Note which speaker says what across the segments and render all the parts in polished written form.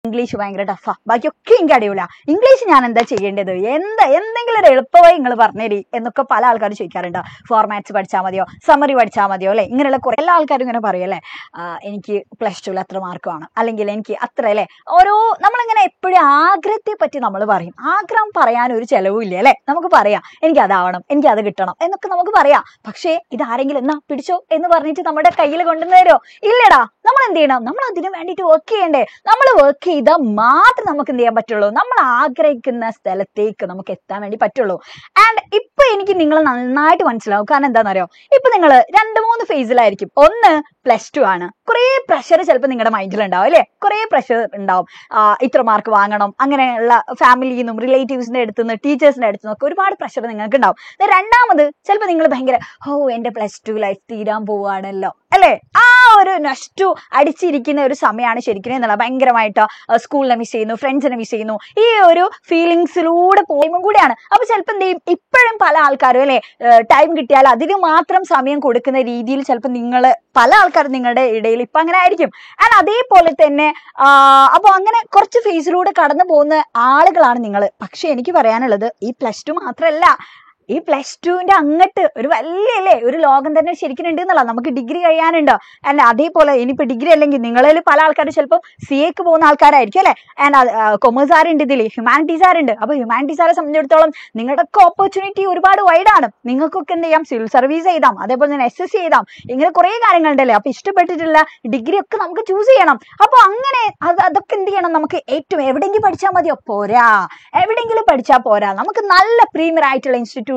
Speaker 1: English ഭയങ്കര ടഫാ, ബാക്കിയൊക്കെ എനിക്ക് അടിപൊളിയാ, ഇംഗ്ലീഷ് ഞാൻ എന്താ ചെയ്യേണ്ടത്, എന്തെങ്കിലും ഒരു എളുപ്പമായി നിങ്ങൾ പറഞ്ഞേരി എന്നൊക്കെ പല ആൾക്കാരും ചോദിക്കാറുണ്ട്. ഫോർമാറ്റ്സ് പഠിച്ചാൽ മതിയോ, സമ്മറി പഠിച്ചാൽ മതിയോ അല്ലെ, ഇങ്ങനെയുള്ള കുറെ എല്ലാ ആൾക്കാരും ഇങ്ങനെ പറയും അല്ലെ, എനിക്ക് +2 എത്ര മാർക്ക് വേണം, അല്ലെങ്കിൽ എനിക്ക് അത്ര അല്ലെ. ഓരോ നമ്മളിങ്ങനെ എപ്പോഴും ആഗ്രഹത്തെ പറ്റി നമ്മൾ പറയും. ആഗ്രഹം പറയാൻ ഒരു ചെലവും ഇല്ല അല്ലെ. നമുക്ക് പറയാം എനിക്ക് അതാവണം, എനിക്ക് അത് കിട്ടണം എന്നൊക്കെ നമുക്ക് പറയാം. പക്ഷേ ഇതാരെങ്കിലും എന്നാ പിടിച്ചോ എന്ന് പറഞ്ഞിട്ട് നമ്മുടെ കയ്യിൽ കൊണ്ടുവന്നേരോ? ഇല്ലടാ. നമ്മൾ എന്ത് ചെയ്യണം? നമ്മൾ അതിനു വേണ്ടിയിട്ട് വർക്ക് ചെയ്യണ്ടേ? നമ്മൾ വർക്ക് ചെയ്താൽ മാത്രം നമുക്ക് എന്ത് ചെയ്യാൻ പറ്റുള്ളൂ? നമ്മൾ ആഗ്രഹിക്കുന്ന സ്ഥലത്തേക്ക് നമുക്ക് എത്താൻ വേണ്ടി പറ്റുള്ളൂ. ആൻഡ് ഇപ്പൊ എനിക്ക് നിങ്ങൾ നന്നായിട്ട് മനസ്സിലാവും. കാരണം എന്താണെന്നറിയോ, ഇപ്പൊ നിങ്ങൾ 2-3 ഫേസിലായിരിക്കും. ഒന്ന് +2 ആണ്, കുറെ പ്രഷർ ചിലപ്പോൾ നിങ്ങളുടെ മൈൻഡിൽ ഉണ്ടാവും അല്ലെ, കുറെ പ്രഷർ ഉണ്ടാവും. ഇത്ര മാർക്ക് വാങ്ങണം, അങ്ങനെയുള്ള ഫാമിലിയിൽ നിന്നും റിലേറ്റീവ്സിന്റെ അടുത്തുനിന്ന് ടീച്ചേഴ്സിന്റെ അടുത്തുനിന്നൊക്കെ ഒരുപാട് പ്രഷർ നിങ്ങൾക്ക് ഉണ്ടാവും. രണ്ടാമത് ചിലപ്പോൾ നിങ്ങൾ ഭയങ്കര എന്റെ +2 ലൈഫ് തീരാൻ പോവാണല്ലോ അല്ലെ, ആ ഒരു +2 അടിച്ചിരിക്കുന്ന ഒരു സമയമാണ് ശരിക്കും എന്നുള്ള ഭയങ്കരമായിട്ട് സ്കൂളിനെ മിസ് ചെയ്യുന്നു, ഫ്രണ്ട്സിനെ മിസ് ചെയ്യുന്നു, ഈ ഒരു ഫീലിങ്സിലൂടെ പോകുമ്പോൾ കൂടിയാണ്. അപ്പൊ ചിലപ്പോൾ എന്ത് ചെയ്യും, ഇപ്പോഴും പല ആൾക്കാരും അല്ലെ ടൈം കിട്ടിയാൽ അതിന് മാത്രം സമയം കൊടുക്കുന്ന രീതിയിൽ ചിലപ്പോൾ നിങ്ങൾ പല ആൾക്കാരും നിങ്ങളുടെ ഇടയിൽ ഇപ്പൊ അങ്ങനെ ആയിരിക്കും. ആൻഡ് അതേപോലെ തന്നെ അപ്പൊ അങ്ങനെ കുറച്ച് ഫേസിലൂടെ കടന്നു പോകുന്ന ആളുകളാണ് നിങ്ങൾ. പക്ഷെ എനിക്ക് പറയാനുള്ളത് ഈ +2 മാത്രമല്ല, ഈ +2ന്റെ അങ്ങട്ട് ഒരു വലിയ അല്ലേ ഒരു ലോകം തന്നെ ശരിക്കും ഉണ്ട് എന്നുള്ള. നമുക്ക് ഡിഗ്രി കഴിയാനുണ്ട്. ആൻഡ് അതേപോലെ ഇനിയിപ്പോ ഡിഗ്രി അല്ലെങ്കിൽ നിങ്ങളിൽ പല ആൾക്കാരും ചിലപ്പോൾ CAക്ക് പോകുന്ന ആൾക്കാരായിരിക്കും അല്ലെ. ആൻഡ് കൊമേഴ്സ് ആരുണ്ട്, ഇതിൽ ഹ്യൂമാനിറ്റീസ് ആരുണ്ട്. അപ്പൊ ഹ്യൂമാനിറ്റീസാരെ സംബന്ധിച്ചിടത്തോളം നിങ്ങളുടെ ഓപ്പർച്യൂണിറ്റി ഒരുപാട് വൈഡാണ്. നിങ്ങൾക്കൊക്കെ എന്ത് ചെയ്യാം, സിവിൽ സർവീസ് ചെയ്താം, അതേപോലെ തന്നെ SSC ചെയ്താം, ഇങ്ങനെ കുറെ കാര്യങ്ങളുണ്ടല്ലേ. അപ്പൊ ഇഷ്ടപ്പെട്ടിട്ടുള്ള ഡിഗ്രി ഒക്കെ നമുക്ക് ചൂസ് ചെയ്യണം. അപ്പൊ അങ്ങനെ അതൊക്കെ എന്ത് ചെയ്യണം, നമുക്ക് ഏറ്റവും എവിടെയെങ്കിലും പഠിച്ചാൽ മതിയോ? പോരാ, എവിടെയെങ്കിലും പഠിച്ചാൽ പോരാ. നമുക്ക് നല്ല പ്രീമിയർ ആയിട്ടുള്ള ഇൻസ്റ്റിറ്റ്യൂട്ടുകളിൽ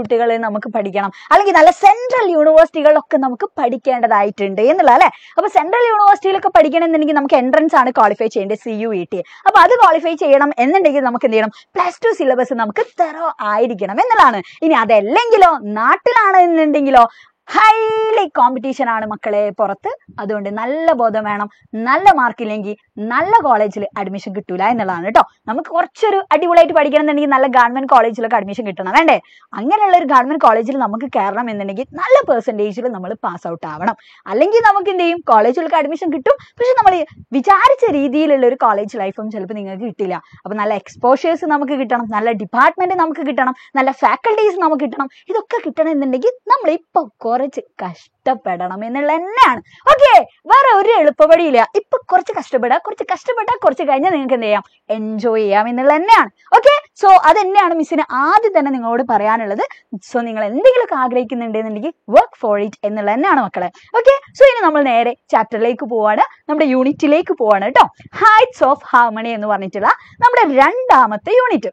Speaker 1: നമുക്ക് പഠിക്കണം, അല്ലെങ്കിൽ നല്ല സെൻട്രൽ യൂണിവേഴ്സിറ്റികളിലൊക്കെ നമുക്ക് പഠിക്കേണ്ടതായിട്ടുണ്ട് എന്നുള്ള അല്ലെ. അപ്പൊ സെൻട്രൽ യൂണിവേഴ്സിറ്റിയിലൊക്കെ പഠിക്കണമെന്നുണ്ടെങ്കിൽ നമുക്ക് എൻട്രൻസ് ആണ് ക്വാളിഫൈ ചെയ്യേണ്ടത്, CUET. അപ്പൊ അത് ക്വാളിഫൈ ചെയ്യണം എന്നുണ്ടെങ്കിൽ നമുക്ക് എന്ത് ചെയ്യണം, +2 സിലബസ് നമുക്ക് തെറോ ആയിരിക്കണം എന്നുള്ളതാണ്. ഇനി അതല്ലെങ്കിലോ, നാട്ടിലാണ് എന്നുണ്ടെങ്കിലോ ഹൈലി കോമ്പറ്റീഷൻ ആണ് മക്കളെ പുറത്ത്. അതുകൊണ്ട് നല്ല ബോധം വേണം. നല്ല മാർക്കില്ലെങ്കിൽ നല്ല കോളേജിൽ അഡ്മിഷൻ കിട്ടൂല എന്നുള്ളതാണ് കേട്ടോ. നമുക്ക് കുറച്ചൊരു അടിപൊളിയായിട്ട് പഠിക്കണം എന്നുണ്ടെങ്കിൽ നല്ല ഗവൺമെന്റ് കോളേജിലൊക്കെ അഡ്മിഷൻ കിട്ടണം വേണ്ടേ. അങ്ങനെയുള്ള ഒരു ഗവൺമെന്റ് കോളേജിൽ നമുക്ക് കയറണം എന്നുണ്ടെങ്കിൽ നല്ല പെർസെൻറ്റേജിൽ നമ്മൾ പാസ് ഔട്ട് ആവണം. അല്ലെങ്കിൽ നമുക്ക് എന്ത് ചെയ്യും, കോളേജിലൊക്കെ അഡ്മിഷൻ കിട്ടും, പക്ഷെ നമ്മൾ വിചാരിച്ച രീതിയിലുള്ള ഒരു കോളേജ് ലൈഫും ചിലപ്പോൾ നിങ്ങൾക്ക് കിട്ടില്ല. അപ്പൊ നല്ല എക്സ്പോഷേഴ്സ് നമുക്ക് കിട്ടണം, നല്ല ഡിപ്പാർട്ട്മെന്റ് നമുക്ക് കിട്ടണം, നല്ല ഫാക്കൽറ്റീസ് നമുക്ക് കിട്ടണം. ഇതൊക്കെ കിട്ടണം എന്നുണ്ടെങ്കിൽ നമ്മൾ ഇപ്പൊ കുറച്ച് കഷ്ടപ്പെടണം എന്നുള്ള തന്നെയാണ്. ഓക്കെ, വേറെ ഒരു എളുപ്പവഴിയില്ല. ഇപ്പൊ കുറച്ച് കഷ്ടപ്പെടാം, കുറച്ച് കഴിഞ്ഞാൽ നിങ്ങൾക്ക് എന്ത് ചെയ്യാം, എൻജോയ് ചെയ്യാം എന്നുള്ള തന്നെയാണ്. ഓക്കെ, സോ അത് തന്നെയാണ് മിസ്സിന് ആദ്യം തന്നെ നിങ്ങളോട് പറയാനുള്ളത്. സോ നിങ്ങൾ എന്തെങ്കിലുമൊക്കെ ആഗ്രഹിക്കുന്നുണ്ടെന്നുണ്ടെങ്കിൽ വർക്ക് ഫോർ ഇറ്റ് എന്നുള്ള തന്നെയാണ് മക്കളെ. ഓക്കെ, സോ ഇനി നമ്മൾ നേരെ ചാപ്റ്ററിലേക്ക് പോവാണ്, നമ്മുടെ യൂണിറ്റിലേക്ക് പോവാണ് കേട്ടോ. ഹൈറ്റ്സ് ഓഫ് ഹാർമണി എന്ന് പറഞ്ഞിട്ടുള്ള നമ്മുടെ 2ാമത്തെ യൂണിറ്റ്.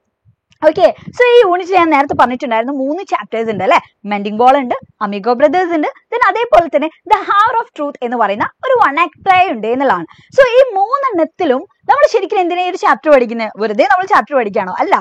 Speaker 1: ഓക്കെ, സോ ഈ യൂണിറ്റ് ഞാൻ നേരത്തെ പറഞ്ഞിട്ടുണ്ടായിരുന്നു 3 ചാപ്റ്റേഴ്സ് ഉണ്ട് അല്ലെ. മെൻഡിങ് ബോൾ ഉണ്ട്, അമിഗോ ബ്രദേഴ്സ് ഉണ്ട്, then അതേപോലെ തന്നെ ദ ഹവർ ഓഫ് ട്രൂത്ത് എന്ന് പറയുന്ന ഒരു 1 ആക്ട് പ്ലേ ഉണ്ട് എന്നുള്ളതാണ്. സോ ഈ 3 നമ്മൾ ശരിക്കും എന്തിനാ ഒരു ചാപ്റ്റർ പഠിക്കുന്നത്? വെറുതെ നമ്മൾ ചാപ്റ്റർ പഠിക്കുകയാണോ? അല്ല.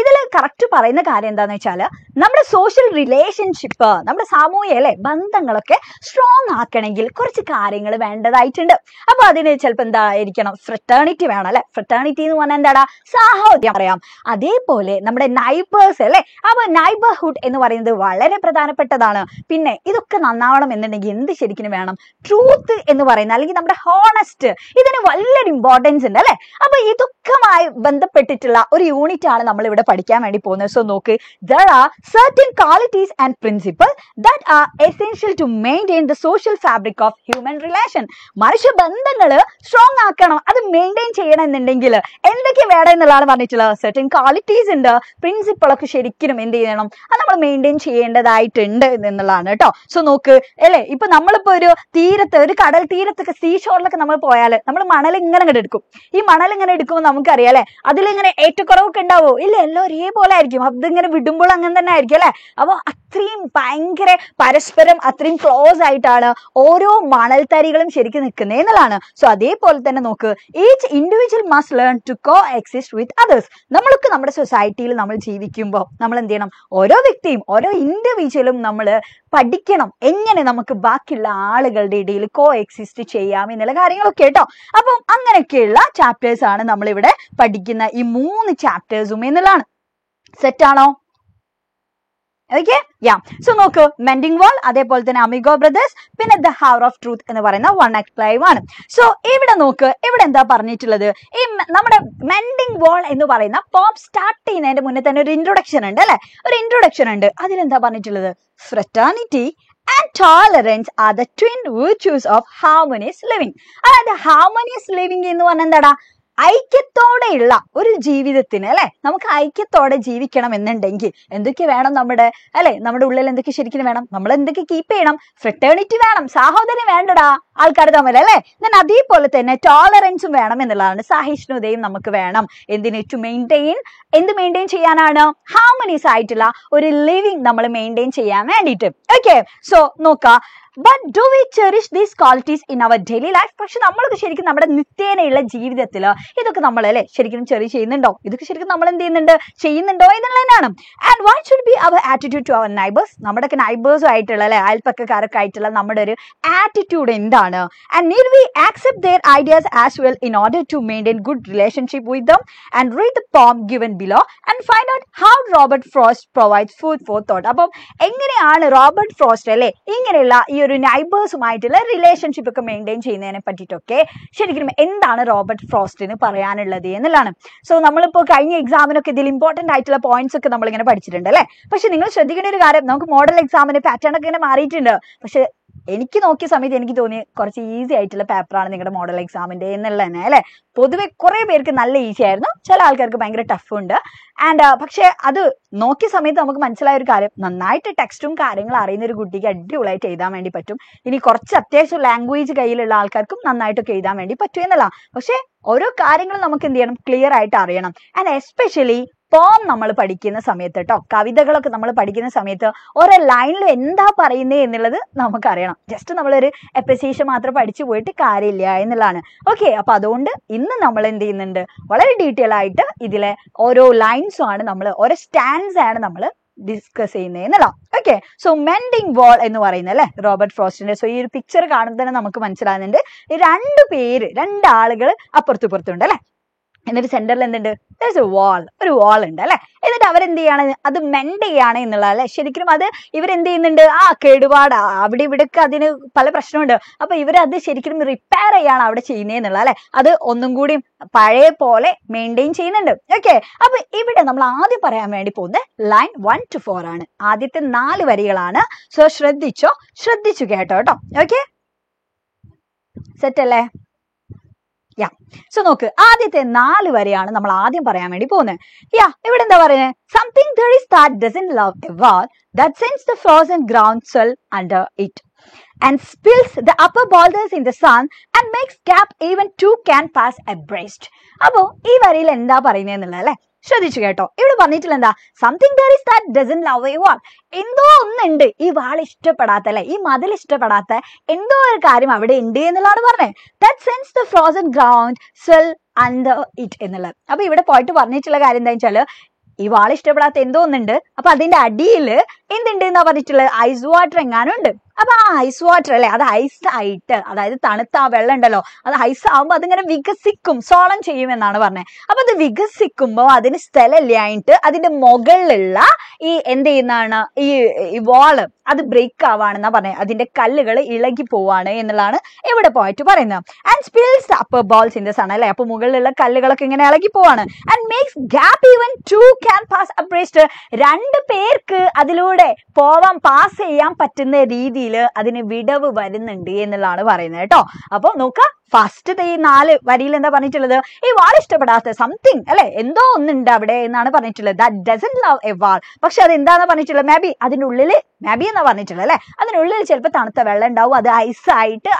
Speaker 1: ഇതിൽ കറക്റ്റ് പറയുന്ന കാര്യം എന്താണെന്ന് വെച്ചാൽ നമ്മുടെ സോഷ്യൽ റിലേഷൻഷിപ്പ്, നമ്മുടെ സാമൂഹ്യ അല്ലെ ബന്ധങ്ങളൊക്കെ സ്ട്രോങ് ആക്കണമെങ്കിൽ കുറച്ച് കാര്യങ്ങൾ വേണ്ടതായിട്ടുണ്ട്. അപ്പൊ അതിന് ചിലപ്പോൾ എന്തായിരിക്കണം, ഫ്രറ്റേണിറ്റി വേണം അല്ലെ. ഫ്രറ്റേണിറ്റി എന്ന് പറഞ്ഞാൽ എന്താടാ, സാഹോദര്യം പറയാം. അതേപോലെ നമ്മുടെ നൈബേഴ്സ് അല്ലെ, അപ്പൊ നൈബർഹുഡ് എന്ന് പറയുന്നത് വളരെ പ്രധാനപ്പെട്ടതാണ്. പിന്നെ ഇതൊക്കെ നന്നാവണം എന്നുണ്ടെങ്കിൽ എന്ത് ശരിക്കും വേണം, ട്രൂത്ത് എന്ന് പറയുന്ന അല്ലെങ്കിൽ നമ്മുടെ ഹോണസ്റ്റ്, ഇതിന് വലിയൊരു ഇമ്പോർട്ടൻസ് ഉണ്ട് അല്ലെ. അപ്പൊ ഇതൊക്കെയുമായി ബന്ധപ്പെട്ടിട്ടുള്ള ഒരു യൂണിറ്റ് ആണ് നമ്മൾ ഇവിടെ പഠിക്കാൻ വേണ്ടി പോകുന്നത്. സോ നോക്ക്, there are certain qualities and principles that are essential to maintain the social fabric of human relation. മനുഷ്യ ബന്ധങ്ങൾ സ്ട്രോങ് ആക്കണം, അത് മെയിൻറ്റെയിൻ ചെയ്യണം എന്നുണ്ടെങ്കിൽ എന്തൊക്കെ വേണം എന്നുള്ളതാണ് പറഞ്ഞിട്ടുള്ളത്. certain qualities ഉണ്ട്, പ്രിൻസിപ്പിൾ ഒക്കെ ശരിക്കും എന്ത് ചെയ്യണം, അത് നമ്മൾ മെയിൻറ്റെയിൻ ചെയ്യേണ്ടതായിട്ടുണ്ട് എന്നുള്ളതാണ് കേട്ടോ. സോ നോക്ക് അല്ലെ, ഇപ്പൊ നമ്മളിപ്പോ ഒരു തീരത്ത്, ഒരു കടൽ തീരത്തൊക്കെ സീഷോറിലൊക്കെ നമ്മൾ പോയാൽ നമ്മൾ മണൽ ഇങ്ങനെ എടുക്കും. ഈ മണൽ ഇങ്ങനെ എടുക്കുമ്പോൾ നമുക്കറിയാം അല്ലെ, അതിലിങ്ങനെ ഏറ്റക്കുറവൊക്കെ ഉണ്ടാവോ? ഇല്ല, എല്ലാം ഒരേപോലെ ആയിരിക്കും. അതിങ്ങനെ വിടുമ്പോൾ അങ്ങനെ തന്നെ ആയിരിക്കും അല്ലെ. അപ്പൊ അത്രയും ഭയങ്കര പരസ്പരം അത്രയും ക്ലോസ് ആയിട്ടാണ് ഓരോ മണൽത്തരികളും ശരിക്കും നിൽക്കുന്നത് എന്നുള്ളതാണ്. സോ അതേപോലെ തന്നെ നോക്ക്, each individual must learn to coexist with others. നമ്മൾക്ക് നമ്മുടെ സൊസൈറ്റിയിൽ നമ്മൾ ജീവിക്കുമ്പോൾ നമ്മൾ എന്ത് ചെയ്യണം, ഓരോ വ്യക്തിയും ഓരോ ഇൻഡിവിജ്വലും നമ്മൾ പഠിക്കണം എങ്ങനെ നമുക്ക് ബാക്കിയുള്ള ആളുകളുടെ ഇടയിൽ കോ എക്സിസ്റ്റ് ചെയ്യാം എന്നുള്ള കാര്യങ്ങളൊക്കെ കേട്ടോ. അപ്പം അങ്ങനെയൊക്കെയുള്ള ചാപ്റ്റേഴ്സ് ആണ് നമ്മളിവിടെ പഠിക്കുന്ന ഈ 3 ചാപ്റ്റേഴ്സും എന്നുള്ളതാണ്. സെറ്റാണോ? Okay yeah. സോ നോക്ക്, മെൻഡിങ് വാൾ, അതേപോലെ തന്നെ അമിഗോ ബ്രദേഴ്സ്, പിന്നെ ദ ഹവർ ഓഫ് ട്രൂത്ത് എന്ന് പറയുന്ന വൺ ആക്ട് പ്ലേ ആണ്. സോ ഇവിടെ നോക്ക്, ഇവിടെ എന്താ പറഞ്ഞിട്ടുള്ളത്, ഈ നമ്മുടെ മെൻഡിങ് വാൾ എന്ന് പറയുന്ന പോം സ്റ്റാർട്ട് ചെയ്യുന്നതിന്റെ മുന്നേ തന്നെ ഒരു ഇൻട്രൊഡക്ഷൻ ഉണ്ട് അല്ലെ, ഒരു ഇൻട്രൊഡക്ഷൻ ഉണ്ട്. അതിലെന്താ പറഞ്ഞിട്ടുള്ളത്, fraternity and tolerance are the twin virtues of harmonious living. അതായത് harmonious living എന്ന് പറഞ്ഞാൽ എന്താടാ, ഐക്യത്തോടെയുള്ള ഒരു ജീവിതത്തിന് അല്ലെ, നമുക്ക് ഐക്യത്തോടെ ജീവിക്കണം എന്നുണ്ടെങ്കിൽ എന്തൊക്കെ വേണം നമ്മുടെ അല്ലെ, നമ്മുടെ ഉള്ളിൽ എന്തൊക്കെ ശരിക്കും വേണം, നമ്മൾ എന്തൊക്കെ കീപ്പ് ചെയ്യണം, ഫ്രറ്റേണിറ്റി വേണം, സാഹോദര്യം വേണ്ടടാ ആൾക്കാർ തമ്മിൽ അല്ലെ. then അതേപോലെ തന്നെ ടോളറൻസും വേണം എന്നുള്ളതാണ്, സഹിഷ്ണുതയും നമുക്ക് വേണം. എന്തിന്, ടു മെയിൻറ്റെയിൻ, എന്ത് മെയിൻറ്റെയിൻ ചെയ്യാനാണ്, ഹാർമണീസ് ആയിട്ടുള്ള ഒരു ലിവിങ് നമ്മൾ മെയിൻറ്റെയിൻ ചെയ്യാൻ വേണ്ടിയിട്ട്. ഓക്കെ, സോ നോക്കാം, but do we cherish these qualities in our daily life. പക്ഷെ നമ്മളൊക്കെ ശരിക്കും നമ്മുടെ നിത്യേനയുള്ള ജീവിതത്തിൽ ഇതൊക്കെ നമ്മൾ അല്ലെ ശരിക്കും ചെറിഷ് ചെയ്യുന്നുണ്ടോ, ഇതൊക്കെ ശരിക്കും നമ്മൾ എന്ത് ചെയ്യുന്നുണ്ടോ എന്നുള്ളതിനാണ്. And what should be our attitude to our neighbours, നമ്മുടെ നൈബേഴ്സും ആയിട്ടുള്ള അല്ലെ, അയൽപ്പക്കാരൊക്കെ ആയിട്ടുള്ള നമ്മുടെ ഒരു ആറ്റിറ്റ്യൂഡ് എന്താണ്. And need we accept their ideas as well in order to maintain good relationship with them. And read the poem given below and find out how Robert Frost provides food for thought. അപ്പം എങ്ങനെയാണ് Robert frost അല്ലെ ഇങ്ങനെയുള്ള ഈ ഒരു നൈബേഴ്സുമായിട്ടുള്ള relationship ഒക്കെ maintain ചെയ്യുന്നതിനെ പറ്റിയിട്ടൊക്കെ ശരിക്കും എന്താണ് റോബർട്ട് ഫ്രോസ്റ്റിന് പറയാനുള്ളത് എന്നുള്ളതാണ്. സോ നമ്മളിപ്പോൾ കഴിഞ്ഞ എക്സാമിനൊക്കെ ഇതിൽ ഇമ്പോർട്ടന്റ് ആയിട്ടുള്ള പോയിന്റ്സ് ഒക്കെ നമ്മളിങ്ങനെ പഠിച്ചിട്ടുണ്ട് അല്ലെ. പക്ഷെ നിങ്ങൾ ശ്രദ്ധിക്കേണ്ട ഒരു കാര്യം, നമുക്ക് മോഡൽ എക്സാമിന് പാറ്റേൺ ഒക്കെ ഇങ്ങനെ മാറിയിട്ടുണ്ട്. പക്ഷെ എനിക്ക് നോക്കിയ സമയത്ത് എനിക്ക് തോന്നി കുറച്ച് ഈസി ആയിട്ടുള്ള പേപ്പറാണ് നിങ്ങളുടെ മോഡൽ എക്സാമിന്റെ എന്നുള്ളത് തന്നെ അല്ലെ. പൊതുവെ കുറെ പേർക്ക് നല്ല ഈസി ആയിരുന്നു, ചില ആൾക്കാർക്ക് ഭയങ്കര ടഫ് ഉണ്ട്. ആൻഡ് പക്ഷെ അത് നോക്കിയ സമയത്ത് നമുക്ക് മനസ്സിലായ ഒരു കാര്യം, നന്നായിട്ട് ടെക്സ്റ്റും കാര്യങ്ങളും അറിയുന്ന ഒരു കുട്ടിക്ക് അടിപൊളിയായിട്ട് എഴുതാൻ വേണ്ടി പറ്റും. ഇനി കുറച്ച് അത്യാവശ്യം ലാംഗ്വേജ് കയ്യിലുള്ള ആൾക്കാർക്കും നന്നായിട്ടൊക്കെ എഴുതാൻ വേണ്ടി പറ്റും എന്നല്ല. പക്ഷെ ഓരോ കാര്യങ്ങളും നമുക്ക് എന്ത് ചെയ്യണം, ക്ലിയർ ആയിട്ട് അറിയണം. ആൻഡ് എസ്പെഷ്യലി പോം നമ്മൾ പഠിക്കുന്ന സമയത്ത് കേട്ടോ, കവിതകളൊക്കെ നമ്മൾ പഠിക്കുന്ന സമയത്ത് ഓരോ ലൈനിലും എന്താ പറയുന്നത് എന്നുള്ളത് നമുക്കറിയണം. ജസ്റ്റ് നമ്മളൊരു എപ്രിസിയേഷൻ മാത്രം പഠിച്ചു പോയിട്ട് കാര്യമില്ല എന്നുള്ളതാണ്. ഓക്കെ, അപ്പൊ അതുകൊണ്ട് ഇന്ന് നമ്മൾ എന്ത് ചെയ്യുന്നുണ്ട്, വളരെ ഡീറ്റെയിൽ ആയിട്ട് ഇതിലെ ഓരോ ലൈൻസും ആണ് നമ്മൾ, ഓരോ സ്റ്റാൻസ് ആണ് നമ്മൾ ഡിസ്കസ് ചെയ്യുന്നത് എന്നല്ല. ഓക്കെ, സോ മെൻഡിങ് വാൾ എന്ന് പറയുന്നത് അല്ലെ റോബർട്ട് ഫ്രോസ്റ്റിന്റെ. സോ ഈ ഒരു പിക്ചർ കാണുമ്പോൾ തന്നെ നമുക്ക് മനസ്സിലാകുന്നുണ്ട്, രണ്ടാളുകൾ അപ്പുറത്തും ഇപ്പുറത്തുണ്ട് അല്ലെ. എന്നിട്ട് സെന്ററിൽ എന്തുണ്ട്, ഒരു വാൾ ഉണ്ട് അല്ലെ. എന്നിട്ട് അവരെന്ത് ചെയ്യാണ്, അത് മെൻഡ് ചെയ്യാണ് എന്നുള്ളത് അല്ലെ. ശരിക്കും അത് ഇവരെന്ത് ചെയ്യുന്നുണ്ട്, കേടുപാട് അവിടെ ഇവിടെയൊക്കെ അതിന് പല പ്രശ്നമുണ്ട്. അപ്പൊ ഇവരത് ശരിക്കും റിപ്പയർ ചെയ്യാണ് അവിടെ ചെയ്യുന്നത് എന്നുള്ളത് അല്ലെ. അത് ഒന്നും കൂടി പഴയ പോലെ മെയിൻറ്റെയിൻ ചെയ്യുന്നുണ്ട്. ഓക്കെ, അപ്പൊ ഇവിടെ നമ്മൾ ആദ്യം പറയാൻ വേണ്ടി പോകുന്നത് ലൈൻ 1 to 4 ആണ്. ആദ്യത്തെ 4 വരികളാണ്. സോ ശ്രദ്ധിച്ചു കേട്ടോ. ഓക്കെ, സെറ്റ് അല്ലേ? യാ, സോ നോക്ക്, ആദ്യത്തെ 4 വരെയാണ് നമ്മൾ ആദ്യം പറയാൻ വേണ്ടി പോകുന്നത്. യാ, ഇവിടെ എന്താ പറയുന്നത്, something there is that doesn't love a wall that sends the frozen ground swell under it and spills the upper boulders in the sun and makes gap even two can pass abreast. അപ്പോ ഈ വരിയിൽ എന്താ പറയുന്നത് എന്നുള്ളത് അല്ലെ, ശ്രദ്ധിച്ചു കേട്ടോ. ഇവിടെ പറഞ്ഞിട്ടില്ല എന്താ, something there is that doesn't love a wall. എന്തോ ഒന്നുണ്ട് ഈ വാൾ ഇഷ്ടപ്പെടാത്ത അല്ലെ, ഈ മതിൽ ഇഷ്ടപ്പെടാത്ത എന്തോ ഒരു കാര്യം അവിടെ ഉണ്ട് എന്നുള്ളതാണ് പറഞ്ഞത്. that sends the frozen ground swell under it എന്നുള്ളത്. അപ്പൊ ഇവിടെ പോയിട്ട് പറഞ്ഞിട്ടുള്ള കാര്യം എന്താ വെച്ചാല്, ഈ വാൾ ഇഷ്ടപ്പെടാത്ത എന്തോ ഒന്നുണ്ട്. അപ്പൊ അതിന്റെ അടിയിൽ എന്തുണ്ട് എന്നാ പറഞ്ഞിട്ടുള്ളത്, ഐസ് വാട്ടർ എങ്ങാനും ഉണ്ട്. അപ്പൊ ആ ഐസ് വാട്ടർ അല്ലെ, അത് ഐസ് ആയിട്ട്, അതായത് തണുത്ത ആ വെള്ളം ഉണ്ടല്ലോ, അത് ഐസ് ആവുമ്പോ അതിങ്ങനെ വികസിക്കും, സോളം ചെയ്യും എന്നാണ് പറഞ്ഞത്. അപ്പൊ അത് വികസിക്കുമ്പോ അതിന് സ്ഥലമില്ലായിട്ട് അതിന്റെ മുകളിലുള്ള ഈ എന്ത് ചെയ്യുന്നതാണ്, ഈ വാള് അത് ബ്രേക്ക് ആവാണെന്നാ പറഞ്ഞത്. അതിന്റെ കല്ലുകൾ ഇളകി പോവാണ് എന്നുള്ളതാണ് ഇവിടെ പോയിട്ട് പറയുന്നത്. And spills the upper balls in the sun അല്ലെ. അപ്പൊ മുകളിലുള്ള കല്ലുകളൊക്കെ ഇങ്ങനെ ഇളകി പോവാണ്. And makes gap even two can pass abreast. 2 പേർക്ക് അതിലൂടെ പാസ് ചെയ്യാൻ പറ്റുന്ന രീതിയിൽ അതിന് വിടവ് വരുന്നുണ്ട് എന്നുള്ളതാണ് പറയുന്നത് കേട്ടോ. അപ്പൊ നോക്ക, ഫസ്റ്റ് ഈ 4 വരിയിൽ എന്താ പറഞ്ഞിട്ടുള്ളത്, ഈ വാൾ ഇഷ്ടപ്പെടാത്ത സംതിങ് അല്ലെ, എന്തോ ഒന്നുണ്ട് അവിടെ എന്നാണ് പറഞ്ഞിട്ടുള്ളത്. ദാറ്റ് ഡസന്റ് ലവ് എ വാൾ. പക്ഷെ അത് എന്താന്ന് പറഞ്ഞിട്ടുള്ളത്, മേ ബി അതിന്റെ ഉള്ളില്, മേ ബി എന്നാ പറഞ്ഞിട്ടുള്ളത് അല്ലെ, അതിനുള്ളിൽ ചിലപ്പോൾ തണുത്ത വെള്ളം ഉണ്ടാവും, അത് ഐസായിട്ട്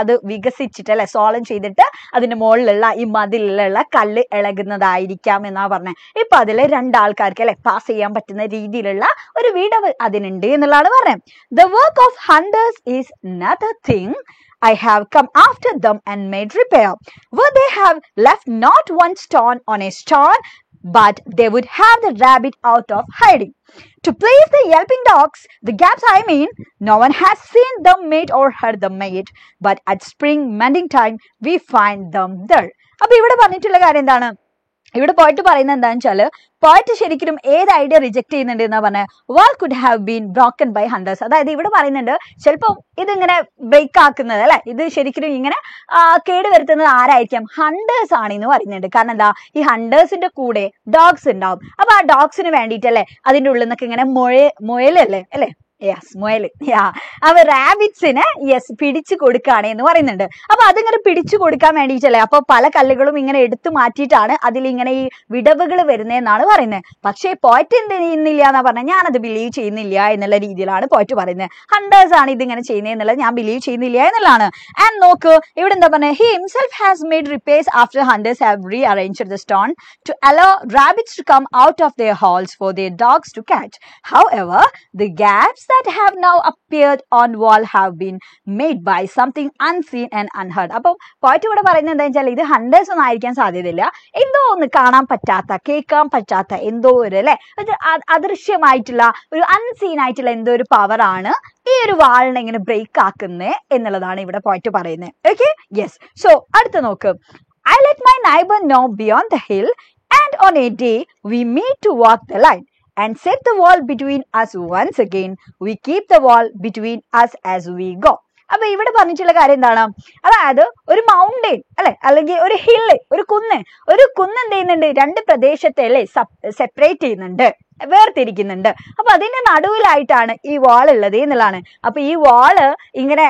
Speaker 1: അത് വികസിച്ചിട്ട് അല്ലെ, സോളം ചെയ്തിട്ട് അതിന്റെ മുകളിലുള്ള ഈ മതിലുള്ള കല്ല് ഇളകുന്നതായിരിക്കാം എന്നാ പറഞ്ഞത്. ഇപ്പൊ അതില് 2 ആൾക്കാർക്ക് അല്ലെ പാസ് ചെയ്യാൻ പറ്റുന്ന രീതിയിലുള്ള ഒരു വിടവ് അതിനുണ്ട് എന്നുള്ളതാണ് പറഞ്ഞത്. The work of hunters is another thing. I have come after them and made repair, where they have left not one stone on a stone, but they would have the rabbit out of hiding. To please the yelping dogs, the gaps I mean, no one has seen them made or heard them made, but at spring mending time we find them there. അപ്പൊ ഇവിടെ പറഞ്ഞിട്ടുള്ള കാര്യം എന്താണ്, ഇവിടെ പോയിട്ട് പറയുന്നത് എന്താണെന്ന് വെച്ചാല് പോയിട്ട് ശരിക്കും ഏത് ഐഡിയ റിജക്ട് ചെയ്യുന്നുണ്ട് എന്നാ പറഞ്ഞത്, wall could have been broken by hunters. അതായത് ഇവിടെ പറയുന്നുണ്ട് ചിലപ്പോൾ ഇതിങ്ങനെ ബ്രേക്ക് ആക്കുന്നത് അല്ലെ, ഇത് ശരിക്കും ഇങ്ങനെ കേടുവരുത്തുന്നത് ആരായിരിക്കാം, ഹണ്ടേഴ്സ് ആണ് എന്ന് പറയുന്നുണ്ട്. കാരണം എന്താ, ഈ ഹണ്ടേഴ്സിന്റെ കൂടെ ഡോഗ്സ് ഉണ്ടാവും. അപ്പൊ ആ ഡോഗ്സിന് വേണ്ടിയിട്ടല്ലേ അതിന്റെ ഉള്ളിൽ നിന്നൊക്കെ ഇങ്ങനെ മുയലല്ലേ അല്ലെ, യെസ് മുയൽ, അപ്പൊ റാബിറ്റ്സിന് പിടിച്ചു കൊടുക്കുകയാണ് എന്ന് പറയുന്നുണ്ട്. അപ്പൊ അതിങ്ങനെ പിടിച്ചു കൊടുക്കാൻ വേണ്ടിയിട്ടല്ലേ, അപ്പൊ പല കല്ലുകളും ഇങ്ങനെ എടുത്തു മാറ്റിയിട്ടാണ് അതിലിങ്ങനെ ഈ വിടവുകൾ വരുന്നതെന്നാണ് പറയുന്നത്. പക്ഷേ പോയിട്ട് എന്ത് ചെയ്യുന്നില്ല എന്നാ പറഞ്ഞത്, ഞാനത് ബിലീവ് ചെയ്യുന്നില്ല എന്നുള്ള രീതിയിലാണ് പോയിട്ട് പറയുന്നത്. ഹണ്ടേഴ്സ് ആണ് ഇതിങ്ങനെ ചെയ്യുന്നത് എന്നുള്ളത് ഞാൻ ബിലീവ് ചെയ്യുന്നില്ല എന്നുള്ളതാണ്. ആൻഡ് നോക്ക് ഇവിടെ എന്താ പറഞ്ഞത്, he himself has made repairs after hunters have rearranged the stone to allow rabbits to come out of their holes for their dogs to catch. However, the gaps that have now appeared on wall have been made by something unseen and unheard. അപ്പം പോയിട്ട് ഇവിടെ പറയുന്നത് എന്താ വെച്ചാൽ, ഇത് hunters ഒന്നും ആയിരിക്കാൻ സാധ്യതയില്ല, എന്തോ ഒന്ന് കാണാൻ പറ്റാത്ത കേൾക്കാൻ പറ്റാത്ത എന്തോ ഒരു അല്ലെ അദൃശ്യമായിട്ടുള്ള ഒരു അൺസീൻ ആയിട്ടുള്ള എന്തോ ഒരു പവറാണ് ഈ ഒരു വാളിനെ ഇങ്ങനെ ബ്രേക്ക് ആക്കുന്നത് എന്നുള്ളതാണ് ഇവിടെ പോയിട്ട് പറയുന്നത്. Okay, yes. സോ അടുത്ത് നോക്ക്, I let my neighbor know beyond the hill, and on a day we meet to walk the line and set the wall between us once again. We keep the wall between us as we go. അപ്പൊ ഇവിടെ പറഞ്ഞിട്ടുള്ള കാര്യം എന്താണ്, അതായത് ഒരു mountain അല്ലെ, അല്ലെങ്കിൽ ഒരു ഹില്ല്, ഒരു കുന്ന് എന്ത് ചെയ്യുന്നുണ്ട്, രണ്ട് പ്രദേശത്തെ അല്ലെ സെപ്പറേറ്റ് ചെയ്യുന്നുണ്ട്, വേർതിരിക്കുന്നുണ്ട്. അപ്പൊ അതിന്റെ നടുവിലായിട്ടാണ് ഈ വാൾ ഉള്ളത് എന്നുള്ളതാണ്. അപ്പൊ ഈ വാള് ഇങ്ങനെ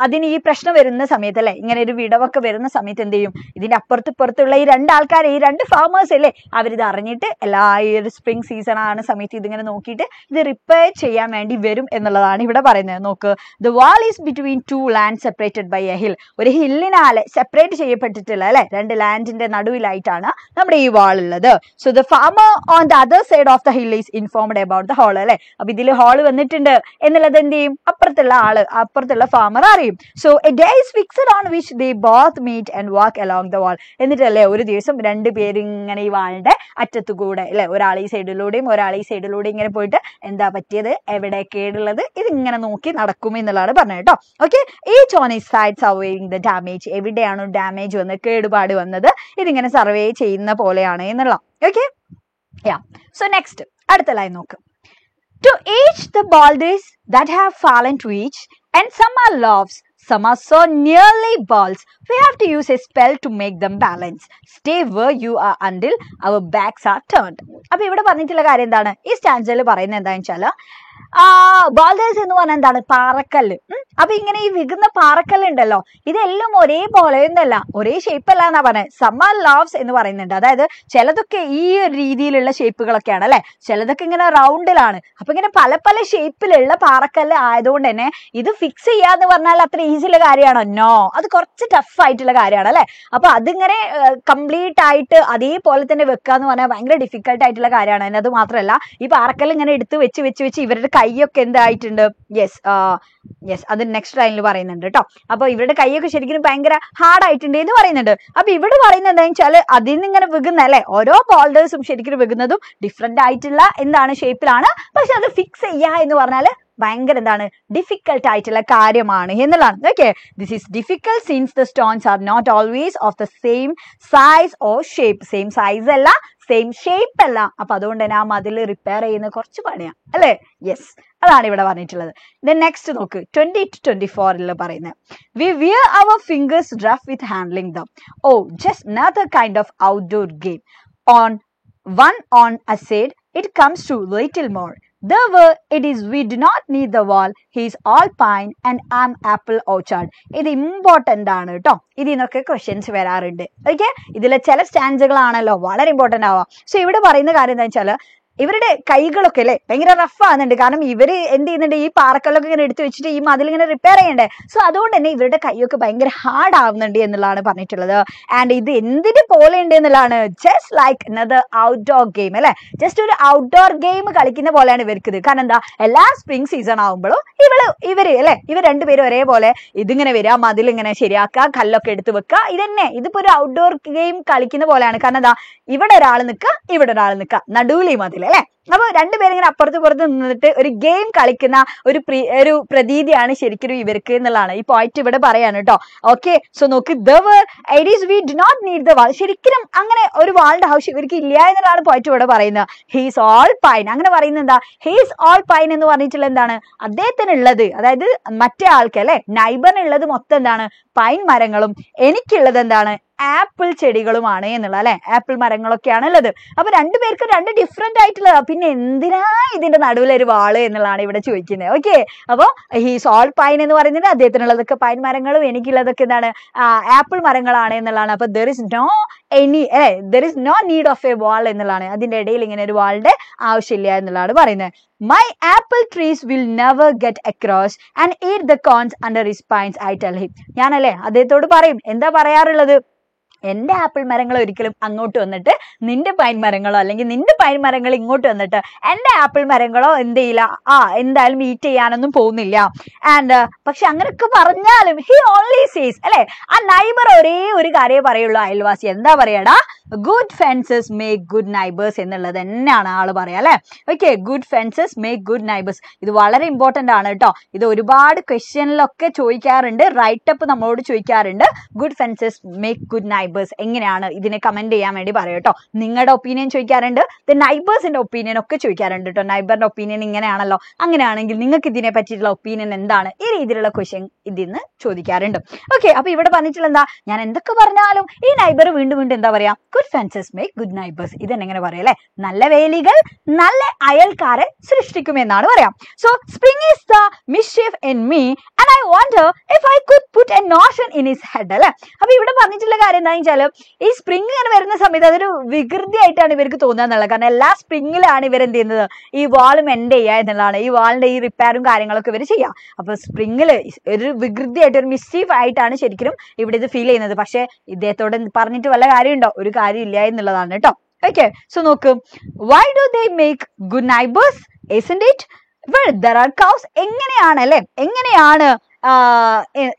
Speaker 1: അതിന് ഈ പ്രശ്നം വരുന്ന സമയത്ത് അല്ലെ, ഇങ്ങനെ ഒരു വിടവൊക്കെ വരുന്ന സമയത്ത് എന്ത് ചെയ്യും, ഇതിന്റെ അപ്പുറത്തുള്ള ഈ രണ്ടാൾക്കാർ, ഈ രണ്ട് ഫാമേഴ്സ് അല്ലേ, അവരിത് അറിഞ്ഞിട്ട് എല്ലാ ഈ ഒരു സ്പ്രിംഗ് സീസൺ ആണ് സമയത്ത് ഇതിങ്ങനെ നോക്കിയിട്ട് ഇത് റിപ്പയർ ചെയ്യാൻ വേണ്ടി വരും എന്നുള്ളതാണ് ഇവിടെ പറയുന്നത്. നോക്ക്, the wall is between two land separated by a hill. ഒരു ഹില്ലിനാലെ സെപ്പറേറ്റ് ചെയ്യപ്പെട്ടിട്ടുള്ള അല്ലെ രണ്ട് നടുവിലായിട്ടാണ് നമ്മുടെ ഈ വാൾ ഉള്ളത്. So the farmer on the other side of the hill is informed about the hall അല്ലെ. അപ്പൊ ഇതിൽ ഹോള് വന്നിട്ടുണ്ട് എന്നുള്ളത് എന്ത് ചെയ്യും, അപ്പുറത്തുള്ള ഫാമർ അറിയും. So A day is fixed on which they both meet and walk along the wall. എന്നിട്ടല്ലേ ഒരു ദിവസം രണ്ടുപേരും ഇങ്ങനെ ഈ വാളിന്റെ അറ്റത്തു കൂടെ അല്ലെ, ഒരാൾ ഈ സൈഡിലൂടെയും ഒരാൾ ഈ സൈഡിലൂടെയും ഇങ്ങനെ പോയിട്ട് എന്താ പറ്റിയത്, എവിടെ കേടുള്ളത്, ഇതിങ്ങനെ നോക്കി നടക്കും എന്നുള്ളതാണ് പറഞ്ഞത് കേട്ടോ. Okay, each on his side surveying the damage. എവിടെയാണോ ഡാമേജ് വന്നത്, കേടുപാട് വന്നത്, ഇതിങ്ങനെ സർവേ ചെയ്യുന്ന പോലെയാണ് എന്നുള്ള. ഓക്കെ, so next അടുത്ത ലൈൻ നോക്ക്, to each the boulders that have fallen to each, and some are loaves, some are so nearly balls, we have to use a spell to make them balance. Stay where you are until our backs are turned. അപ്പൊ ഇവിടെ പറഞ്ഞിട്ടുള്ള കാര്യം എന്താണ്, ഈ സ്റ്റാൻസയിൽ പറയുന്നത് എന്താണെന്ന് വെച്ചാൽ, boulders എന്ന് പറഞ്ഞാൽ എന്താണ്, പാറക്കല്ല്. അപ്പൊ ഇങ്ങനെ ഈ വികുന്ന പാറക്കല്ല് ഉണ്ടല്ലോ, ഇതെല്ലാം ഒരേപോലെ ഒന്നല്ല, ഒരേ ഷേപ്പ് അല്ല എന്നാ പറഞ്ഞത്. സമ്മർ ലോവ്സ് എന്ന് പറയുന്നുണ്ട്, അതായത് ചിലതൊക്കെ ഈ ഒരു രീതിയിലുള്ള ഷേപ്പുകളൊക്കെയാണ് അല്ലെ, ചിലതൊക്കെ ഇങ്ങനെ റൗണ്ടിലാണ്. അപ്പൊ ഇങ്ങനെ പല പല ഷേപ്പിലുള്ള പാറക്കല്ല് ആയതുകൊണ്ട് തന്നെ ഇത് ഫിക്സ് ചെയ്യാന്ന് പറഞ്ഞാൽ അത്ര ഈസിയുള്ള കാര്യമാണോ? നോ, അത് കുറച്ച് ടഫ് ആയിട്ടുള്ള കാര്യമാണ് അല്ലെ. അപ്പൊ അതിങ്ങനെ കംപ്ലീറ്റ് ആയിട്ട് അതേപോലെ തന്നെ വെക്കാന്ന് പറഞ്ഞാൽ ഭയങ്കര ഡിഫിക്കൽട്ട് ആയിട്ടുള്ള കാര്യമാണ്. അതിനത് മാത്രമല്ല, ഈ പാറക്കല്ല് ഇങ്ങനെ എടുത്ത് വെച്ച് ഇവരുടെ കൈയൊക്കെ എന്തായിട്ടുണ്ട്, യെസ് അത് നെക്സ്റ്റ് ലൈനിൽ പറയുന്നുണ്ട് കേട്ടോ. അപ്പൊ ഇവരുടെ കൈയൊക്കെ ശരിക്കും ഭയങ്കര ഹാർഡ് ആയിട്ടുണ്ട് എന്ന് പറയുന്നുണ്ട്. അപ്പൊ ഇവിടെ പറയുന്നത് എന്താ വെച്ചാൽ, അതിൽ നിന്ന് ഇങ്ങനെ വികുന്ന അല്ലെ, ഓരോ ബോൾഡേഴ്സും ശരിക്കും വികുന്നതും ഡിഫറെന്റ് ആയിട്ടുള്ള എന്താണ് ഷേപ്പിലാണ്. പക്ഷെ അത് ഫിക്സ് ചെയ്യാ എന്ന് പറഞ്ഞാല് ഭയങ്കര എന്താണ്, ഡിഫിക്കൽട്ട് ആയിട്ടുള്ള കാര്യമാണ് എന്നുള്ളതാണ്. Okay, this is difficult since the stones are not always of the same size or shape. Same size അല്ല, സെയിം ഷേപ്പ് അല്ല. അപ്പൊ അതുകൊണ്ട് തന്നെ ആ മതിൽ റിപ്പയർ ചെയ്യുന്നത് കുറച്ച് പണിയാണ് അല്ലെ. യെസ്, അതാണ് ഇവിടെ പറഞ്ഞിട്ടുള്ളത്. നെക്സ്റ്റ് നോക്ക്, 20 to 24 പറയുന്നത്, we wear our fingers rough with handling them. Oh just another kind of outdoor game. On a side it comes to little more. Therefore it is we do not need the wall. He is all pine and I'm apple orchard. ഇത് important ആണ് കേട്ടോ. ഇതിനൊക്കെ questions വരാറുണ്ട്. Okay, ഇതിലെ ചില സ്റ്റാൻസുകളാണല്ലോ വളരെ important ആവാം. So ഇവിടെ പറയുന്ന കാര്യം എന്താ വെച്ചാൽ, ഇവരുടെ കൈകളൊക്കെ അല്ലെ ഭയങ്കര റഫ് ആകുന്നുണ്ട്. കാരണം ഇവര് എന്ത് ചെയ്യുന്നുണ്ട്, ഈ പാറക്കല്ലൊക്കെ ഇങ്ങനെ എടുത്തു വെച്ചിട്ട് ഈ മതിലിങ്ങനെ റിപ്പയർ ചെയ്യണ്ടേ. സോ അതുകൊണ്ട് തന്നെ ഇവരുടെ കൈയൊക്കെ ഭയങ്കര ഹാർഡ് ആവുന്നുണ്ട് എന്നുള്ളതാണ് പറഞ്ഞിട്ടുള്ളത്. ആൻഡ് ഇത് എന്തിന് പോലെ ഉണ്ട് എന്നുള്ളതാണ്, just like another outdoor game അല്ലെ. ജസ്റ്റ് ഒരു ഔട്ട്ഡോർ ഗെയിം കളിക്കുന്ന പോലെയാണ് ഇവർക്ക്. കാരണം എന്താ, എല്ലാ സ്പ്രിംഗ് സീസൺ ആവുമ്പോഴും ഇവര് അല്ലെ, ഇവർ രണ്ടുപേരും ഒരേപോലെ ഇതിങ്ങനെ വരിക, മതിലിങ്ങനെ ശരിയാക്കുക, കല്ലൊക്കെ എടുത്ത് വെക്കുക. ഇതന്നെ, ഇതിപ്പോ ഒരു ഔട്ട്ഡോർ ഗെയിം കളിക്കുന്ന പോലെയാണ്. കാരണം എന്താ, ഇവിടെ ഒരാൾ നിൽക്കുക, ഇവിടെ ഒരാൾ നിൽക്കുക, നടുവിൽ ഈ മതിൽ അല്ലെ. അപ്പൊ രണ്ടുപേരും ഇങ്ങനെ അപ്പുറത്ത് നിന്നിട്ട് ഒരു ഗെയിം കളിക്കുന്ന ഒരു പ്രതീതിയാണ് ശരിക്കും ഇവർക്ക് എന്നുള്ളതാണ് ഈ പോയിന്റ് ഇവിടെ പറയാണ് കേട്ടോ. ഓക്കെ, സോ നോക്ക്, we do not need the wall. ശരിക്കും അങ്ങനെ ഒരു വാളിന്റെ ആവശ്യം ഇവർക്ക് ഇല്ല എന്നുള്ളതാണ് പോയിന്റ് ഇവിടെ പറയുന്നത്. He's all pine. അങ്ങനെ പറയുന്നത് എന്താ? ഹീസ് ഓൾ പൈൻ എന്ന് പറഞ്ഞിട്ടുള്ള എന്താണ്? അദ്ദേഹത്തിനുള്ളത്, അതായത് മറ്റേ ആൾക്ക് അല്ലെ, നൈബറിനുള്ളത് മൊത്തം എന്താണ്? പൈൻ മരങ്ങളും എനിക്കുള്ളത് എന്താണ്? ആപ്പിൾ ചെടികളുമാണ് എന്നുള്ള അല്ലെ, ആപ്പിൾ മരങ്ങളൊക്കെയാണ് ഉള്ളത്. അപ്പൊ രണ്ടുപേർക്കും രണ്ട് ഡിഫറെന്റ് ആയിട്ടുള്ള, പിന്നെ എന്തിനാ ഇതിന്റെ നടുവിൽ ഒരു വാള് എന്നുള്ളതാണ് ഇവിടെ ചോദിക്കുന്നത്. ഓക്കെ, അപ്പൊ ഹീസ് ഓൾ പൈൻ എന്ന് പറയുന്നത് അദ്ദേഹത്തിനുള്ളതൊക്കെ പൈൻ മരങ്ങളും എനിക്കുള്ളതൊക്കെ എന്താണ്? ആപ്പിൾ മരങ്ങളാണ് എന്നുള്ളതാണ്. അപ്പൊ there is no need of a wall എന്നുള്ളതാണ്. അതിന്റെ ഇടയിൽ ഇങ്ങനെ ഒരു വാളിന്റെ ആവശ്യമില്ല എന്നുള്ളതാണ് പറയുന്നത്. My apple trees will never get across and eat the corns under his pines, I tell him. ഞാനല്ലേ അദ്ദേഹത്തോട് പറയും, എന്താ പറയാറുള്ളത്? എന്റെ ആപ്പിൾ മരങ്ങൾ ഒരിക്കലും അങ്ങോട്ട് വന്നിട്ട് നിന്റെ പൈൻ മരങ്ങളോ, അല്ലെങ്കിൽ നിന്റെ പൈൻ മരങ്ങൾ ഇങ്ങോട്ട് വന്നിട്ട് എന്റെ ആപ്പിൾ മരങ്ങളോ എന്ത് ചെയ്യില്ല, എന്തായാലും ഈറ്റ് ചെയ്യാനൊന്നും പോകുന്നില്ല. ആൻഡ് പക്ഷെ അങ്ങനെയൊക്കെ പറഞ്ഞാലും ഹി ഓൺലി സീസ് അല്ലെ, ആ നൈബർ ഒരേ ഒരു കാര്യമേ പറയുള്ളൂ അയൽവാസി. എന്താ പറയാടാ? Good fences make good neighbours എന്നുള്ളത് തന്നെയാണ് ആള് പറയാ അല്ലെ. Okay, good fences make good neighbours. ഇത് വളരെ ഇമ്പോർട്ടന്റ് ആണ് കേട്ടോ. ഇത് ഒരുപാട് ക്വസ്റ്റ്യനിലൊക്കെ ചോദിക്കാറുണ്ട്, റൈറ്റപ്പ് നമ്മളോട് ചോദിക്കാറുണ്ട്. Good fences make good neighbours എങ്ങനെയാണ്? ഇതിനെ കമന്റ് ചെയ്യാൻ വേണ്ടി പറയും കേട്ടോ. നിങ്ങളുടെ ഒപ്പീനിയൻ ചോദിക്കാറുണ്ട്, നൈബേഴ്സിന്റെ ഒപ്പീനിയൻ ഒക്കെ ചോദിക്കാറുണ്ട് കേട്ടോ. നൈബറിന്റെ ഒപ്പീനിയൻ ഇങ്ങനെയാണല്ലോ, അങ്ങനെയാണെങ്കിൽ നിങ്ങൾക്ക് ഇതിനെ പറ്റിയിട്ടുള്ള ഒപ്പീനിയൻ എന്താണ്? ഈ രീതിയിലുള്ള ക്വസ്റ്റ്യൻ ഇതിന്ന് ചോദിക്കാറുണ്ട്. ഓക്കെ, അപ്പൊ ഇവിടെ പറഞ്ഞിട്ടുള്ള എന്താ? ഞാൻ എന്തൊക്കെ പറഞ്ഞാലും ഈ നൈബർ വീണ്ടും എന്താ പറയാ? Good fences make good neighbours. ഇതെങ്ങനെ പറയാം അല്ലെ? നല്ല വേലികൾ നല്ല അയൽക്കാരെ സൃഷ്ടിക്കുമെന്നാണ് പറയാം. സോ സ്പ്രിംഗ് ഈസ് ദ മിസ്chief in me and I wonder if I could put a notion in his head അല്ലെ. അപ്പൊ ഇവിടെ പറഞ്ഞിട്ടുള്ള കാര്യം എന്താ വെച്ചാൽ, ഈ സ്പ്രിംഗ് ഇങ്ങനെ വരുന്ന സമയത്ത് അതൊരു വികൃതി ആയിട്ടാണ് ഇവർക്ക് തോന്നുക എന്നുള്ളത്. കാരണം എല്ലാ സ്പ്രിംഗിലാണ് ഇവരെന്ത് ചെയ്യുന്നത്? ഈ വാളും എൻഡ് ചെയ്യുക എന്നുള്ളതാണ്. ഈ വാളിന്റെ ഈ റിപ്പയറും കാര്യങ്ങളൊക്കെ ഇവർ ചെയ്യാം. അപ്പൊ സ്പ്രിംഗില് ഒരു വികൃതി ആയിട്ട്, ഒരു മിസ്ചീഫ് ആയിട്ടാണ് ശരിക്കും ഇവിടെ ഇത് ഫീൽ ചെയ്യുന്നത്. പക്ഷെ ഇദ്ദേഹത്തോട് പറഞ്ഞിട്ട് വല്ല കാര്യമുണ്ടോ? ഒരു കാര്യമില്ല എന്നുള്ളതാണ് കേട്ടോ. ഓക്കെ, സോ നോക്ക്, why do they make good neighbors, isn't it? Well, there are cows. എങ്ങനെയാണ് അല്ലെ, എങ്ങനെയാണ്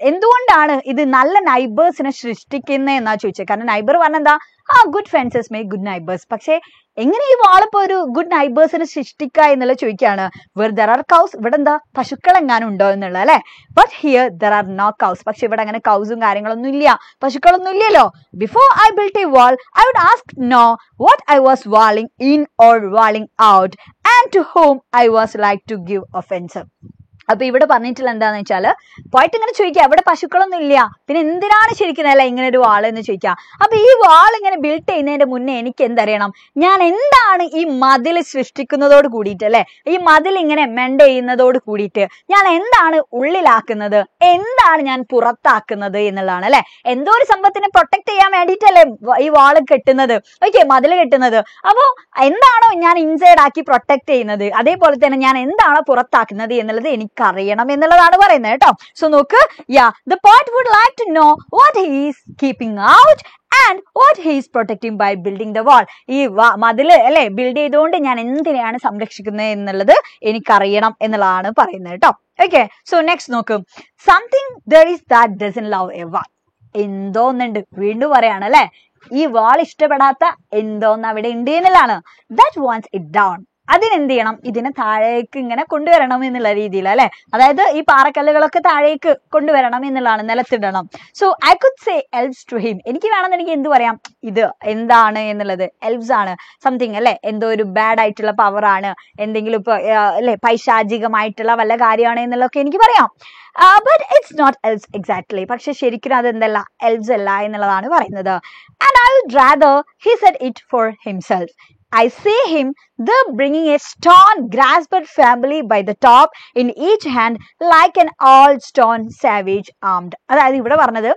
Speaker 1: എന്തുകൊണ്ടാണ് ഇത് നല്ല നൈബേഴ്സിനെ സൃഷ്ടിക്കുന്നത് എന്നാ ചോദിച്ചത്. കാരണം നൈബർ പറഞ്ഞെന്താ? Good fences make good neighbours. പക്ഷെ എങ്ങനെ ഈ വാളിപ്പോ ഒരു ഗുഡ് നൈബേഴ്സിനെ സൃഷ്ടിക്കുക എന്നുള്ള ചോദിക്കുകയാണ്. വെർ ദർ ആർ കൗസ്, ഇവിടെ എന്താ പശുക്കൾ എങ്ങാനും ഉണ്ടോ എന്നുള്ള അല്ലെ. But here there are no cows. പക്ഷെ ഇവിടെ അങ്ങനെ കൗസും കാര്യങ്ങളൊന്നും ഇല്ല, പശുക്കളൊന്നും ഇല്ലല്ലോ. Before I built a wall I would ask know what I was walling in or walling out and to whom I was like to give offence. അപ്പൊ ഇവിടെ പറഞ്ഞിട്ടുള്ള എന്താന്ന് വെച്ചാല്, പോയിട്ട് ഇങ്ങനെ ചോദിക്കുക, ഇവിടെ പശുക്കളൊന്നും ഇല്ല, പിന്നെ എന്തിനാണ് ശരിക്കും അല്ല ഇങ്ങനെ ഒരു വാൾ എന്ന് ചോദിക്കുക. അപ്പൊ ഈ വാൾ ഇങ്ങനെ ബിൽഡ് ചെയ്യുന്നതിന്റെ മുന്നേ എനിക്ക് എന്തറിയണം? ഞാൻ എന്താണ് ഈ മതിൽ സൃഷ്ടിക്കുന്നതോട് കൂടിയിട്ട് അല്ലെ, ഈ മതിൽ ഇങ്ങനെ മെൻഡ് ചെയ്യുന്നതോട് കൂടിയിട്ട് ഞാൻ എന്താണ് ഉള്ളിലാക്കുന്നത്, എന്താണ് ഞാൻ പുറത്താക്കുന്നത് എന്നുള്ളതാണ് അല്ലെ. എന്തോ ഒരു സംഭവത്തിനെ പ്രൊട്ടക്ട് ചെയ്യാൻ വേണ്ടിയിട്ടല്ലേ ഈ വാള് കെട്ടുന്നത്, ഓക്കെ, മതിൽ കെട്ടുന്നത്. അപ്പോ എന്താണോ ഞാൻ ഇൻസൈഡ് ആക്കി പ്രൊട്ടക്ട് ചെയ്യുന്നത്, അതേപോലെ തന്നെ ഞാൻ എന്താണോ പുറത്താക്കുന്നത് എന്നുള്ളത് എനിക്ക് അറിയണം എന്നുള്ളതാണ് പറയുന്നത് കേട്ടോ. സോ നോക്ക്, the poet would like to know what he is keeping out and what he is protecting by building the wall. ഈ മതില് അല്ലെ ബിൽഡ് ചെയ്തുകൊണ്ട് ഞാൻ എന്തിനെയാണ് സംരക്ഷിക്കുന്നത് എന്നുള്ളത് എനിക്കറിയണം എന്നുള്ളതാണ് പറയുന്നത് കേട്ടോ. ഓക്കെ, സോ നെക്സ്റ്റ് നോക്ക്, something there is that doesn't love a wall. എന്തോന്നുണ്ട്, വീണ്ടും പറയാണ് അല്ലെ, ഈ വാൾ ഇഷ്ടപ്പെടാത്ത എന്തോന്ന് അവിടെ ഉണ്ട് എന്നുള്ളതാണ്. that wants it down. അതിനെന്ത് ചെയ്യണം? ഇതിനെ താഴേക്ക് ഇങ്ങനെ കൊണ്ടുവരണം എന്നുള്ള രീതിയിൽ അല്ലെ. അതായത് ഈ പാറക്കല്ലുകളൊക്കെ താഴേക്ക് കൊണ്ടുവരണം എന്നുള്ളതാണ്, നിലത്തിടണം. So I could say elves to him. എനിക്ക് വേണമെന്നുണ്ടെങ്കിൽ എന്ത് പറയാം? ഇത് എന്താണ് എന്നുള്ളത് എൽബ്സ് ആണ്, സംതിങ് അല്ലെ, എന്തോ ഒരു ബാഡ് ആയിട്ടുള്ള പവർ ആണ്, എന്തെങ്കിലും ഇപ്പൊ അല്ലെ പൈശാചികമായിട്ടുള്ള വല്ല കാര്യമാണ് എന്നുള്ളതൊക്കെ എനിക്ക് പറയാം. But it's not elves exactly. പക്ഷെ ശരിക്കും അതെന്തല്ല, എൽബ്സ് അല്ല എന്നുള്ളതാണ് പറയുന്നത്. And I would rather he said it for himself. I see him there bringing a stone grasped family by the top in each hand like an old stone savage armed. അതായത് ഇവിടെ പറഞ്ഞത്,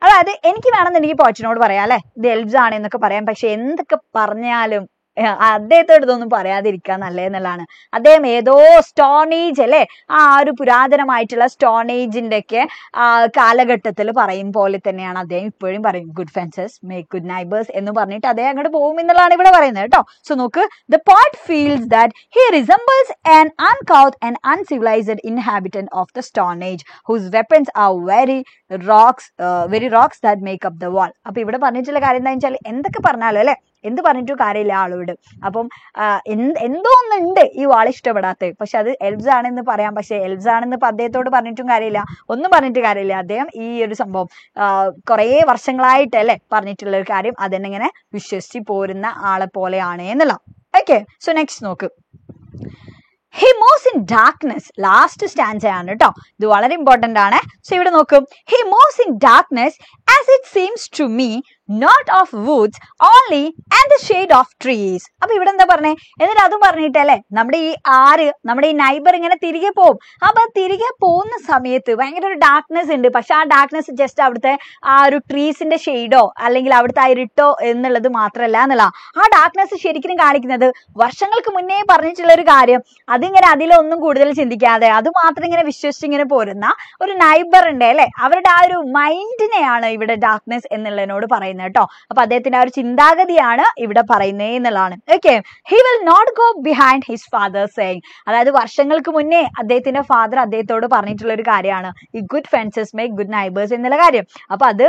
Speaker 1: അതായത് എനിക്ക് വേണമെന്നുണ്ടെങ്കിൽ പോച്ചിനോട് പറയാം അല്ലെ, ഇത് എൽബ്സ് ആണ് എന്നൊക്കെ പറയാം. പക്ഷെ എന്തൊക്കെ പറഞ്ഞാലും അദ്ദേഹത്തോട് ഇതൊന്നും പറയാതിരിക്കാൻ നല്ലതെന്നുള്ളതാണ്. അദ്ദേഹം ഏതോ സ്റ്റോണേജ് അല്ലെ, ആ ഒരു പുരാതനമായിട്ടുള്ള സ്റ്റോണേജിന്റെ ഒക്കെ കാലഘട്ടത്തിൽ പറയും പോലെ തന്നെയാണ് അദ്ദേഹം ഇപ്പോഴും പറയും, good fences make good neighbours എന്ന് പറഞ്ഞിട്ട് അദ്ദേഹം അങ്ങോട്ട് പോകും എന്നുള്ളതാണ് ഇവിടെ പറയുന്നത് കേട്ടോ. സോ നോക്ക്, the poet feels that he resembles an uncouth and uncivilized inhabitant of the Stone Age whose weapons are very rocks that make up the wall. അപ്പൊ ഇവിടെ പറഞ്ഞിട്ടുള്ള കാര്യം എന്താ വെച്ചാൽ എന്തൊക്കെ പറഞ്ഞാലും അല്ലെ, എന്ത് പറഞ്ഞിട്ടും കാര്യമില്ല ആളോട്. അപ്പം എന്തോ ഒന്നുണ്ട് ഈ വാൾ ഇഷ്ടപ്പെടാത്തത്. പക്ഷെ അത് എൽബ്സ് ആണെന്ന് പറയാം, പക്ഷെ എൽബ്സ് ആണെന്ന് അദ്ദേഹത്തോട് പറഞ്ഞിട്ടും കാര്യമില്ല, ഒന്നും പറഞ്ഞിട്ട് കാര്യമില്ല. അദ്ദേഹം ഈ ഒരു സംഭവം കുറെ വർഷങ്ങളായിട്ട് അല്ലെ പറഞ്ഞിട്ടുള്ള ഒരു കാര്യം അതെന്നെ ഇങ്ങനെ വിശ്വസിച്ച് പോരുന്ന ആളെ പോലെയാണ് എന്നുള്ള. ഓക്കെ, സോ നെക്സ്റ്റ് നോക്ക്. He moves in darkness. Last stanza ആണ് കേട്ടോ, ഇത് വളരെ ഇമ്പോർട്ടന്റ് ആണ്. സോ ഇവിടെ നോക്കും. He moves in darkness as it seems to me, not of woods only and the shade of trees. അപ്പൊ ഇവിടെ എന്താ പറഞ്ഞേ? എന്നിട്ട് അതും പറഞ്ഞിട്ടല്ലേ നമ്മുടെ ഈ നമ്മുടെ ഈ നൈബർ ഇങ്ങനെ തിരികെ പോകും. അപ്പൊ തിരികെ പോകുന്ന സമയത്ത് ഭയങ്കര ഒരു ഡാർക്ക്നെസ് ഉണ്ട്. പക്ഷെ ആ ഡാർക്ക്നെസ് ജസ്റ്റ് അവിടുത്തെ ആ ഒരു ട്രീസിന്റെ ഷെയ്ഡോ അല്ലെങ്കിൽ അവിടുത്തെ ആ ഇരുട്ടോ എന്നുള്ളത് മാത്രമല്ല എന്നുള്ള. ആ ഡാർക്ക്നെസ് ശരിക്കും കാണിക്കുന്നത് വർഷങ്ങൾക്ക് മുന്നേ പറഞ്ഞിട്ടുള്ള ഒരു കാര്യം അതിങ്ങനെ അതിലൊന്നും കൂടുതൽ ചിന്തിക്കാതെ അത് മാത്രം ഇങ്ങനെ വിശ്വസിച്ചിങ്ങനെ പോരുന്ന ഒരു നൈബർ ഉണ്ട് അല്ലെ, അവരുടെ ആ ഒരു മൈൻഡിനെയാണ് ഇവിടെ ഡാർക്ക്നെസ് എന്നുള്ളതിനോട് പറയുന്നത് കേട്ടോ. അപ്പൊ അദ്ദേഹത്തിന്റെ ആ ഒരു ചിന്താഗതിയാണ് ഇവിടെ പറയുന്നത് എന്നുള്ളതാണ്. Okay, he will not go behind his father saying. അതായത് വർഷങ്ങൾക്ക് മുന്നേ അദ്ദേഹത്തിന്റെ ഫാദർ അദ്ദേഹത്തോട് പറഞ്ഞിട്ടുള്ള ഒരു കാര്യമാണ് ഈ good fences make good neighbours എന്നുള്ള കാര്യം. അപ്പൊ അത്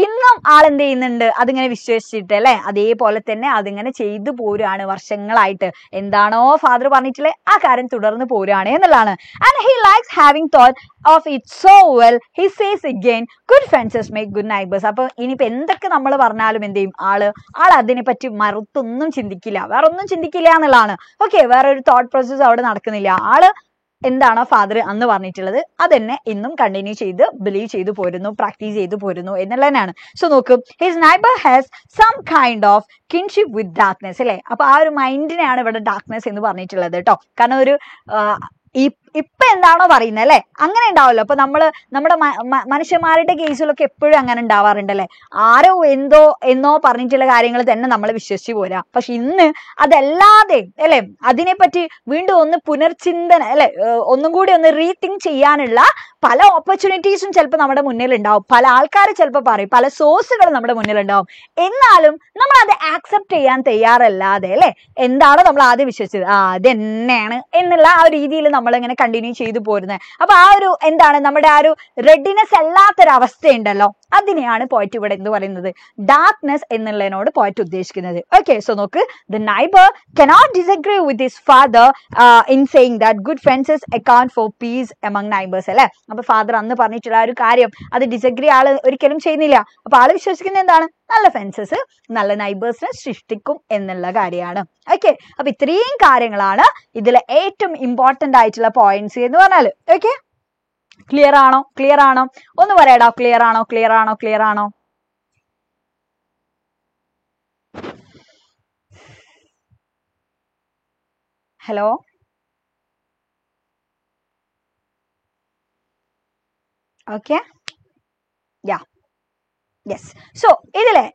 Speaker 1: ഇന്നും ആളെന്ത് ചെയ്യുന്നുണ്ട്, അതിങ്ങനെ വിശ്വസിച്ചിട്ട് അല്ലെ അതേപോലെ തന്നെ അതിങ്ങനെ ചെയ്തു പോരാണ് വർഷങ്ങളായിട്ട്. എന്താണോ ഫാദർ പറഞ്ഞിട്ടുള്ളത് ആ കാര്യം തുടർന്ന് പോരാണ് എന്നുള്ളതാണ്. And he likes having thought of it so well, he says again, good friends make good neighbors. അപ്പൊ ഇനിയിപ്പോ എന്തൊക്കെ നമ്മൾ പറഞ്ഞാലും എന്ത് ചെയ്യും, ആൾ അതിനെ പറ്റി മറുത്തൊന്നും ചിന്തിക്കില്ല, വേറെ ഒന്നും ചിന്തിക്കില്ല എന്നുള്ളതാണ്. ഓക്കെ, വേറെ ഒരു തോട്ട് പ്രോസസ് അവിടെ നടക്കുന്നില്ല. ആള് എന്താണോ ഫാദർ അന്ന് പറഞ്ഞിട്ടുള്ളത് അതെന്നെ ഇന്നും കണ്ടിന്യൂ ചെയ്ത് ബിലീവ് ചെയ്തു പോരുന്നു, പ്രാക്ടീസ് ചെയ്തു പോരുന്നു എന്നുള്ളതന്നെയാണ്. സോ നോക്കും, his neighbour has some kind of kinship with darkness അല്ലെ. അപ്പൊ ആ ഒരു മൈൻഡിനെയാണ് ഇവിടെ ഡാർക്ക്നെസ് എന്ന് പറഞ്ഞിട്ടുള്ളത് കേട്ടോ. കാരണം ഒരു ഇപ്പൊ എന്താണോ പറയുന്നത് അല്ലെ അങ്ങനെ ഉണ്ടാവല്ലോ. അപ്പൊ നമ്മുടെ മനുഷ്യന്മാരുടെ കേസിലൊക്കെ എപ്പോഴും അങ്ങനെ ഉണ്ടാവാറുണ്ടല്ലേ, ആരോ എന്നോ പറഞ്ഞിട്ടുള്ള കാര്യങ്ങൾ തന്നെ നമ്മൾ വിശ്വസിച്ച് പോരാ. പക്ഷെ ഇന്ന് അതല്ലാതെ അല്ലെ അതിനെപ്പറ്റി വീണ്ടും ഒന്ന് പുനർചിന്തന അല്ലെ ഒന്നും കൂടി ഒന്ന് റീതിങ്ക് ചെയ്യാനുള്ള പല ഓപ്പർച്യൂണിറ്റീസും ചിലപ്പോൾ നമ്മുടെ മുന്നിൽ ഉണ്ടാവും. പല ആൾക്കാർ ചിലപ്പോൾ പറയും, പല സോഴ്സുകൾ നമ്മുടെ മുന്നിൽ ഉണ്ടാവും. എന്നാലും നമ്മൾ അത് ആക്സെപ്റ്റ് ചെയ്യാൻ തയ്യാറല്ലാതെ അല്ലെ എന്താണോ നമ്മൾ ആദ്യം വിശ്വസിച്ചത് അതെന്നെയാണ് എന്നുള്ള ആ ഒരു രീതിയിൽ നമ്മളിങ്ങനെ കണ്ടിന്യൂ ചെയ്തു പോരുന്നത്. അപ്പൊ ആ ഒരു എന്താണ് നമ്മുടെ ആ ഒരു റെഡിനെസ് അല്ലാത്തൊരവസ്ഥ ഉണ്ടല്ലോ, അതിനെയാണ് പോയിറ്റ് ഇവിടെ എന്ത് പറയുന്നത്, ഡാർക്ക്നെസ് എന്നുള്ളതിനോട് പോയിറ്റ് ഉദ്ദേശിക്കുന്നത്. ഓക്കെ, സോ നോക്ക്, the neighbour cannot disagree with his father in saying that good fences account for peace among neighbors അല്ലെ. അപ്പൊ ഫാദർ അന്ന് പറഞ്ഞിട്ടുള്ള ആ ഒരു കാര്യം അത് ഡിസഗ്രി ആള് ഒരിക്കലും ചെയ്യുന്നില്ല. അപ്പൊ ആള് വിശ്വസിക്കുന്നത് എന്താണ്, നല്ല ഫെൻസസ് നല്ല നൈബേഴ്സിനെ സൃഷ്ടിക്കും എന്നുള്ള കാര്യമാണ്. ഓക്കെ, അപ്പൊ ഇത്രയും കാര്യങ്ങളാണ് ഇതിലെ ഏറ്റവും ഇമ്പോർട്ടന്റ് ആയിട്ടുള്ള പോയിന്റ്സ് എന്ന് പറഞ്ഞാല്. ഓക്കെ, ക്ലിയർ ആണോ ഒന്ന് പറയാടാ, ക്ലിയർ ആണോ? Hello, okay, yes. സോ ഇതിലെ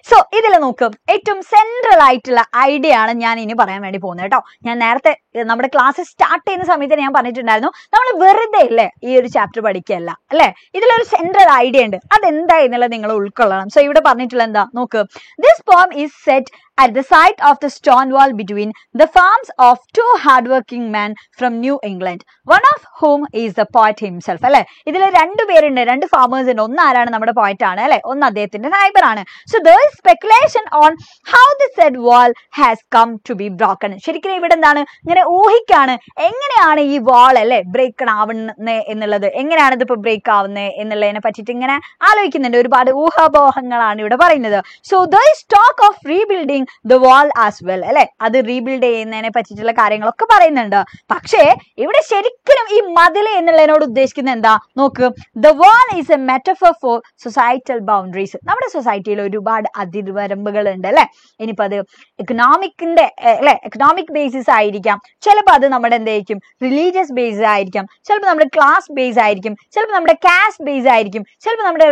Speaker 1: സോ ഇതിൽ നോക്കും, ഏറ്റവും സെൻട്രൽ ആയിട്ടുള്ള ഐഡിയ ആണ് ഞാൻ ഇനി പറയാൻ വേണ്ടി പോകുന്നത് കേട്ടോ. ഞാൻ നേരത്തെ നമ്മുടെ ക്ലാസ് സ്റ്റാർട്ട് ചെയ്യുന്ന സമയത്ത് ഞാൻ പറഞ്ഞിട്ടുണ്ടായിരുന്നു, നമ്മൾ വെറുതെ ഇല്ലേ ഈ ഒരു ചാപ്റ്റർ പഠിക്കുകയല്ല അല്ലെ, ഇതിലൊരു സെൻട്രൽ ഐഡിയ ഉണ്ട്, അതെന്താ എന്നുള്ളത് നിങ്ങൾ ഉൾക്കൊള്ളണം. സോ ഇവിടെ പറഞ്ഞിട്ടുള്ള എന്താ നോക്ക്, ദിസ് പോം is set at the site of the stone wall between the farms of two hardworking men from New England, one of whom is the poet himself അല്ലെ. ഇതിൽ രണ്ടുപേരുണ്ട്, രണ്ട് ഫാമേഴ്സ് ഉണ്ട്. ഒന്ന് ആരാണ്, നമ്മുടെ പോയിന്റ് ആണ് അല്ലെ, ഒന്ന് അദ്ദേഹത്തിന്റെ നൈബർ ആണ്. So there is speculation on how the said wall has come to be broken. ശരിക്കും ഇവിടെ എന്താണ് ഇങ്ങനെ ഊഹിക്കാണ്, എങ്ങനെയാണ് ഈ വാൾ അല്ലെ ബ്രേക്ക് ആവുന്നത് എന്നുള്ളത്, എങ്ങനെയാണ് ഇതിപ്പോ ബ്രേക്ക് ആവുന്നത് എന്നുള്ളതിനെ പറ്റിയിട്ട് ഇങ്ങനെ ആലോചിക്കുന്നുണ്ട്. ഒരുപാട് ഊഹാപോഹങ്ങളാണ് ഇവിടെ പറയുന്നത്. So there is talk of rebuilding the wall as well അല്ലെ, അത് റീബിൽഡ് ചെയ്യുന്നതിനെ പറ്റിയിട്ടുള്ള കാര്യങ്ങളൊക്കെ പറയുന്നുണ്ട്. പക്ഷേ ഇവിടെ ശരിക്കും ഈ മതില് എന്നുള്ളതിനോട് ഉദ്ദേശിക്കുന്നത് എന്താ നോക്ക്, the wall is a metaphor for societal boundaries. നമ്മുടെ സൊസൈറ്റിയിൽ ഒരുപാട് അതിർവരമ്പുകൾ ഉണ്ട് അല്ലെ. ഇനിയിപ്പോ അത് എക്കണോമിക്കിന്റെ അല്ലെ എക്കണോമിക് ബേസിസ് ആയിരിക്കാം, ചിലപ്പോൾ അത് നമ്മുടെ എന്തായിരിക്കും റിലീജിയസ് ബേസ് ആയിരിക്കാം, ചിലപ്പോൾ നമ്മുടെ ക്ലാസ് ബേസ് ആയിരിക്കും, ചിലപ്പോൾ നമ്മുടെ കാസ്റ്റ് ബേസ് ആയിരിക്കും, ചിലപ്പോൾ നമ്മുടെ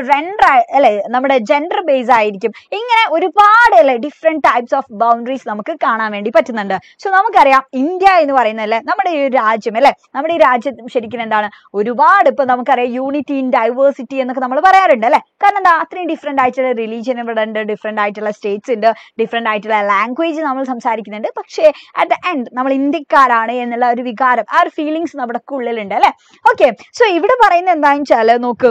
Speaker 1: നമ്മുടെ ജെൻഡർ ബേസ് ആയിരിക്കും. ഇങ്ങനെ ഒരുപാട് അല്ലെ ഡിഫറെന്റ് ടൈപ്സ് ഓഫ് ബൗണ്ടറീസ് നമുക്ക് കാണാൻ വേണ്ടി പറ്റുന്നുണ്ട്. സോ നമുക്കറിയാം ഇന്ത്യ എന്ന് പറയുന്നതല്ലേ നമ്മുടെ ഈ രാജ്യം അല്ലെ, നമ്മുടെ ഈ രാജ്യം ശരിക്കും എന്താണ് ഒരുപാട് ഇപ്പൊ നമുക്കറിയാം യൂണിറ്റി ഇൻ ഡൈവേഴ്സിറ്റി എന്നൊക്കെ നമ്മൾ പറയാറുണ്ട് അല്ലെ. കാരണം എന്താ, അത്രയും ഡിഫറെന്റ് ആയിട്ടുള്ള റിലീജിയൻ ഇവിടെ ഉണ്ട്, ഡിഫറെന്റ് ആയിട്ടുള്ള സ്റ്റേറ്റ്സ് ഉണ്ട്, ഡിഫറെന്റ് ആയിട്ടുള്ള ലാംഗ്വേജ് നമ്മൾ സംസാരിക്കുന്നുണ്ട്. പക്ഷേ അറ്റ് ദ എൻഡ് നമ്മൾ ഇന്ത്യക്കാരാണ് എന്നുള്ള ഒരു വികാരം, ആ ഒരു ഫീലിങ്സ് നമ്മുടെ ഉള്ളിലുണ്ട് അല്ലെ. ഓക്കെ, സോ ഇവിടെ പറയുന്നത് എന്താണെന്ന് വെച്ചാൽ നോക്ക്,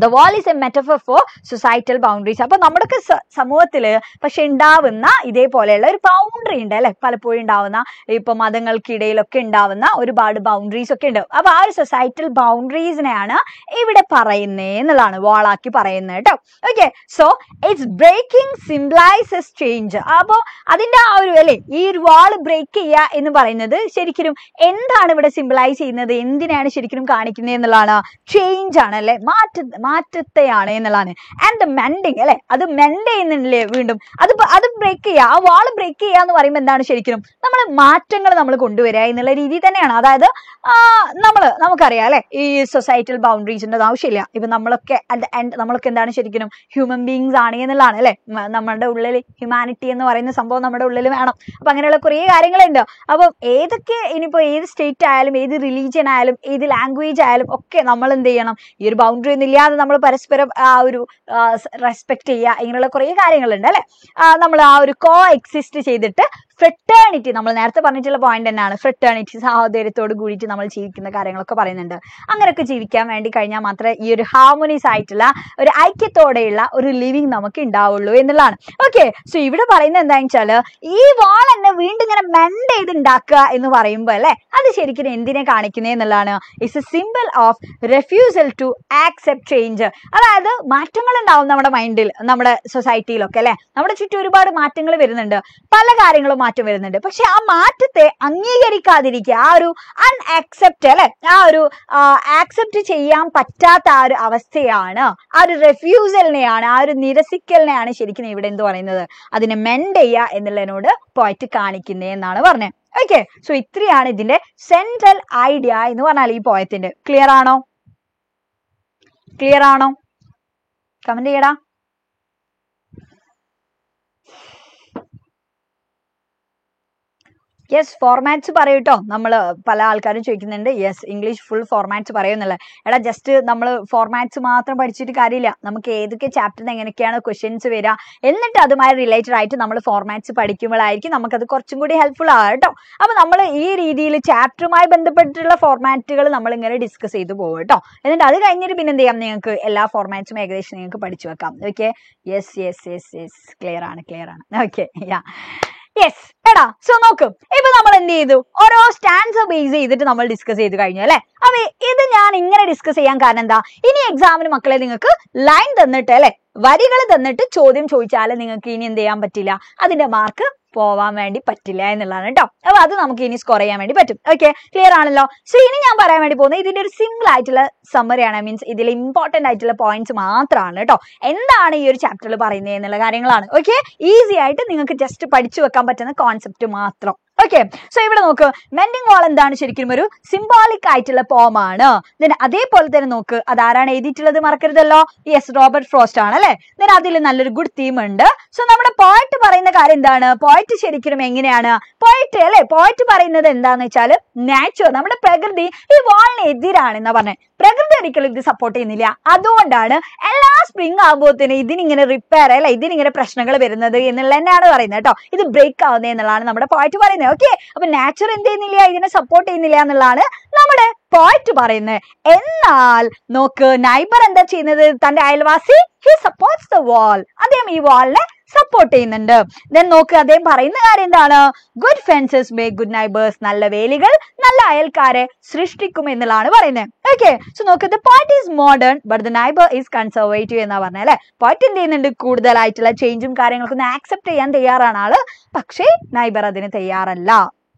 Speaker 1: the wall is a metaphor for societal boundaries. അപ്പൊ നമ്മുടെ സമൂഹത്തില് പക്ഷെ ഉണ്ടാവുന്ന ഇതേപോലെയുള്ള ഒരു ബൗണ്ടറി ഉണ്ട് അല്ലെ, പലപ്പോഴും ഉണ്ടാവുന്ന ഇപ്പൊ മതങ്ങൾക്കിടയിലൊക്കെ ഉണ്ടാവുന്ന ഒരുപാട് ബൗണ്ടറീസ് ഒക്കെ ഉണ്ട്. അപ്പൊ ആ ഒരു സൊസൈറ്റൽ ബൗണ്ടറീസിനെയാണ് ഇവിടെ പറയുന്നത് എന്നുള്ളതാണ് വാളാക്കി പറയുന്നത് കേട്ടോ. Okay, so it's breaking symbolises change. അപ്പൊ അതിന്റെ ആ ഒരു അല്ലെ, ഈ ഒരു വാൾ ബ്രേക്ക് ചെയ്യുക എന്ന് പറയുന്നത് ശരിക്കും എന്താണ് ഇവിടെ സിംബലൈസ് ചെയ്യുന്നത്, എന്തിനാണ് ശരിക്കും കാണിക്കുന്നത് എന്നുള്ളതാണ്, ചേഞ്ച് ആണ് അല്ലെ, മാറ്റത്തെയാണ് എന്നുള്ളതാണ്. ആൻഡ് ദ മെൻഡിങ് അല്ലെ, അത് മെൻഡ് ചെയ്യുന്നില്ലേ വീണ്ടും, അത് ബ്രേക്ക് ചെയ്യുക, ആ വാള് ബ്രേക്ക് ചെയ്യുക എന്ന് പറയുമ്പോൾ എന്താണ് ശരിക്കും നമ്മൾ മാറ്റങ്ങൾ നമ്മൾ കൊണ്ടുവരിക എന്നുള്ള രീതി തന്നെയാണ്. അതായത് നമുക്കറിയാം അല്ലെ, ഈ സൊസൈറ്റൽ ബൗണ്ടറീസിന്റെ ആവശ്യമില്ല. ഇപ്പൊ നമ്മളൊക്കെ നമ്മളൊക്കെ എന്താണ് ശരിക്കും ഹ്യൂമൻ ബീങ്സ് ആണ് എന്നുള്ളതാണ് അല്ലെ. നമ്മുടെ ഉള്ളിൽ ഹ്യൂമാനിറ്റി എന്ന് പറയുന്ന സംഭവം നമ്മുടെ ഉള്ളിൽ വേണം. അപ്പൊ അങ്ങനെയുള്ള കുറേ കാര്യങ്ങളുണ്ട്. അപ്പൊ ഏതൊക്കെ ഇനിയിപ്പോ ഏത് സ്റ്റേറ്റ് ആയാലും, ഏത് റിലീജിയൻ ആയാലും, ഏത് ലാംഗ്വേജ് ആയാലും ഒക്കെ നമ്മൾ എന്ത് ചെയ്യണം, ഈ ഒരു ബൗണ്ടറി ഒന്നും ഇല്ലാതെ നമ്മൾ പരസ്പരം ആ ഒരു റെസ്പെക്ട് ചെയ്യുക, ഇങ്ങനെയുള്ള കുറേ കാര്യങ്ങളുണ്ട് അല്ലെ. നമ്മൾ ആ ഒരു കോ എക്സിസ്റ്റ് ചെയ്തിട്ട് ഫ്രെറ്റേണിറ്റി, നമ്മൾ നേരത്തെ പറഞ്ഞിട്ടുള്ള പോയിന്റ് തന്നെയാണ്, ഫ്രെറ്റേണിറ്റി, സഹോദര്യത്തോട് കൂടിയിട്ട് നമ്മൾ ജീവിക്കുന്ന കാര്യങ്ങളൊക്കെ പറയുന്നുണ്ട്. അങ്ങനെയൊക്കെ ജീവിക്കാൻ വേണ്ടി കഴിഞ്ഞാൽ മാത്രമേ ഈ ഒരു ഹാർമോണിയസ് ആയിട്ടുള്ള ഒരു ഐക്യത്തോടെയുള്ള ഒരു ലിവിങ് നമുക്ക് ഉണ്ടാവുള്ളൂ എന്നുള്ളതാണ്. ഓക്കെ, സോ ഇവിടെ പറയുന്നത് എന്താണെന്ന് വെച്ചാൽ ഈ വാൾ എന്നെ വീണ്ടും ഇങ്ങനെ മെൻഡ് ചെയ്ത് ഉണ്ടാക്കുക എന്ന് പറയുമ്പോൾ അല്ലെ, അത് ശരിക്കും എന്തിനെ കാണിക്കുന്നത് എന്നുള്ളതാണ്. It's a symbol of refusal to accept change. അതായത് മാറ്റങ്ങൾ ഉണ്ടാവും നമ്മുടെ മൈൻഡിൽ, നമ്മുടെ സൊസൈറ്റിയിലൊക്കെ അല്ലെ, നമ്മുടെ ചുറ്റും ഒരുപാട് മാറ്റങ്ങൾ വരുന്നുണ്ട്, പല കാര്യങ്ങളും മാറ്റം വരുന്നുണ്ട്. പക്ഷെ ആ മാറ്റത്തെ അംഗീകരിക്കാതിരിക്കുക, ആ ഒരു അൺആക്സെപ്റ്റ് അല്ലെ, ആ ഒരു ആക്സെപ്റ്റ് ചെയ്യാൻ പറ്റാത്ത ആ ഒരു അവസ്ഥയാണ്, ആ ഒരു റെഫ്യൂസലിനെയാണ്, ആ ഒരു നിരസിക്കലിനെയാണ് ശരിക്കും ഇവിടെ എന്ത് പറയുന്നത്, അതിനെ മെൻഡ് ചെയ്യുക എന്നുള്ളതിനോട് പോയിട്ട് കാണിക്കുന്നത് എന്നാണ് പറഞ്ഞത്. ഓക്കെ, സോ ഇത്രയാണ് ഇതിന്റെ സെൻട്രൽ ഐഡിയ എന്ന് പറഞ്ഞാൽ ഈ പോയത്തിന്റെ. ക്ലിയർ ആണോ? ക്ലിയർ ആണോ? കമന്റ് ചെയ്യടാ. യെസ്, ഫോർമാറ്റ്സ് പറയൂട്ടോ. നമ്മൾ പല ആൾക്കാരും ചോദിക്കുന്നുണ്ട്, യെസ് ഇംഗ്ലീഷ് ഫുൾ ഫോർമാറ്റ്സ് പറയുന്നില്ല. എടാ, ജസ്റ്റ് നമ്മൾ ഫോർമാറ്റ്സ് മാത്രം പഠിച്ചിട്ട് കാര്യമില്ല. നമുക്ക് ഏതൊക്കെ ചാപ്റ്ററിന് എങ്ങനെയൊക്കെയാണ് ക്വസ്റ്റ്യൻസ് വരിക, എന്നിട്ട് അതുമായി റിലേറ്റഡ് ആയിട്ട് നമ്മൾ ഫോർമാറ്റ്സ് പഠിക്കുമ്പോഴായിരിക്കും നമുക്കത് കുറച്ചും കൂടി ഹെൽപ്ഫുൾ ആവുക കേട്ടോ. അപ്പൊ നമ്മൾ ഈ രീതിയിൽ ചാപ്റ്ററുമായി ബന്ധപ്പെട്ടിട്ടുള്ള ഫോർമാറ്റുകൾ നമ്മൾ ഇങ്ങനെ ഡിസ്കസ് ചെയ്തു പോകും കേട്ടോ. എന്നിട്ട് അത് കഴിഞ്ഞിട്ട് പിന്നെ എന്ത് ചെയ്യാം, നിങ്ങൾക്ക് എല്ലാ ഫോർമാറ്റ്സും ഏകദേശം നിങ്ങൾക്ക് പഠിച്ചു വെക്കാം. Okay, yes yes yes yes, clear ആണ്, ക്ലിയർ ആണ്. ഓക്കെ, യാ, യെസ്. എടാ, സോ നോക്ക്, ഇപ്പൊ നമ്മൾ എന്ത് ചെയ്തു, ഓരോ സ്റ്റാൻഡ്സ് ബേസ് ചെയ്തിട്ട് നമ്മൾ ഡിസ്കസ് ചെയ്ത് കഴിഞ്ഞു അല്ലെ. അപ്പൊ ഇത് ഞാൻ ഇങ്ങനെ ഡിസ്കസ് ചെയ്യാൻ കാരണം എന്താ, ഇനി എക്സാമിന് മക്കളെ നിങ്ങൾക്ക് ലൈൻ തന്നിട്ട് അല്ലെ, വരികൾ തന്നിട്ട് ചോദ്യം ചോദിച്ചാൽ നിങ്ങൾക്ക് ഇനി എന്ത് ചെയ്യാൻ പറ്റില്ല, അതിന്റെ മാർക്ക് പോവാൻ വേണ്ടി പറ്റില്ല എന്നുള്ളതാണ് കേട്ടോ. അപ്പൊ അത് നമുക്ക് ഇനി സ്കോർ ചെയ്യാൻ വേണ്ടി പറ്റും. ഓക്കെ, ക്ലിയർ ആണല്ലോ. സോ ഇനി ഞാൻ പറയാൻ വേണ്ടി പോകുന്നത് ഇതിന്റെ ഒരു സിംഗിൾ ആയിട്ടുള്ള സമ്മറിയാണ്, മീൻസ് ഇതിൽ ഇമ്പോർട്ടന്റ് ആയിട്ടുള്ള പോയിന്റ്സ് മാത്രമാണ് കേട്ടോ. എന്താണ് ഈ ഒരു ചാപ്റ്ററിൽ പറയുന്നത് എന്നുള്ള കാര്യങ്ങളാണ്. ഓക്കെ, ഈസി ആയിട്ട് നിങ്ങൾക്ക് ജസ്റ്റ് പഠിച്ചു വെക്കാൻ പറ്റുന്ന കോൺസെപ്റ്റ് മാത്രം. ഓക്കെ, സോ ഇവിടെ നോക്ക്, മെൻഡിങ് വാൾ എന്താണ് ശരിക്കും ഒരു സിംബോളിക് ആയിട്ടുള്ള പോമാണ്. അതേപോലെ തന്നെ നോക്ക്, അതാരാണ് എഴുതിയിട്ടുള്ളത് മറക്കരുതല്ലോ. യെസ്, റോബർട്ട് ഫ്രോസ്റ്റ് ആണ് അല്ലെ. അതിൽ നല്ലൊരു ഗുഡ് തീം ഉണ്ട്. സോ നമ്മുടെ പോയറ്റ് പറയുന്ന കാര്യം എന്താണ്, പോയറ്റ് ശരിക്കും എങ്ങനെയാണ് പോയറ്റ് അല്ലെ, പോയറ്റ് പറയുന്നത് എന്താന്ന് വെച്ചാൽ നാച്ചുറൽ, നമ്മുടെ പ്രകൃതി ഈ വാളിന് എതിരാണെന്നാ പറഞ്ഞത്. പ്രകൃതി ഒരിക്കലും ഇത് സപ്പോർട്ട് ചെയ്യുന്നില്ല. അതുകൊണ്ടാണ് എല്ലാ സ്പ്രിംഗ് ആകുമ്പോഴത്തേന് ഇതിനിങ്ങനെ റിപ്പയർ അല്ലെ, ഇതിനിങ്ങനെ പ്രശ്നങ്ങൾ വരുന്നത് എന്നുള്ള തന്നെയാണ് പറയുന്നത് കേട്ടോ. ഇത് ബ്രേക്ക് ആവുന്നത് എന്നുള്ളതാണ് നമ്മുടെ പോയറ്റ് പറയുന്നത്. ഓക്കെ, അപ്പൊ നാച്ചർ എന്ത് ചെയ്യുന്നില്ല, ഇതിനെ സപ്പോർട്ട് ചെയ്യുന്നില്ല എന്നുള്ളതാണ് നമ്മുടെ പോയറ്റ് പറയുന്നത്. എന്നാൽ നോക്ക്, നൈബർ എന്താ ചെയ്യുന്നത്, തന്റെ അയൽവാസി ഹി സപ്പോർട്ട്സ് ദ വാൾ, അദ്ദേഹം ഈ വാളിനെ സപ്പോർട്ട് ചെയ്യുന്നുണ്ട്. ദെൻ നോക്ക്, അദ്ദേഹം പറയുന്ന കാര്യം എന്താണ്, good fences make good neighbours, നല്ല വേലികൾ നല്ല അയൽക്കാരെ സൃഷ്ടിക്കും എന്നുള്ളതാണ് പറയുന്നത്. ഓക്കെ, സോ നോക്ക്, the poet is modern but the neighbour is conservative എന്നാ പറഞ്ഞത് അല്ലെ. പോയറ്റ് എന്ത് ചെയ്യുന്നുണ്ട്, കൂടുതലായിട്ടുള്ള ചേഞ്ചും കാര്യങ്ങളൊക്കെ ആക്സെപ്റ്റ് ചെയ്യാൻ തയ്യാറാണ് ആള്, പക്ഷേ നൈബർ അതിന് തയ്യാറല്ല.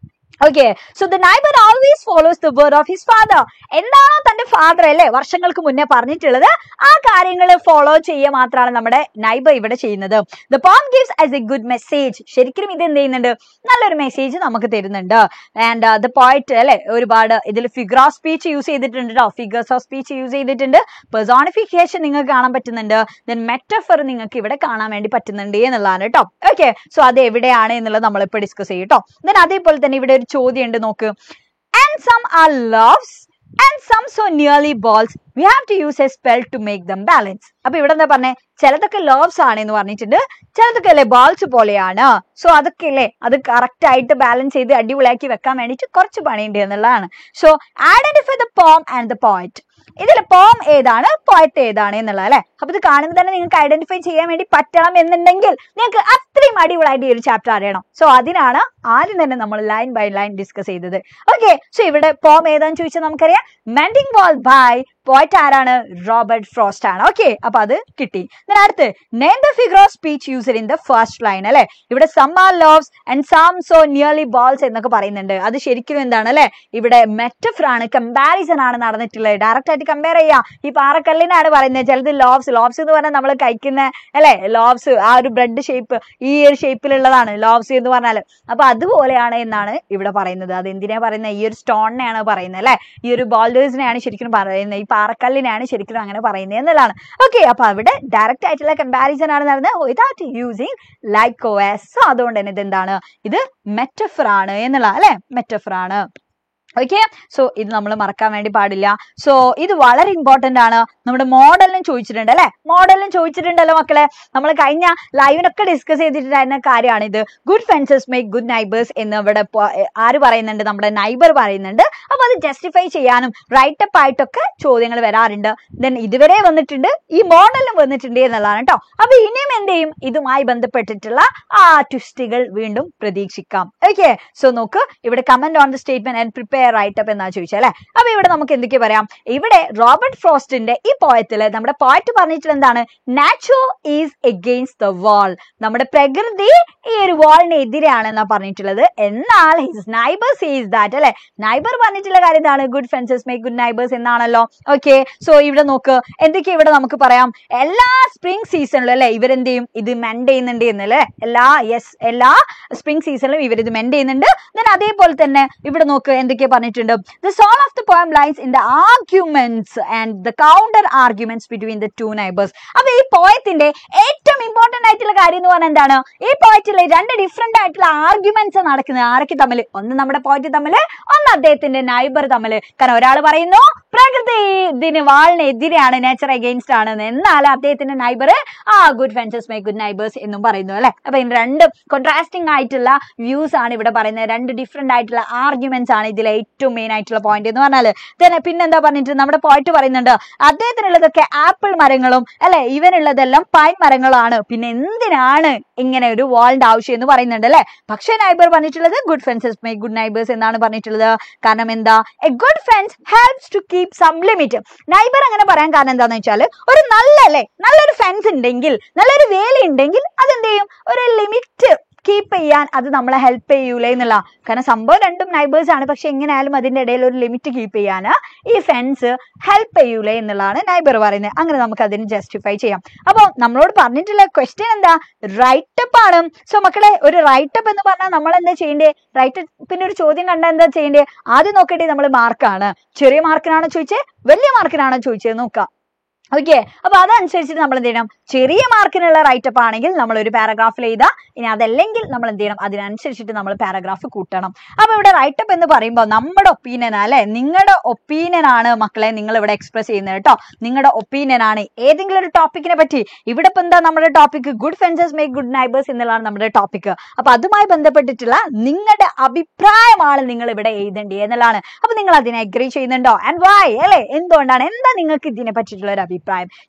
Speaker 1: Okay, so the neighbour always follows the word of his father. എന്താണോ തന്റെ ഫാദർ അല്ലെ വർഷങ്ങൾക്ക് മുന്നേ പറഞ്ഞിട്ടുള്ളത്, ആ കാര്യങ്ങൾ ഫോളോ ചെയ്യുക മാത്രമാണ് നമ്മുടെ നൈബർ ഇവിടെ ചെയ്യുന്നത്. The poem gives as A good message. ശരിക്കും ഇത് എന്ത് ചെയ്യുന്നുണ്ട്, നല്ലൊരു മെസ്സേജ് നമുക്ക് തരുന്നുണ്ട്. ആൻഡ് ദ പോയറ്റ് അല്ലെ ഒരുപാട് ഇതിൽ ഫിഗർ ഓഫ് സ്പീച്ച് യൂസ് ചെയ്തിട്ടുണ്ട് കേട്ടോ. ഫിഗേഴ്സ് ഓഫ് സ്പീച്ച് യൂസ് ചെയ്തിട്ടുണ്ട്, പെർസോണിഫിക്കേഷൻ നിങ്ങൾക്ക് കാണാൻ പറ്റുന്നുണ്ട്, ദെൻ മെറ്റഫർ നിങ്ങൾക്ക് ഇവിടെ കാണാൻ വേണ്ടി പറ്റുന്നുണ്ട് എന്നുള്ളതാണ് കേട്ടോ. ഓക്കെ, സോ അത് എവിടെയാണ് എന്നുള്ളത് നമ്മളിപ്പോൾ ഡിസ്കസ് ചെയ്യും കേട്ടോ. ദെൻ അതേപോലെ തന്നെ ഇവിടെ ഒരു ചോദ്യം ഉണ്ട് നോക്ക്, and some are loaves and some so nearly balls we have to use a spell to make them balance. അപ്പൊ ഇവിടെ എന്താ പറഞ്ഞേ, ചിലതൊക്കെ ലോവ്സ് ആണ് എന്ന് പറഞ്ഞിട്ടുണ്ട്, ചിലതൊക്കെ അല്ലേ ബാൾസ് പോലെയാണ്. സോ അതൊക്കെ അല്ലേ അത് കറക്റ്റ് ആയിട്ട് ബാലൻസ് ചെയ്ത് അടിപൊളിയാക്കി വെക്കാൻ വേണ്ടിയിട്ട് കുറച്ച് പണിയുണ്ട് എന്നുള്ളതാണ്. So identify the poem and the poet. ഇതിൽ പോം ഏതാണ്, പോയറ്റ് ഏതാണ് എന്നുള്ളത് അല്ലെ. അപ്പൊ ഇത് കാണുമ്പോൾ തന്നെ നിങ്ങൾക്ക് ഐഡന്റിഫൈ ചെയ്യാൻ വേണ്ടി പറ്റണം എന്നുണ്ടെങ്കിൽ നിങ്ങൾക്ക് അത്രയും അടിപൊളിയായിട്ട് ഈ ഒരു ചാപ്റ്റർ അറിയണം. സോ അതിനാണ് ആദ്യം തന്നെ നമ്മൾ ലൈൻ ബൈ ലൈൻ ഡിസ്കസ് ചെയ്തത്. ഓക്കെ, സോ ഇവിടെ പോം ഏതാന്ന് ചോദിച്ചാൽ നമുക്കറിയാം മെൻഡിങ് വാൾ ബൈ പോയറ്റ് ആരാണ്, റോബർട്ട് ഫ്രോസ്റ്റ് ആണ്. ഓക്കെ, അപ്പൊ അത് കിട്ടി. അടുത്ത് name the figure of speech used in the first line അല്ലെ. ഇവിടെ some are loaves and some so nearly balls എന്നൊക്കെ പറയുന്നുണ്ട്. അത് ശരിക്കും എന്താണ് അല്ലെ, ഇവിടെ മെറ്റഫർ ആണ്, കമ്പാരിസൺ ആണ് നടന്നിട്ടുള്ളത്. ഡയറക്റ്റ് ആയിട്ട് കമ്പയർ ചെയ്യാം. ഈ പാറക്കല്ലിനാണ് പറയുന്നത്, ചിലത് ലോവ്സ് എന്ന് പറഞ്ഞാൽ നമ്മൾ കഴിക്കുന്ന അല്ലെ, ലോവ്സ് ആ ഒരു ബ്രെഡ് ഷേപ്പ് ഈ ഒരു ഷേപ്പിലുള്ളതാണ് ലോവ്സ് എന്ന് പറഞ്ഞാൽ. അപ്പൊ അതുപോലെയാണ് എന്നാണ് ഇവിടെ പറയുന്നത്. അത് എന്തിനാ പറയുന്നത്, ഈ ഒരു സ്റ്റോണിനെയാണ് പറയുന്നത് അല്ലെ, ഈ ഒരു ബോൾഡേഴ്സിനെയാണ് ശരിക്കും പറയുന്നത്, ഈ പാറക്കല്ലിനാണ് ശരിക്കും അങ്ങനെ പറയുന്നത് എന്നുള്ളതാണ്. ഓക്കെ, അപ്പൊ അവിടെ ഡയറക്റ്റ് ആയിട്ടുള്ള കമ്പാരിസൺ ആണ് നടന്നത് without using like or as. So അതുകൊണ്ട് തന്നെ ഇത് എന്താണ്, ഇത് മെറ്റഫർ ആണ് എന്നുള്ള അല്ലെ, മെറ്റഫർ ആണ്. ഓക്കെ, സോ ഇത് നമ്മൾ മറക്കാൻ വേണ്ടി പാടില്ല. സോ ഇത് വളരെ ഇമ്പോർട്ടന്റ് ആണ്. നമ്മുടെ മോഡലിനും ചോദിച്ചിട്ടുണ്ട് അല്ലെ, മോഡലിനും ചോദിച്ചിട്ടുണ്ടല്ലോ മക്കളെ. നമ്മൾ കഴിഞ്ഞ ലൈവിനൊക്കെ ഡിസ്കസ് ചെയ്തിട്ടുണ്ടായിരുന്ന കാര്യമാണ് ഇത്. Good friends make good neighbours എന്ന് ഇവിടെ ആര് പറയുന്നുണ്ട്, നമ്മുടെ നൈബർ പറയുന്നുണ്ട്. അപ്പൊ അത് ജസ്റ്റിഫൈ ചെയ്യാനും റൈറ്റപ്പ് ആയിട്ടൊക്കെ ചോദ്യങ്ങൾ വരാറുണ്ട്. ദെൻ ഇതുവരെ വന്നിട്ടുണ്ട്, ഈ മോഡലിനും വന്നിട്ടുണ്ട് എന്നുള്ളതാണ് കേട്ടോ. അപ്പൊ ഇനിയും എന്ത് ചെയ്യും, ഇതുമായി ബന്ധപ്പെട്ടിട്ടുള്ള ആ ട്വിസ്റ്റുകൾ വീണ്ടും പ്രതീക്ഷിക്കാം. ഓക്കെ, സോ നോക്ക് ഇവിടെ comment on the statement and prepare writeup എന്നാ ചോദിച്ചാൽ അല്ലെ. അപ്പൊ ഇവിടെ നമുക്ക് എന്തൊക്കെ പറയാം, ഇവിടെ റോബർട്ട് ഫ്രോസ്റ്റിന്റെ ഈ പോയത്തില് നമ്മുടെ പോയറ്റ് പറഞ്ഞിട്ടുള്ള എന്താണ്, nature is against the wall. നമ്മുടെ പ്രകൃതി ഈ ഒരു വാളിന് എതിരെയാണെന്നാ പറഞ്ഞിട്ടുള്ളത്. എന്നാൽ ഹിസ് നൈബർ സീസ് ദാറ്റ് അല്ലെ, നൈബർ പറഞ്ഞിട്ടുള്ള കാര്യം എന്താണ്, good friends make good neighbours എന്നാണല്ലോ. ഓക്കെ, സോ ഇവിടെ നോക്ക് എന്തൊക്കെ ഇവിടെ നമുക്ക് പറയാം, എല്ലാ സ്പ്രിംഗ് സീസണിലും അല്ലെ ഇവരെന്ത് ചെയ്യും, ഇത് മെൻഡ് ചെയ്യുന്നുണ്ട് എന്നല്ലേ, എല്ലാ സ്പ്രിംഗ് സീസണിലും ഇവർ ഇത് മെൻഡ് ചെയ്യുന്നുണ്ട്. ദെൻ അതേപോലെ തന്നെ ഇവിടെ നോക്ക് എന്തൊക്കെ പറഞ്ഞിട്ടുണ്ട്, the soul of the poem lies in the arguments and the counter arguments between the two neighbors. അപ്പൊ ഈ പോയത്തിന്റെ ഏറ്റവും ഇമ്പോർട്ടന്റ് ആയിട്ടുള്ള കാര്യം എന്ന് പറഞ്ഞാൽ എന്താണ്, ഈ പോയറ്റിലെ രണ്ട് ഡിഫറെന്റ് ആയിട്ടുള്ള ആർഗ്യുമെന്റ്സ് നടക്കുന്നത് ആരൊക്കെ തമ്മിൽ, ഒന്ന് നമ്മുടെ പോയറ്റ് തമ്മിൽ, ഒന്ന് അദ്ദേഹത്തിന്റെ നൈബർ തമ്മിൽ. കാരണം ഒരാൾ പറയുന്നു പ്രകൃതി ഇതിന് വാളിന് എതിരെയാണ്, നേച്ചർ അഗെയിൻസ്റ്റ് ആണ്, എന്നാൽ അദ്ദേഹത്തിന്റെ neighbour good friends make good neighbours എന്നും പറയുന്നു അല്ലെ. അപ്പൊ ഇതിന് രണ്ട് കോൺട്രാസ്റ്റിംഗ് ആയിട്ടുള്ള വ്യൂസ് ആണ് ഇവിടെ പറയുന്നത്, രണ്ട് ഡിഫറെന്റ് ആയിട്ടുള്ള ആർഗ്യുമെന്റ്സ് ആണ് ഇതിലെ ഏറ്റവും മെയിൻ ആയിട്ടുള്ള പോയിന്റ് എന്ന് പറഞ്ഞാല്. പിന്നെന്താ പറഞ്ഞിട്ട് നമ്മുടെ പോയിന്റ് പറയുന്നുണ്ട്, അദ്ദേഹത്തിനുള്ളതൊക്കെ ആപ്പിൾ മരങ്ങളും അല്ലെ, ഇവനുള്ളതെല്ലാം പൈൻ മരങ്ങളാണ്, പിന്നെ എന്തിനാണ് ഇങ്ങനെ ഒരു വാളിന്റെ ആവശ്യം എന്ന് പറയുന്നുണ്ട് അല്ലെ. പക്ഷെ നൈബർ പറഞ്ഞിട്ടുള്ളത് good friends make good neighbours എന്നാണ് പറഞ്ഞിട്ടുള്ളത്. കാരണം എന്താ, a good friends helps to keep some limit. Neighbour അങ്ങനെ പറയാൻ കാരണം എന്താന്ന് വെച്ചാൽ, ഒരു നല്ലൊരു ഫ്രണ്ട്സ് ഉണ്ടെങ്കിൽ, നല്ലൊരു വേല ഉണ്ടെങ്കിൽ അതെന്ത് ചെയ്യും, ഒരു ലിമിറ്റ് കീപ്പ് ചെയ്യാൻ അത് നമ്മളെ ഹെൽപ്പ് ചെയ്യൂലേ എന്നുള്ള. കാരണം സംഭവം രണ്ടും നൈബേഴ്സ് ആണ്, പക്ഷെ എങ്ങനെയായാലും അതിന്റെ ഇടയിൽ ഒരു ലിമിറ്റ് കീപ്പ് ചെയ്യാൻ ഈ ഫ്രണ്ട്സ് ഹെൽപ്പ് ചെയ്യൂലേ എന്നുള്ളതാണ് നൈബർ പറയുന്നത്. അങ്ങനെ നമുക്ക് അതിന് ജസ്റ്റിഫൈ ചെയ്യാം. അപ്പോൾ നമ്മളോട് പറഞ്ഞിട്ടുള്ള ക്വസ്റ്റ്യൻ എന്താ, റൈറ്റപ്പ് ആണ്. സോ മക്കളെ, ഒരു റൈറ്റപ്പ് എന്ന് പറഞ്ഞാൽ നമ്മൾ എന്താ ചെയ്യേണ്ടേ, റൈറ്റപ്പിന്റെ ഒരു ചോദ്യം കണ്ടാൽ എന്താ ചെയ്യേണ്ടേ, ആദ്യം നോക്കേണ്ടത് നമ്മൾ മാർക്കാണ്. ചെറിയ മാർക്കിനാണോ ചോദിച്ചേ, വലിയ മാർക്കിനാണോ ചോദിച്ചത് നോക്കാം. ഓക്കെ, അപ്പൊ അതനുസരിച്ചിട്ട് നമ്മൾ എന്ത് ചെയ്യണം, ചെറിയ മാർക്കിനുള്ള റൈറ്റപ്പ് ആണെങ്കിൽ നമ്മൾ ഒരു പാരഗ്രാഫിൽ എഴുതാം. ഇനി അതല്ലെങ്കിൽ നമ്മൾ എന്ത് ചെയ്യണം, അതിനനുസരിച്ചിട്ട് നമ്മൾ പാരഗ്രാഫ് കൂട്ടണം. അപ്പൊ ഇവിടെ റൈറ്റപ്പ് എന്ന് പറയുമ്പോൾ നമ്മുടെ ഒപ്പീനിയൻ അല്ലെ, നിങ്ങളുടെ ഒപ്പീനിയൻ ആണ് മക്കളെ നിങ്ങൾ ഇവിടെ എക്സ്പ്രസ് ചെയ്യുന്നത് കേട്ടോ. നിങ്ങളുടെ ഒപ്പീനിയൻ ആണ് ഏതെങ്കിലും ഒരു ടോപ്പിക്കിനെ പറ്റി. ഇവിടെ ഇപ്പൊ എന്താ നമ്മുടെ topic, good friends make good neighbours എന്നുള്ളതാണ് നമ്മുടെ ടോപ്പിക്. അപ്പൊ അതുമായി ബന്ധപ്പെട്ടിട്ടുള്ള നിങ്ങളുടെ അഭിപ്രായമാണ് നിങ്ങൾ ഇവിടെ എഴുതേണ്ടത് എന്നുള്ളതാണ്. അപ്പൊ നിങ്ങൾ അതിനെ അഗ്രി ചെയ്യുന്നുണ്ടോ, ആൻഡ് വൈ അല്ലെ, എന്തുകൊണ്ടാണ്, എന്താ നിങ്ങൾക്ക് ഇതിനെ പറ്റിയിട്ടുള്ള ഒരു അഭിപ്രായം,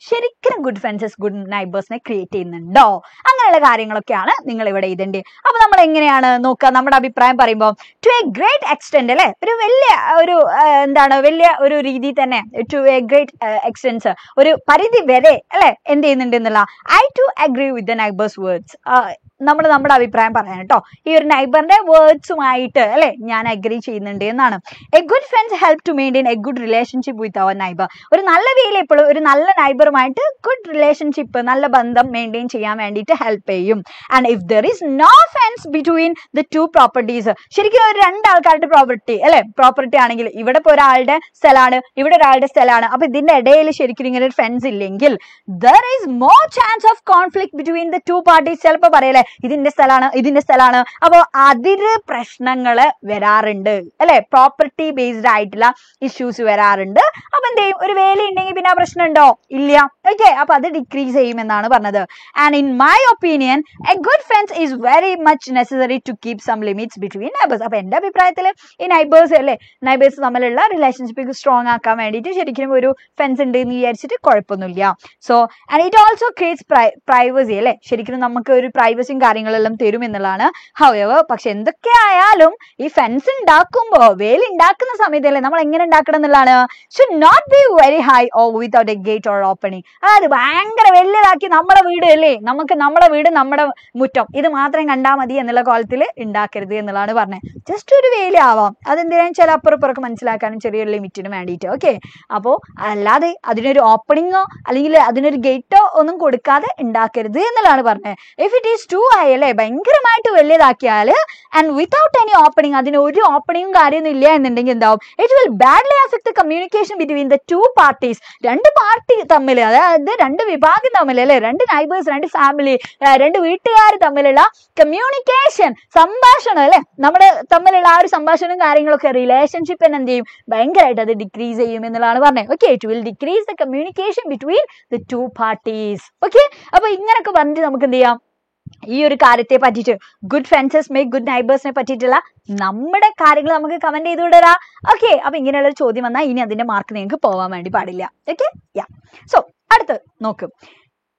Speaker 1: ശരിക്കും ഗുഡ് ഫ്രണ്ട്സ് ഗുഡ് നൈബേഴ്സിനെ ക്രിയേറ്റ് ചെയ്യുന്നുണ്ടോ, അങ്ങനെയുള്ള കാര്യങ്ങളൊക്കെയാണ് നിങ്ങൾ ഇവിടെ എഴുതേണ്ടത്. അപ്പൊ നമ്മൾ എങ്ങനെയാണ് നോക്കുക, നമ്മുടെ അഭിപ്രായം പറയുമ്പോൾ ടു എ ഗ്രേറ്റ് എക്സ്റ്റെന്റ് അല്ലെ, ഒരു വലിയ ഒരു രീതി തന്നെ, ടു എ ഗ്രേറ്റ് എക്സ്റ്റെൻസ്, ഒരു പരിധി വരെ അല്ലെ എന്ത് ചെയ്യുന്നുണ്ട് എന്നുള്ള, I too agree with the neighbour's words. നമ്മുടെ അഭിപ്രായം പറയാൻ കേട്ടോ, ഈ ഒരു നൈബറിന്റെ വേർഡ്സുമായിട്ട് അല്ലെ ഞാൻ അഗ്രി ചെയ്യുന്നുണ്ട് എന്നാണ്. A good friends help to maintain a good relationship with our neighbour. ഒരു നല്ല വേയിൽ എപ്പോഴും ഒരു നല്ല നൈബറുമായിട്ട് ഗുഡ് റിലേഷൻഷിപ്പ്, നല്ല ബന്ധം മെയിൻറ്റെയിൻ ചെയ്യാൻ വേണ്ടിയിട്ട് ഹെൽപ്പ് ചെയ്യും. And if there is no fence between the two properties, ശരിക്കും ഒരു രണ്ടാൾക്കാരുടെ പ്രോപ്പർട്ടി ആണെങ്കിൽ, ഇവിടെ ഇപ്പോൾ ഒരാളുടെ സ്ഥലമാണ്, ഇവിടെ ഒരാളുടെ സ്ഥലമാണ്, അപ്പൊ ഇതിന്റെ ഇടയിൽ ശരിക്കും ഇങ്ങനെ ഒരു ഫെൻസ് ഇല്ലെങ്കിൽ there is more chance of conflict between the two parties. ചിലപ്പോൾ പറയല്ലേ, ഇതിന്റെ സ്ഥലമാണ്. അപ്പൊ അതിര് പ്രശ്നങ്ങള് വരാറുണ്ട് അല്ലെ, പ്രോപ്പർട്ടി ബേസ്ഡ് ആയിട്ടുള്ള ഇഷ്യൂസ് വരാറുണ്ട്. അപ്പൊ എന്ത് ചെയ്യും, ഒരു വേലി ഉണ്ടെങ്കിൽ പിന്നെ ആ പ്രശ്നം ഉണ്ടോ, ഇല്ല. ഓക്കെ, അപ്പൊ അത് ഡിക്രീസ് ചെയ്യുമെന്നാണ് പറഞ്ഞത്. And in my opinion a good fence is very much necessary to keep some limits between neighbours. അപ്പൊ എന്റെ അഭിപ്രായത്തിൽ ഈ നൈബേഴ്സ് തമ്മിലുള്ള റിലേഷൻഷിപ്പ് സ്ട്രോങ് ആക്കാൻ വേണ്ടിയിട്ട് ശരിക്കും ഒരു ഫെൻസ് ഉണ്ട് എന്ന് വിചാരിച്ചിട്ട് കുഴപ്പമൊന്നുമില്ല. So and it also creates privacy അല്ലെ, ശരിക്കും നമുക്ക് ഒരു പ്രൈവസിയും കാര്യങ്ങളെല്ലാം തരും എന്നുള്ളതാണ്. ഹൗവർ പക്ഷെ എന്തൊക്കെയായാലും ഈ ഫെൻസ് ഉണ്ടാക്കുമ്പോ, വേലി ഉണ്ടാക്കുന്ന സമയത്തല്ലേ നമ്മൾ എങ്ങനെ ഉണ്ടാക്കണം എന്നുള്ളതാണ്. Should not be very high or without a gate or opening. അതായത് ഭയങ്കര വലിയതാക്കി നമ്മുടെ വീട് അല്ലേ, നമ്മുടെ വീട് നമ്മുടെ മുറ്റം ഇത് മാത്രം കണ്ടാൽ മതി എന്നുള്ള കോലത്തിൽ ഉണ്ടാക്കരുത് എന്നുള്ളതാണ് പറഞ്ഞത്. ജസ്റ്റ് ഒരു വേലി ആവാം, അതെന്തിനാണെന്ന് വെച്ചാൽ അപ്പുറപ്പുറക്ക് മനസ്സിലാക്കാനും ചെറിയൊരു ലിമിറ്റിന് വേണ്ടിയിട്ട്. ഓക്കെ, അപ്പോൾ അല്ലാതെ അതിനൊരു ഓപ്പണിങ്ങോ അല്ലെങ്കിൽ അതിനൊരു ഗേറ്റോ ഒന്നും കൊടുക്കാതെ ഉണ്ടാക്കരുത് എന്നുള്ളതാണ് പറഞ്ഞത്. If it is too high അല്ലെ, ഭയങ്കരമായിട്ട് വലിയതാക്കിയാൽ ആൻഡ് വിത്തൗട്ട് എനി ഓപ്പണിംഗ്, അതിന് ഒരു ഓപ്പണിംഗും കാര്യമൊന്നും ഇല്ല എന്നുണ്ടെങ്കിൽ എന്താവും, it will badly affect the communication between the two parties. രണ്ട് പാർട്ടി തമ്മിൽ, അതായത് രണ്ട് വിഭാഗം തമ്മിൽ അല്ലെ, രണ്ട് നൈബേഴ്സ്, രണ്ട് ഫാമിലി, രണ്ട് വീട്ടുകാർ തമ്മിലുള്ള കമ്മ്യൂണിക്കേഷൻ, സംഭാഷണം അല്ലെ, നമ്മുടെ തമ്മിലുള്ള ആ ഒരു സംഭാഷണവും കാര്യങ്ങളൊക്കെ റിലേഷൻഷിപ്പിന് എന്ത് ചെയ്യും, ഭയങ്കരമായിട്ട് അത് ഡിക്രീസ് ചെയ്യും എന്നുള്ളതാണ് പറഞ്ഞത്. Okay, it will decrease the communication between the two parties. Okay, അപ്പൊ ഇങ്ങനൊക്കെ പറഞ്ഞിട്ട് നമുക്ക് എന്ത് ചെയ്യാം, ഈ ഒരു കാര്യത്തെ പറ്റിയിട്ട്, ഗുഡ് ഫെൻസസ് മേക്ക് ഗുഡ് നൈബേഴ്സിനെ പറ്റിയിട്ടുള്ള നമ്മുടെ കാര്യങ്ങൾ നമുക്ക് കമന്റ് ചെയ്ത് വിടരാ. ഓക്കെ, അപ്പൊ ഇങ്ങനെയുള്ള ചോദ്യം വന്നാൽ ഇനി അതിന്റെ മാർക്ക് നിങ്ങൾക്ക് പോവാൻ വേണ്ടി പാടില്ല. Okay, yeah. സോ അടുത്ത് നോക്കും,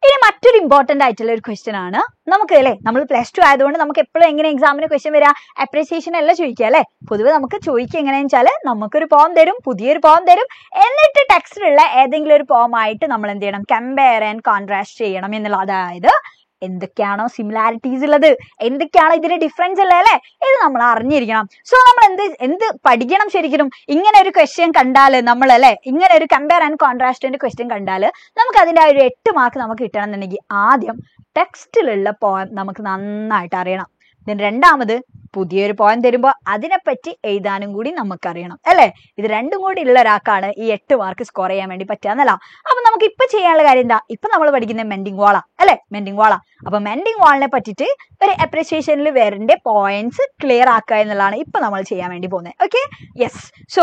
Speaker 1: ഇനി മറ്റൊരു ഇമ്പോർട്ടന്റ് ആയിട്ടുള്ള ഒരു ക്വസ്റ്റ്യൻ ആണ്. നമുക്ക് അല്ലെ, നമ്മൾ +2 ആയതുകൊണ്ട് നമുക്ക് എപ്പോഴും എങ്ങനെ എക്സാമിന് ക്വസ്റ്റ്യൻ വരിക, അപ്രീസിയേഷൻ അല്ല ചോദിക്കുക അല്ലെ. പൊതുവെ നമുക്ക് ചോദിക്കുക എങ്ങനെയാണെന്ന് വെച്ചാൽ നമുക്കൊരു പോം തരും, പുതിയൊരു പോം തരും, എന്നിട്ട് ടെക്സ്റ്റിലുള്ള ഏതെങ്കിലും ഒരു പോം ആയിട്ട് നമ്മൾ എന്ത് ചെയ്യണം, കമ്പയർ ആൻഡ് കോൺട്രാസ്റ്റ് ചെയ്യണം എന്നുള്ള. അതായത് എന്തൊക്കെയാണോ സിമിലാരിറ്റീസ് ഉള്ളത്, എന്തൊക്കെയാണോ ഇതിന്റെ ഡിഫറൻസ് ഉള്ളത് അല്ലെ, ഇത് നമ്മൾ അറിഞ്ഞിരിക്കണം. സോ നമ്മൾ എന്ത് പഠിക്കണം ശരിക്കും, ഇങ്ങനെ ഒരു ക്വസ്റ്റ്യൻ കണ്ടാൽ നമ്മൾ അല്ലെ, ഇങ്ങനെ ഒരു കമ്പയർ ആൻഡ് കോൺട്രാസ്റ്റിന്റെ ക്വസ്റ്റ്യൻ കണ്ടാൽ നമുക്ക് അതിന്റെ ഒരു 8 മാർക്ക് നമുക്ക് കിട്ടണം എന്നുണ്ടെങ്കിൽ ആദ്യം ടെക്സ്റ്റിലുള്ള പോയം നമുക്ക് നന്നായിട്ട് അറിയണം. രണ്ടാമത് പുതിയൊരു പോയിന്റ് തരുമ്പോൾ അതിനെപ്പറ്റി എഴുതാനും കൂടി നമുക്കറിയണം അല്ലെ. ഇത് രണ്ടും കൂടി ഉള്ള ഒരാൾക്കാണ് ഈ 8 മാർക്ക് സ്കോർ ചെയ്യാൻ വേണ്ടി പറ്റുക. അപ്പൊ നമുക്ക് ഇപ്പൊ ചെയ്യാനുള്ള കാര്യം എന്താ, ഇപ്പൊ നമ്മൾ പഠിക്കുന്ന മെൻഡിങ് വാള അല്ലെ, മെൻഡിങ് വാള. അപ്പൊ മെൻഡിങ് വാളിനെ പറ്റിയിട്ട് ഒരു അപ്രിസിയേഷനിൽ വരേണ്ട പോയിന്റ്സ് ക്ലിയർ ആക്കുക എന്നുള്ളതാണ് ഇപ്പൊ നമ്മൾ ചെയ്യാൻ വേണ്ടി പോകുന്നത്. Okay, yes. സോ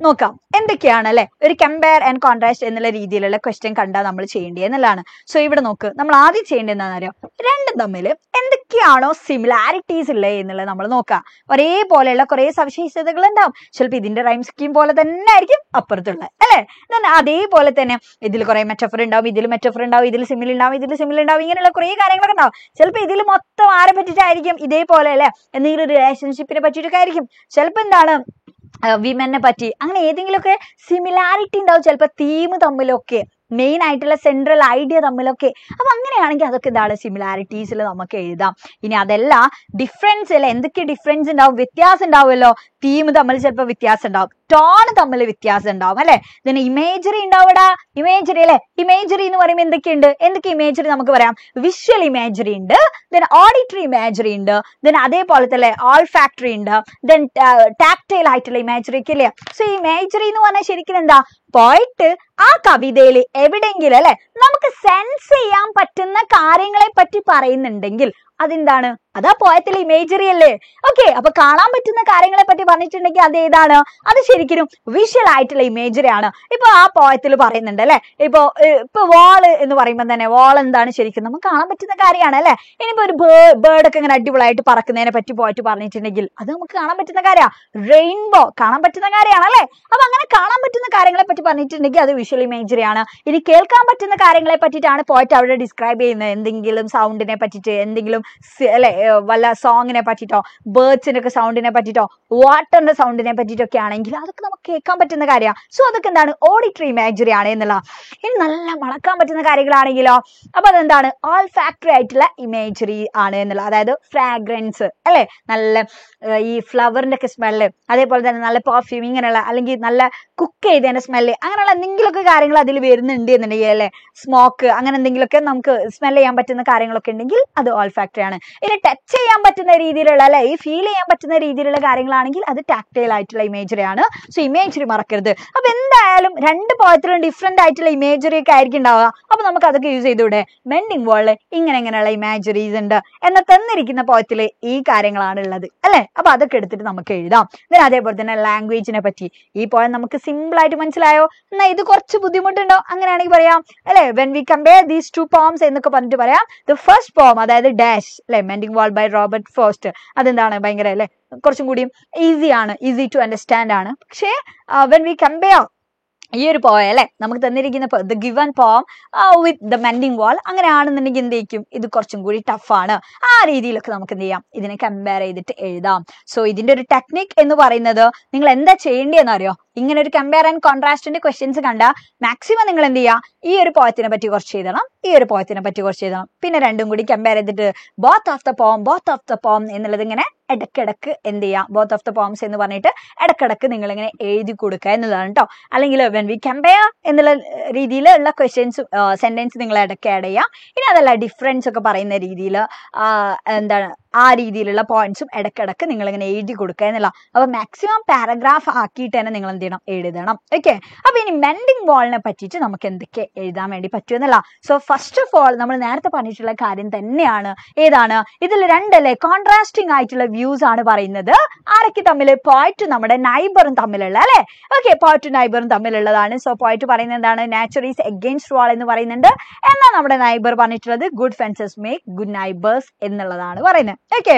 Speaker 1: നോക്കാം എന്തൊക്കെയാണ് അല്ലെ ഒരു കമ്പയർ ആൻഡ് കോൺട്രാസ്റ്റ് എന്നുള്ള രീതിയിലുള്ള ക്വസ്റ്റ്യൻ കണ്ടാൽ നമ്മൾ ചെയ്യേണ്ടത് എന്നുള്ളതാണ്. സോ ഇവിടെ നോക്ക്, നമ്മൾ ആദ്യം ചെയ്യേണ്ടത് എന്താണെന്ന് അറിയാം, രണ്ടും തമ്മിൽ എന്തൊക്കെയാണോ സിമിലാരിറ്റീസ് ഉള്ളത് എന്നുള്ളത് നമ്മൾ നോക്കാം. ഒരേപോലെയുള്ള കുറെ സവിശേഷതകൾ ഉണ്ടാവും. ചിലപ്പോൾ ഇതിന്റെ റൈം സ്കീം പോലെ തന്നെ ആയിരിക്കും അപ്പുറത്തുള്ളത് അല്ലെ. അതേപോലെ തന്നെ ഇതിൽ കുറെ മെറ്റഫർ ഉണ്ടാവും, ഇതിൽ മെറ്റഫർ ഉണ്ടാവും, ഇതിൽ സിമിൽ ഉണ്ടാവും, ഇതിൽ സിമിൽ ഉണ്ടാവും, ഇങ്ങനെയുള്ള കുറെ കാര്യങ്ങളൊക്കെ ഉണ്ടാവും. ചിലപ്പോൾ ഇതിൽ മൊത്തം ആരെ പറ്റിയിട്ടായിരിക്കും, ഇതേപോലെ അല്ലെ എന്തെങ്കിലും ഒരു റിലേഷൻഷിപ്പിനെ പറ്റിയിട്ടൊക്കെ ആയിരിക്കും. ചിലപ്പോൾ എന്താണ് വിമനെ പറ്റി, അങ്ങനെ ഏതെങ്കിലുമൊക്കെ സിമിലാരിറ്റി ഉണ്ടാവും. ചിലപ്പോൾ തീം തമ്മിലൊക്കെ, മെയിൻ ആയിട്ടുള്ള സെൻട്രൽ ഐഡിയ തമ്മിലൊക്കെ. അപ്പൊ അങ്ങനെയാണെങ്കിൽ അതൊക്കെ എന്താണ് സിമിലാരിറ്റീസിൽ നമുക്ക് എഴുതാം. ഇനി അതല്ല ഡിഫറൻസ് അല്ലെ, എന്തൊക്കെ ഡിഫറൻസ് ഉണ്ടാവും, വ്യത്യാസം ഉണ്ടാവുമല്ലോ. തീം തമ്മിൽ ചിലപ്പോൾ വ്യത്യാസം ഉണ്ടാവും, ടോൺ തമ്മിൽ വ്യത്യാസം ഉണ്ടാവും അല്ലെ. ഇതിന് ഇമേജറി ഉണ്ടാവടാ, ഇമേജറി അല്ലെ. ഇമേജറി എന്ന് പറയുമ്പോൾ എന്തൊക്കെ ഇമേജറി നമുക്ക് പറയാം, വിഷ്വൽ ഇമേജറി ഉണ്ട്, ദെൻ ഓഡിറ്ററി ഇമേജറി ഉണ്ട്, ദെൻ അതേപോലെ തന്നെ ഓൾ ഫാക്ടറി ഉണ്ട്, ദെൻ ടാക്ടൈൽ ആയിട്ടുള്ള ഇമേജറി ഒക്കെ ഇല്ലേ. സോ ഇമേജറി എന്ന് പറഞ്ഞാൽ ശരിക്കും എന്താ, പോയിട്ട് ആ കവിതയിൽ എവിടെയെങ്കിലും അല്ലെ നമുക്ക് സെൻസ് ചെയ്യാൻ പറ്റുന്ന കാര്യങ്ങളെ പറ്റി പറയുന്നുണ്ടെങ്കിൽ അതെന്താണ്, അതാ പോയത്തിലെ ഇമേജറി അല്ലേ. ഓക്കെ, അപ്പൊ കാണാൻ പറ്റുന്ന കാര്യങ്ങളെ പറ്റി പറഞ്ഞിട്ടുണ്ടെങ്കിൽ അത് ഏതാണ്, അത് ശരിക്കും വിഷ്വൽ ആയിട്ടുള്ള ഇമേജറി ആണ്. ഇപ്പൊ ആ പോയത്തിൽ പറയുന്നുണ്ട് അല്ലെ, ഇപ്പൊ വാള് എന്ന് പറയുമ്പോൾ തന്നെ വാൾ എന്താണ് ശരിക്കും നമുക്ക് കാണാൻ പറ്റുന്ന കാര്യമാണ് അല്ലെ. ഇനിയിപ്പോ ഒരു ബേർഡൊക്കെ ഇങ്ങനെ അടിപൊളിയായിട്ട് പറക്കുന്നതിനെ പറ്റി പോയിട്ട് പറഞ്ഞിട്ടുണ്ടെങ്കിൽ അത് നമുക്ക് കാണാൻ പറ്റുന്ന കാര്യമാണ്. റെയിൻബോ കാണാൻ പറ്റുന്ന കാര്യമാണ് അല്ലെ. അപ്പൊ അങ്ങനെ കാണാൻ പറ്റുന്ന കാര്യങ്ങളെ പറ്റി പറഞ്ഞിട്ടുണ്ടെങ്കിൽ അത് വിഷ്വൽ ഇമേജറി ആണ്. ഇനി കേൾക്കാൻ പറ്റുന്ന കാര്യങ്ങളെ പറ്റിയിട്ടാണ് പോയിട്ട് അവിടെ ഡിസ്ക്രൈബ് ചെയ്യുന്നത്, എന്തെങ്കിലും സൗണ്ടിനെ പറ്റിയിട്ട്, എന്തെങ്കിലും അല്ലെ വല്ല സോങ്ങിനെ പറ്റിയിട്ടോ, ബേർഡ്സിന്റെ ഒക്കെ സൗണ്ടിനെ പറ്റിയിട്ടോ, വാട്ടറിന്റെ സൗണ്ടിനെ പറ്റിയിട്ടൊക്കെ ആണെങ്കിൽ അതൊക്കെ നമുക്ക് കേൾക്കാൻ പറ്റുന്ന കാര്യമാണ്. സോ അതൊക്കെ എന്താണ്, ഓഡിറ്ററി ഇമേജറി ആണ് എന്നുള്ള. ഇനി നല്ല മണക്കാൻ പറ്റുന്ന കാര്യങ്ങളാണെങ്കിലോ, അപ്പൊ അതെന്താണ്, ഓൾ ഫാക്ടറി ആയിട്ടുള്ള ഇമേജറി ആണ് എന്നുള്ള. അതായത് ഫ്രാഗ്രൻസ് അല്ലെ, നല്ല ഈ ഫ്ലവറിന്റെ ഒക്കെ സ്മെല്ല്, അതേപോലെ തന്നെ നല്ല പെർഫ്യൂം, ഇങ്ങനെയുള്ള അല്ലെങ്കിൽ നല്ല കുക്ക് ചെയ്തതിന്റെ സ്മെല്ല്, അങ്ങനെയുള്ള എന്തെങ്കിലുമൊക്കെ കാര്യങ്ങൾ അതിൽ വരുന്നുണ്ട് എന്നുണ്ടെങ്കിൽ അല്ലെ, സ്മോക്ക്, അങ്ങനെ എന്തെങ്കിലുമൊക്കെ നമുക്ക് സ്മെൽ ചെയ്യാൻ പറ്റുന്ന കാര്യങ്ങളൊക്കെ ഉണ്ടെങ്കിൽ അത് ഓൾ ഫാക്ടറി ഇമേജറി ആണ്. ഇനി ടച്ച് ചെയ്യാൻ പറ്റുന്ന രീതിയിലുള്ള അല്ലെ, ഈ ഫീൽ ചെയ്യാൻ പറ്റുന്ന രീതിയിലുള്ള കാര്യങ്ങളാണെങ്കിൽ അത് ടാക്ടൈൽ ആയിട്ടുള്ള ഇമേജറി ആണ്. സോ ഇമേജറി മറക്കരുത്. അപ്പൊ എന്തായാലും രണ്ട് പോയത്തിലും ഡിഫറെന്റ് ആയിട്ടുള്ള ഇമേജറി ഒക്കെ ആയിരിക്കും ഉണ്ടാവുക. അപ്പൊ നമുക്ക് അതൊക്കെ യൂസ് ചെയ്തൂടെ? മെൻഡിങ് വാളിൽ ഇങ്ങനെയുള്ള ഇമേജറീസ് ഉണ്ട് എന്ന തന്നിരിക്കുന്ന പോയത്തില് ഈ കാര്യങ്ങളാണ് ഉള്ളത് അല്ലെ. അപ്പൊ അതൊക്കെ എടുത്തിട്ട് നമുക്ക് എഴുതാം. അതേപോലെ തന്നെ ലാംഗ്വേജിനെ പറ്റി ഈ പോയം നമുക്ക് സിമ്പിൾ ആയിട്ട് മനസ്സിലായോ? എന്നാ ഇത് കുറച്ച് ബുദ്ധിമുട്ടുണ്ടോ? അങ്ങനെയാണെങ്കിൽ പറയാം അല്ലെ, when we compare these two poems എന്നൊക്കെ പറഞ്ഞിട്ട് പറയാം. ദ ഫസ്റ്റ് പോം അതായത് ഡാഷ് അല്ലെ, mending wall by Robert Frost, അതെന്താണ് ഭയങ്കര അല്ലെ കുറച്ചും കൂടിയും ഈസി ടു അണ്ടർസ്റ്റാൻഡ് ആണ്. പക്ഷേ വെൻ വി കമ്പയർ ഈ ഒരു പോയം അല്ലെ നമുക്ക് തന്നിരിക്കുന്ന ദ ഗിവൺ പോം വിത്ത് ദ മെൻഡിങ് വാൾ, അങ്ങനെയാണെന്നുണ്ടെങ്കിൽ എന്ത് ചെയ്യും, ഇത് കുറച്ചും കൂടി ടഫാണ്. ആ രീതിയിലൊക്കെ നമുക്ക് എന്ത് ചെയ്യാം, ഇതിനെ കമ്പയർ ചെയ്തിട്ട് എഴുതാം. സോ ഇതിന്റെ ഒരു ടെക്നിക് എന്ന് പറയുന്നത് നിങ്ങൾ എന്താ ചെയ്യേണ്ടതെന്ന് അറിയോ? ഇങ്ങനെ ഒരു കമ്പയർ ആൻഡ് കോൺട്രാസ്റ്റിന്റെ ക്വസ്റ്റ്യൻസ് കണ്ട മാക്സിമം നിങ്ങൾ എന്ത് ചെയ്യുക, ഈ ഒരു പോയത്തിനെ പറ്റി കുറച്ച് എഴുതണം, ഈ ഒരു പോയത്തിനെ പറ്റി കുറച്ച് എഴുതണം, പിന്നെ രണ്ടും കൂടി കമ്പയർ ചെയ്തിട്ട് ബോത്ത് ഓഫ് ദ പോം എന്നുള്ളത് ഇങ്ങനെ ഇടക്കിടക്ക് എന്ത് ചെയ്യാം, ബോത്ത് ഓഫ് ദ പോംസ് എന്ന് പറഞ്ഞിട്ട് ഇടക്കിടക്ക് നിങ്ങൾ ഇങ്ങനെ എഴുതി കൊടുക്കുക എന്നുള്ളതാണ് കേട്ടോ. അല്ലെങ്കിൽ വെൻ വി കമ്പയർ എന്നുള്ള രീതിയിലുള്ള ക്വസ്റ്റ്യൻസ് സെന്റൻസ് നിങ്ങൾ ഇടയ്ക്ക് ആഡ് ചെയ്യാം. ഇനി അതല്ല ഡിഫറൻസ് ഒക്കെ പറയുന്ന രീതിയിൽ എന്താണ് ആ രീതിയിലുള്ള പോയിന്റ്സും ഇടക്കിടക്ക് നിങ്ങൾ ഇങ്ങനെ എഴുതി കൊടുക്കുക എന്നുള്ള. അപ്പൊ മാക്സിമം പാരഗ്രാഫ് ആക്കിയിട്ട് തന്നെ നിങ്ങൾ എന്ത് ചെയ്യണം, എഴുതണം. ഓക്കെ. അപ്പൊ ഇനി മെൻഡിങ് വാളിനെ പറ്റിയിട്ട് നമുക്ക് എന്തൊക്കെ എഴുതാൻ വേണ്ടി പറ്റുമെന്നല്ല. സോ ഫസ്റ്റ് ഓഫ് ഓൾ നമ്മൾ നേരത്തെ പറഞ്ഞിട്ടുള്ള കാര്യം തന്നെയാണ്. ഏതാണ്? ഇതിൽ രണ്ടല്ലേ കോൺട്രാസ്റ്റിംഗ് ആയിട്ടുള്ള വ്യൂസ് ആണ് പറയുന്നത്. ആരൊക്കെ തമ്മിൽ? പോയിറ്റും നമ്മുടെ നൈബറും തമ്മിലുള്ള അല്ലെ. ഓക്കെ, പോയിറ്റും നൈബറും തമ്മിലുള്ളതാണ്. സോ പോയിറ്റ് പറയുന്നത് എന്താണ്? നാച്ചർ ഈസ് എഗെയിൻസ്റ്റ് വാൾ എന്ന് പറയുന്നുണ്ട്. എന്നാൽ നമ്മുടെ നൈബർ പറഞ്ഞിട്ടുള്ളത് good fences make good neighbours എന്നുള്ളതാണ് പറയുന്നത്. ഓക്കെ.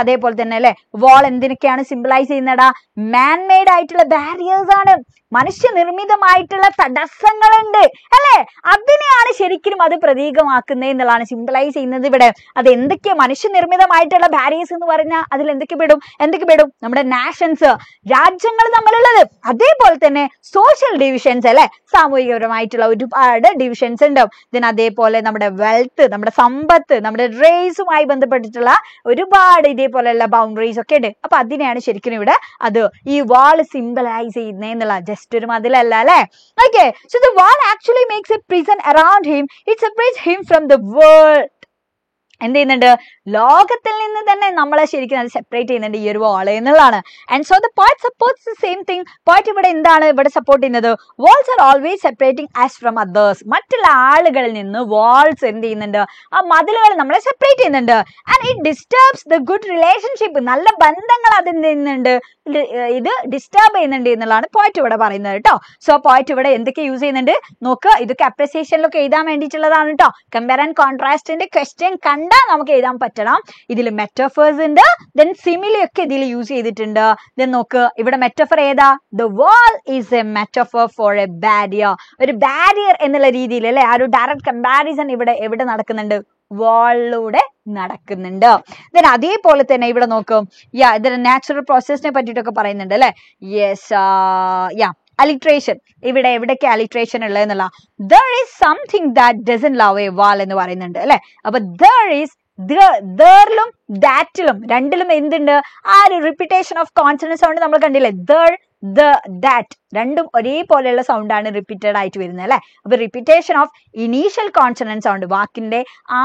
Speaker 1: അതേപോലെ തന്നെ അല്ലെ വാൾ എന്തിനൊക്കെയാണ് സിംബലൈസ് ചെയ്യുന്നടാ? മാൻ മെയ്ഡ് ആയിട്ടുള്ള ബാരിയേഴ്സ് ആണ്, മനുഷ്യനിർമ്മിതമായിട്ടുള്ള തടസ്സങ്ങളുണ്ട് അല്ലെ, അതിനെയാണ് ശരിക്കും അത് പ്രതീകമാക്കുന്നത് എന്നുള്ളതാണ്, സിംബലൈസ് ചെയ്യുന്നത് ഇവിടെ. അത് എന്തൊക്കെയാ മനുഷ്യനിർമ്മിതമായിട്ടുള്ള ബാരിയേഴ്സ് എന്ന് പറഞ്ഞാൽ അതിൽ എന്തൊക്കെ പെടും? നമ്മുടെ നാഷൻസ്, രാജ്യങ്ങൾ തമ്മിലുള്ളത്. അതേപോലെ തന്നെ സോഷ്യൽ ഡിവിഷൻസ് അല്ലെ, സാമൂഹികപരമായിട്ടുള്ള ഒരുപാട് ഡിവിഷൻസ് ഉണ്ടാവും. അതേപോലെ നമ്മുടെ വെൽത്ത്, നമ്മുടെ സമ്പത്ത്, നമ്മുടെ റേസുമായി ബന്ധപ്പെട്ടിട്ടുള്ള ഒരുപാട് ഇതേപോലെയുള്ള ബൗണ്ടറീസ് ഒക്കെ ഉണ്ട്. അപ്പൊ അതിനെയാണ് ശരിക്കും ഇവിടെ അത് ഈ വാൾ സിംബലൈസ് ചെയ്യുന്നത് എന്നുള്ള. ജസ്റ്റ് ഒരു മതിലല്ല അല്ലെ. Okay. So the wall actually makes A prison around him. It separates him from the world. എന്ത് ചെയ്യുന്നുണ്ട്? ലോകത്തിൽ നിന്ന് തന്നെ നമ്മളെ ശരിക്കും അത് സെപ്പറേറ്റ് ചെയ്യുന്നുണ്ട് ഈ ഒരു വാൾ എന്നുള്ളതാണ്. And so the poet supports the same thing. Poet ഇവിടെ എന്താണ് ഇവിടെ സപ്പോർട്ട് ചെയ്യുന്നത്? Walls are always separating us from others. മറ്റുള്ള ആളുകളിൽ നിന്ന് വാൾസ് എന്ത് ചെയ്യുന്നുണ്ട്? ആ മതിലുകൾ നമ്മളെ സെപ്പറേറ്റ് ചെയ്യുന്നുണ്ട്. And it disturbs the good relationship. നല്ല ബന്ധങ്ങൾ അതിൽ നിന്നുണ്ട് ഇത് ഡിസ്റ്റർബ് ചെയ്യുന്നുണ്ട് എന്നുള്ളതാണ് പോയിറ്റ് ഇവിടെ പറയുന്നത് കേട്ടോ. സോ പോയിറ്റ് ഇവിടെ എന്തൊക്കെ യൂസ് ചെയ്യുന്നുണ്ട് നോക്കുക. ഇതൊക്കെ അപ്രിസിയേഷനിലൊക്കെ എഴുതാൻ വേണ്ടിയിട്ടുള്ളതാണ് കേട്ടോ. കമ്പയർ ആൻഡ് കോൺട്രാസ്റ്റിന്റെ ക്വസ്റ്റ്യൻ കണ്ടാൽ നമുക്ക് എഴുതാൻ പറ്റണം. ഇതിൽ മെറ്റഫേഴ്സ് ഉണ്ട്, ദെൻ സിമിലി ഒക്കെ ഇതിൽ യൂസ് ചെയ്തിട്ടുണ്ട്. ദെൻ നോക്ക് ഇവിടെ മെറ്റഫർ ഏതാ? The wall is a metaphor for a barrier. ഒരു ബാരിയർ എന്നുള്ള രീതിയിൽ അല്ലെ, ആ ഒരു ഡയറക്റ്റ് കമ്പാരിസൺ ഇവിടെ എവിടെ നടക്കുന്നുണ്ട്? വാളിലൂടെ നടക്കുന്നുണ്ട്. ദെൻ അതേപോലെ തന്നെ ഇവിടെ നോക്കും ഇതിന്റെ നാച്ചുറൽ പ്രോസസ്സിനെ പറ്റിയിട്ടൊക്കെ പറയുന്നുണ്ട് അല്ലെ. Yes, alliteration. ഇവിടെ എവിടേക്ക് അലിട്രേഷൻ ഉള്ളത് എന്നുള്ള. there is something that doesn't love a wall എന്ന് പറയുന്നുണ്ട് അല്ലെ. അപ്പൊ ലും ദാറ്റിലും രണ്ടിലും എന്തുണ്ട്? ആ ഒരു റിപ്പീറ്റേഷൻ ഓഫ് കോൺസണന്റ് സൗണ്ട് നമ്മൾ കണ്ടില്ലേ? ദാറ്റ് രണ്ടും ഒരേപോലെയുള്ള സൗണ്ടാണ് റിപ്പീറ്റഡ് ആയിട്ട് വരുന്നത് അല്ലെ. അപ്പൊ repetition of initial consonant sound, വാക്കിന്റെ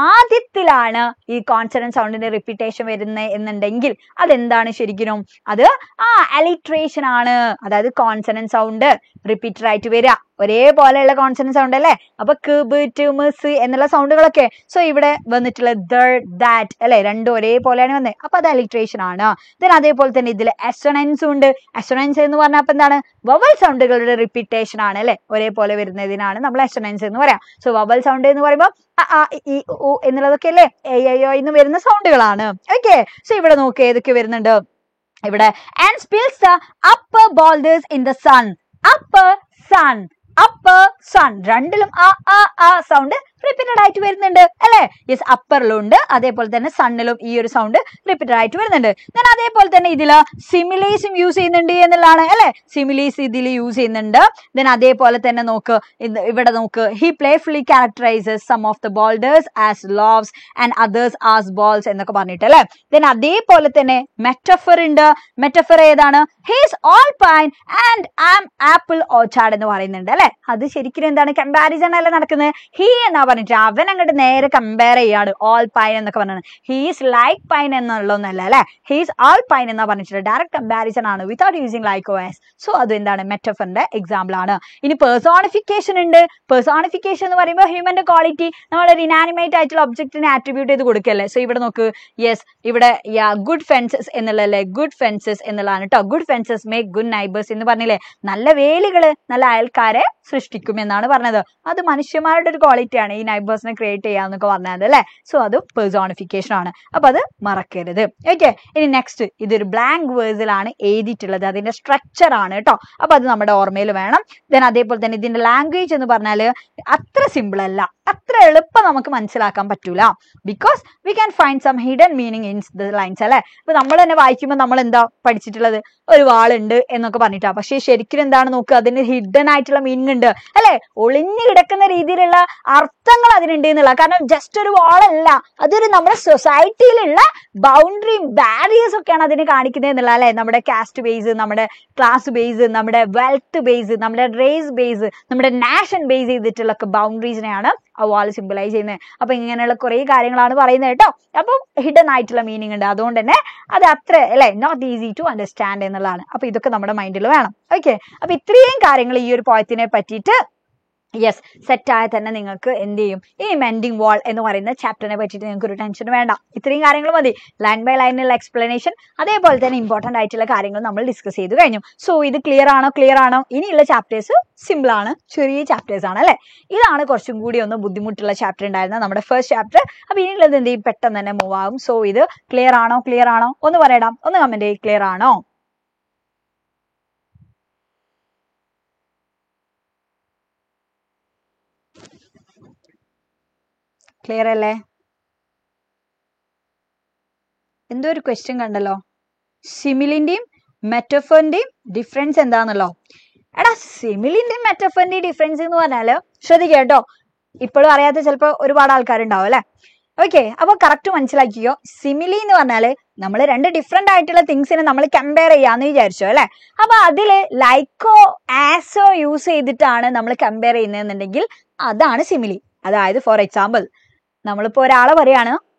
Speaker 1: ആദ്യത്തിലാണ് ഈ കോൺസണന്റ് സൗണ്ടിന്റെ റിപ്പീറ്റേഷൻ വരുന്നത് എന്നുണ്ടെങ്കിൽ അതെന്താണ് ശരിക്കും? അത് അലിട്രേഷൻ ആണ്. അതായത് കോൺസണന്റ് സൗണ്ട് റിപ്പീറ്റഡ് ആയിട്ട് വരിക, ഒരേപോലെയുള്ള കോൺസണന്റ് സൗണ്ട് അല്ലെ. അപ്പൊ എന്നുള്ള സൗണ്ടുകളൊക്കെ. സോ ഇവിടെ വന്നിട്ടുള്ള ദാറ്റ് അല്ലെ, രണ്ടും ഒരേപോലെയാണ് വന്നത്. അപ്പൊ അത് അലിട്രേഷൻ ആണ്. അതേപോലെ തന്നെ ഇതിൽ അസൊണൻസും ഉണ്ട്. അസൊണൻസ് എന്ന് പറഞ്ഞാൽ അപ്പൊ എന്താണ്? വവൽ സൗണ്ടുകളുടെ റിപ്പീറ്റേഷൻ ആണ് അല്ലെ, ഒരേപോലെ വരുന്നതിനാണ് നമ്മൾ അസൊണൻസ് എന്ന് പറയാം. സോ വവൽ സൗണ്ട് എന്ന് പറയുമ്പോൾ എന്നുള്ളതൊക്കെ അല്ലേ എന്ന് വരുന്ന സൗണ്ടുകളാണ്. ഓക്കെ. സോ ഇവിടെ നോക്കുക ഏതൊക്കെ വരുന്നുണ്ട് ഇവിടെ. And spills the upper boulders in the sun. Upper sun രണ്ടിലും സൗണ്ട് റിപ്പീറ്റഡ് ആയിട്ട് വരുന്നുണ്ട് അല്ലെ. യെസ്, അപ്പറിലും ഉണ്ട്, അതേപോലെ തന്നെ സണ്ണിലും ഈ ഒരു സൗണ്ട് റിപ്പീറ്റഡ് ആയിട്ട് വരുന്നുണ്ട്. ഞാൻ അതേപോലെ തന്നെ ഇതില് സിമിലീസും യൂസ് ചെയ്യുന്നുണ്ട് എന്നുള്ളതാണ് അല്ലെ. സിമിലീസ് ഇതിൽ യൂസ് ചെയ്യുന്നുണ്ട്. ദെൻ അതേപോലെ തന്നെ നോക്ക് ഇവിടെ നോക്ക്. He playfully characterises some of the boulders as loaves and others as balls എന്നൊക്കെ പറഞ്ഞിട്ട് അല്ലെ. ദെൻ അതേപോലെ തന്നെ മെറ്റഫർ ഉണ്ട്. മെറ്റഫർ ഏതാണ്? He's all pine and am apple orchard എന്ന് പറയുന്നുണ്ട് അല്ലെ. അത് ശരിക്കും എന്താണ്? കമ്പാരിസൺ അല്ല നടക്കുന്നത്. ഹി എന്നാ പറഞ്ഞിട്ട് അവൻ അങ്ങോട്ട് നേരെ കമ്പയർ ചെയ്യാണ് ഓൾ പൈൻ എന്നൊക്കെ പറഞ്ഞത്. ഹീസ് ലൈക്ക് പൈൻ എന്നുള്ളതൊന്നല്ല അല്ലെ, ഹീസ് ആൾ പൈൻ എന്നാ പറഞ്ഞിട്ട് ഡയറക്റ്റ് കമ്പാരിസൺ ആണ് without using like or as. So അത് എന്താണ് മെറ്റഫറിന്റെ എക്സാമ്പിൾ ആണ്. ഇനി പേഴ്സോണിഫിക്കേഷൻ ഉണ്ട്. പേഴ്സോണിഫിക്കേഷൻ എന്ന് പറയുമ്പോൾ ഹ്യൂമന്റെ ക്വാളിറ്റി നമ്മളൊരു ഇനാനിമേറ്റ് ആയിട്ടുള്ള ഒബ്ജക്റ്റിനെ ആട്രിബ്യൂട്ട് ചെയ്ത് കൊടുക്കല്ലേ. സോ ഇവിടെ നോക്ക്, യെസ് ഇവിടെ ഗുഡ് ഫെൻസസ് എന്നുള്ളല്ലേ, ഗുഡ് ഫെൻസസ് എന്നുള്ളതാണ് കേട്ടോ. Good fences make good neighbours എന്ന് പറഞ്ഞില്ലേ, നല്ല വേലികള് നല്ല അയൽക്കാരെ സൃഷ്ടിക്കും എന്നാണ് പറഞ്ഞത്. അത് മനുഷ്യന്മാരുടെ ഒരു ക്വാളിറ്റിയാണ് ഈ നൈബേഴ്സിനെ ക്രിയേറ്റ് ചെയ്യാന്നൊക്കെ പറഞ്ഞത് അല്ലെ. സോ അത് പേഴ്സോണിഫിക്കേഷൻ ആണ്. അപ്പൊ അത് മറക്കരുത്. ഓക്കെ, ഇനി നെക്സ്റ്റ് ഇതൊരു ബ്ലാങ്ക് വേഴ്സിലാണ് എഴുതിയിട്ടുള്ളത്, അതിന്റെ സ്ട്രക്ചർ ആണ് കേട്ടോ. അപ്പൊ അത് നമ്മുടെ ഓർമ്മയിൽ വേണം. ദെൻ അതേപോലെ തന്നെ ഇതിന്റെ ലാംഗ്വേജ് എന്ന് പറഞ്ഞാല് അത്ര സിമ്പിൾ അല്ല, അത്ര എളുപ്പം നമുക്ക് മനസ്സിലാക്കാൻ പറ്റൂല. Because we can find some hidden meaning in the lines അല്ലെ. ഇപ്പൊ നമ്മൾ തന്നെ വായിക്കുമ്പോൾ നമ്മൾ എന്താ പഠിച്ചിട്ടുള്ളത്, ഒരു വാളുണ്ട് എന്നൊക്കെ പറഞ്ഞിട്ടാ. പക്ഷെ ശരിക്കും എന്താണ് നോക്കുക, അതിന് ഹിഡൻ ആയിട്ടുള്ള മീനിങ് ഉണ്ട് അല്ലെ, ഒളിഞ്ഞു കിടക്കുന്ന രീതിയിലുള്ള അർത്ഥങ്ങൾ അതിനുണ്ട് എന്നുള്ള. കാരണം ജസ്റ്റ് ഒരു വാളല്ല, അതൊരു നമ്മുടെ സൊസൈറ്റിയിലുള്ള ബൗണ്ടറി ബാരിയേഴ്സ് ഒക്കെയാണ് അതിന് കാണിക്കുന്നത് എന്നുള്ള അല്ലെ. നമ്മുടെ കാസ്റ്റ് ബേസ്, നമ്മുടെ ക്ലാസ് ബേസ്, നമ്മുടെ വെൽത്ത് ബേസ്, നമ്മുടെ റേസ് ബേസ്, നമ്മുടെ നാഷൻ ബേസ് ചെയ്തിട്ടുള്ള ബൗണ്ടറീസിനെയാണ് ആ വാൾ സിംബലൈസ് ചെയ്യുന്നത്. അപ്പൊ ഇങ്ങനെയുള്ള കുറെ കാര്യങ്ങളാണ് പറയുന്നത് കേട്ടോ. അപ്പം ഹിഡൻ ആയിട്ടുള്ള മീനിങ് ഉണ്ട്, അതുകൊണ്ട് തന്നെ അത് അത്ര അല്ലെ നോട്ട് ഈസി ടു അണ്ടർസ്റ്റാൻഡ് എന്നുള്ളതാണ്. അപ്പൊ ഇതൊക്കെ നമ്മുടെ മൈൻഡിൽ വേണം. ഓക്കെ, അപ്പൊ ഇത്രയും കാര്യങ്ങൾ ഈ ഒരു പോയത്തിനെ പറ്റിയിട്ട് യെസ് സെറ്റായ തന്നെ നിങ്ങൾക്ക് എന്ത് ചെയ്യും, ഈ മെൻഡിങ് വാൾ എന്ന് പറയുന്ന ചാപ്റ്ററിനെ പറ്റിയിട്ട് നിങ്ങൾക്ക് ഒരു ടെൻഷൻ വേണ്ട. ഇത്രയും കാര്യങ്ങൾ മതി. ലൈൻ ബൈ ലൈനുള്ള എക്സ്പ്ലനേഷൻ, അതേപോലെ തന്നെ ഇമ്പോർട്ടന്റ് ആയിട്ടുള്ള കാര്യങ്ങൾ നമ്മൾ ഡിസ്കസ് ചെയ്ത് കഴിഞ്ഞു. സോ ഇത് ക്ലിയർ ആണോ? ഇനിയുള്ള ചാപ്റ്റേഴ്സ് സിമ്പിൾ ആണ്, ചെറിയ ചാപ്റ്റേഴ്സ് ആണ് അല്ലെ. ഇതാണ് കുറച്ചും കൂടി ഒന്ന് ബുദ്ധിമുട്ടുള്ള ചാപ്റ്റർ ഉണ്ടായിരുന്ന നമ്മുടെ ഫസ്റ്റ് ചാപ്റ്റർ. അപ്പൊ ഇനിയുള്ളത് എന്ത് ചെയ്യും, പെട്ടെന്ന് തന്നെ മൂവ് ആകും. സോ ഇത് ക്ലിയർ ആണോ ഒന്ന് പറയണം, ഒന്ന് കമന്റ് ചെയ്യും ക്ലിയർ ആണോ. ക്ലിയർ അല്ലേ? എന്തോ ഒരു ക്വസ്റ്റ്യൻ കണ്ടല്ലോ, സിമിലിന്റെയും മെറ്റഫറിന്റെയും ഡിഫറൻസ് എന്താന്നല്ലോ. എടാ സിമിലിന്റെയും മെറ്റഫറിന്റെയും ഡിഫറൻസ് എന്ന് പറഞ്ഞാല് ശ്രദ്ധിക്കുക കേട്ടോ, ഇപ്പോഴും അറിയാത്ത ചിലപ്പോ ഒരുപാട് ആൾക്കാരുണ്ടാവും അല്ലെ. ഓക്കെ, അപ്പൊ കറക്റ്റ് മനസ്സിലാക്കിയോ. സിമിലി എന്ന് പറഞ്ഞാല് നമ്മൾ രണ്ട് ഡിഫറെന്റ് ആയിട്ടുള്ള തിങ്സിനെ നമ്മൾ കമ്പയർ ചെയ്യാന്ന് വിചാരിച്ചോ അല്ലെ. അപ്പൊ അതില് ലൈക്കോ ആസോ യൂസ് ചെയ്തിട്ടാണ് നമ്മൾ കമ്പയർ ചെയ്യുന്നതെന്നുണ്ടെങ്കിൽ അതാണ് സിമിലി. അതായത് ഫോർ എക്സാമ്പിൾ നമ്മളിപ്പോ ഒരാളെ പറയാണ്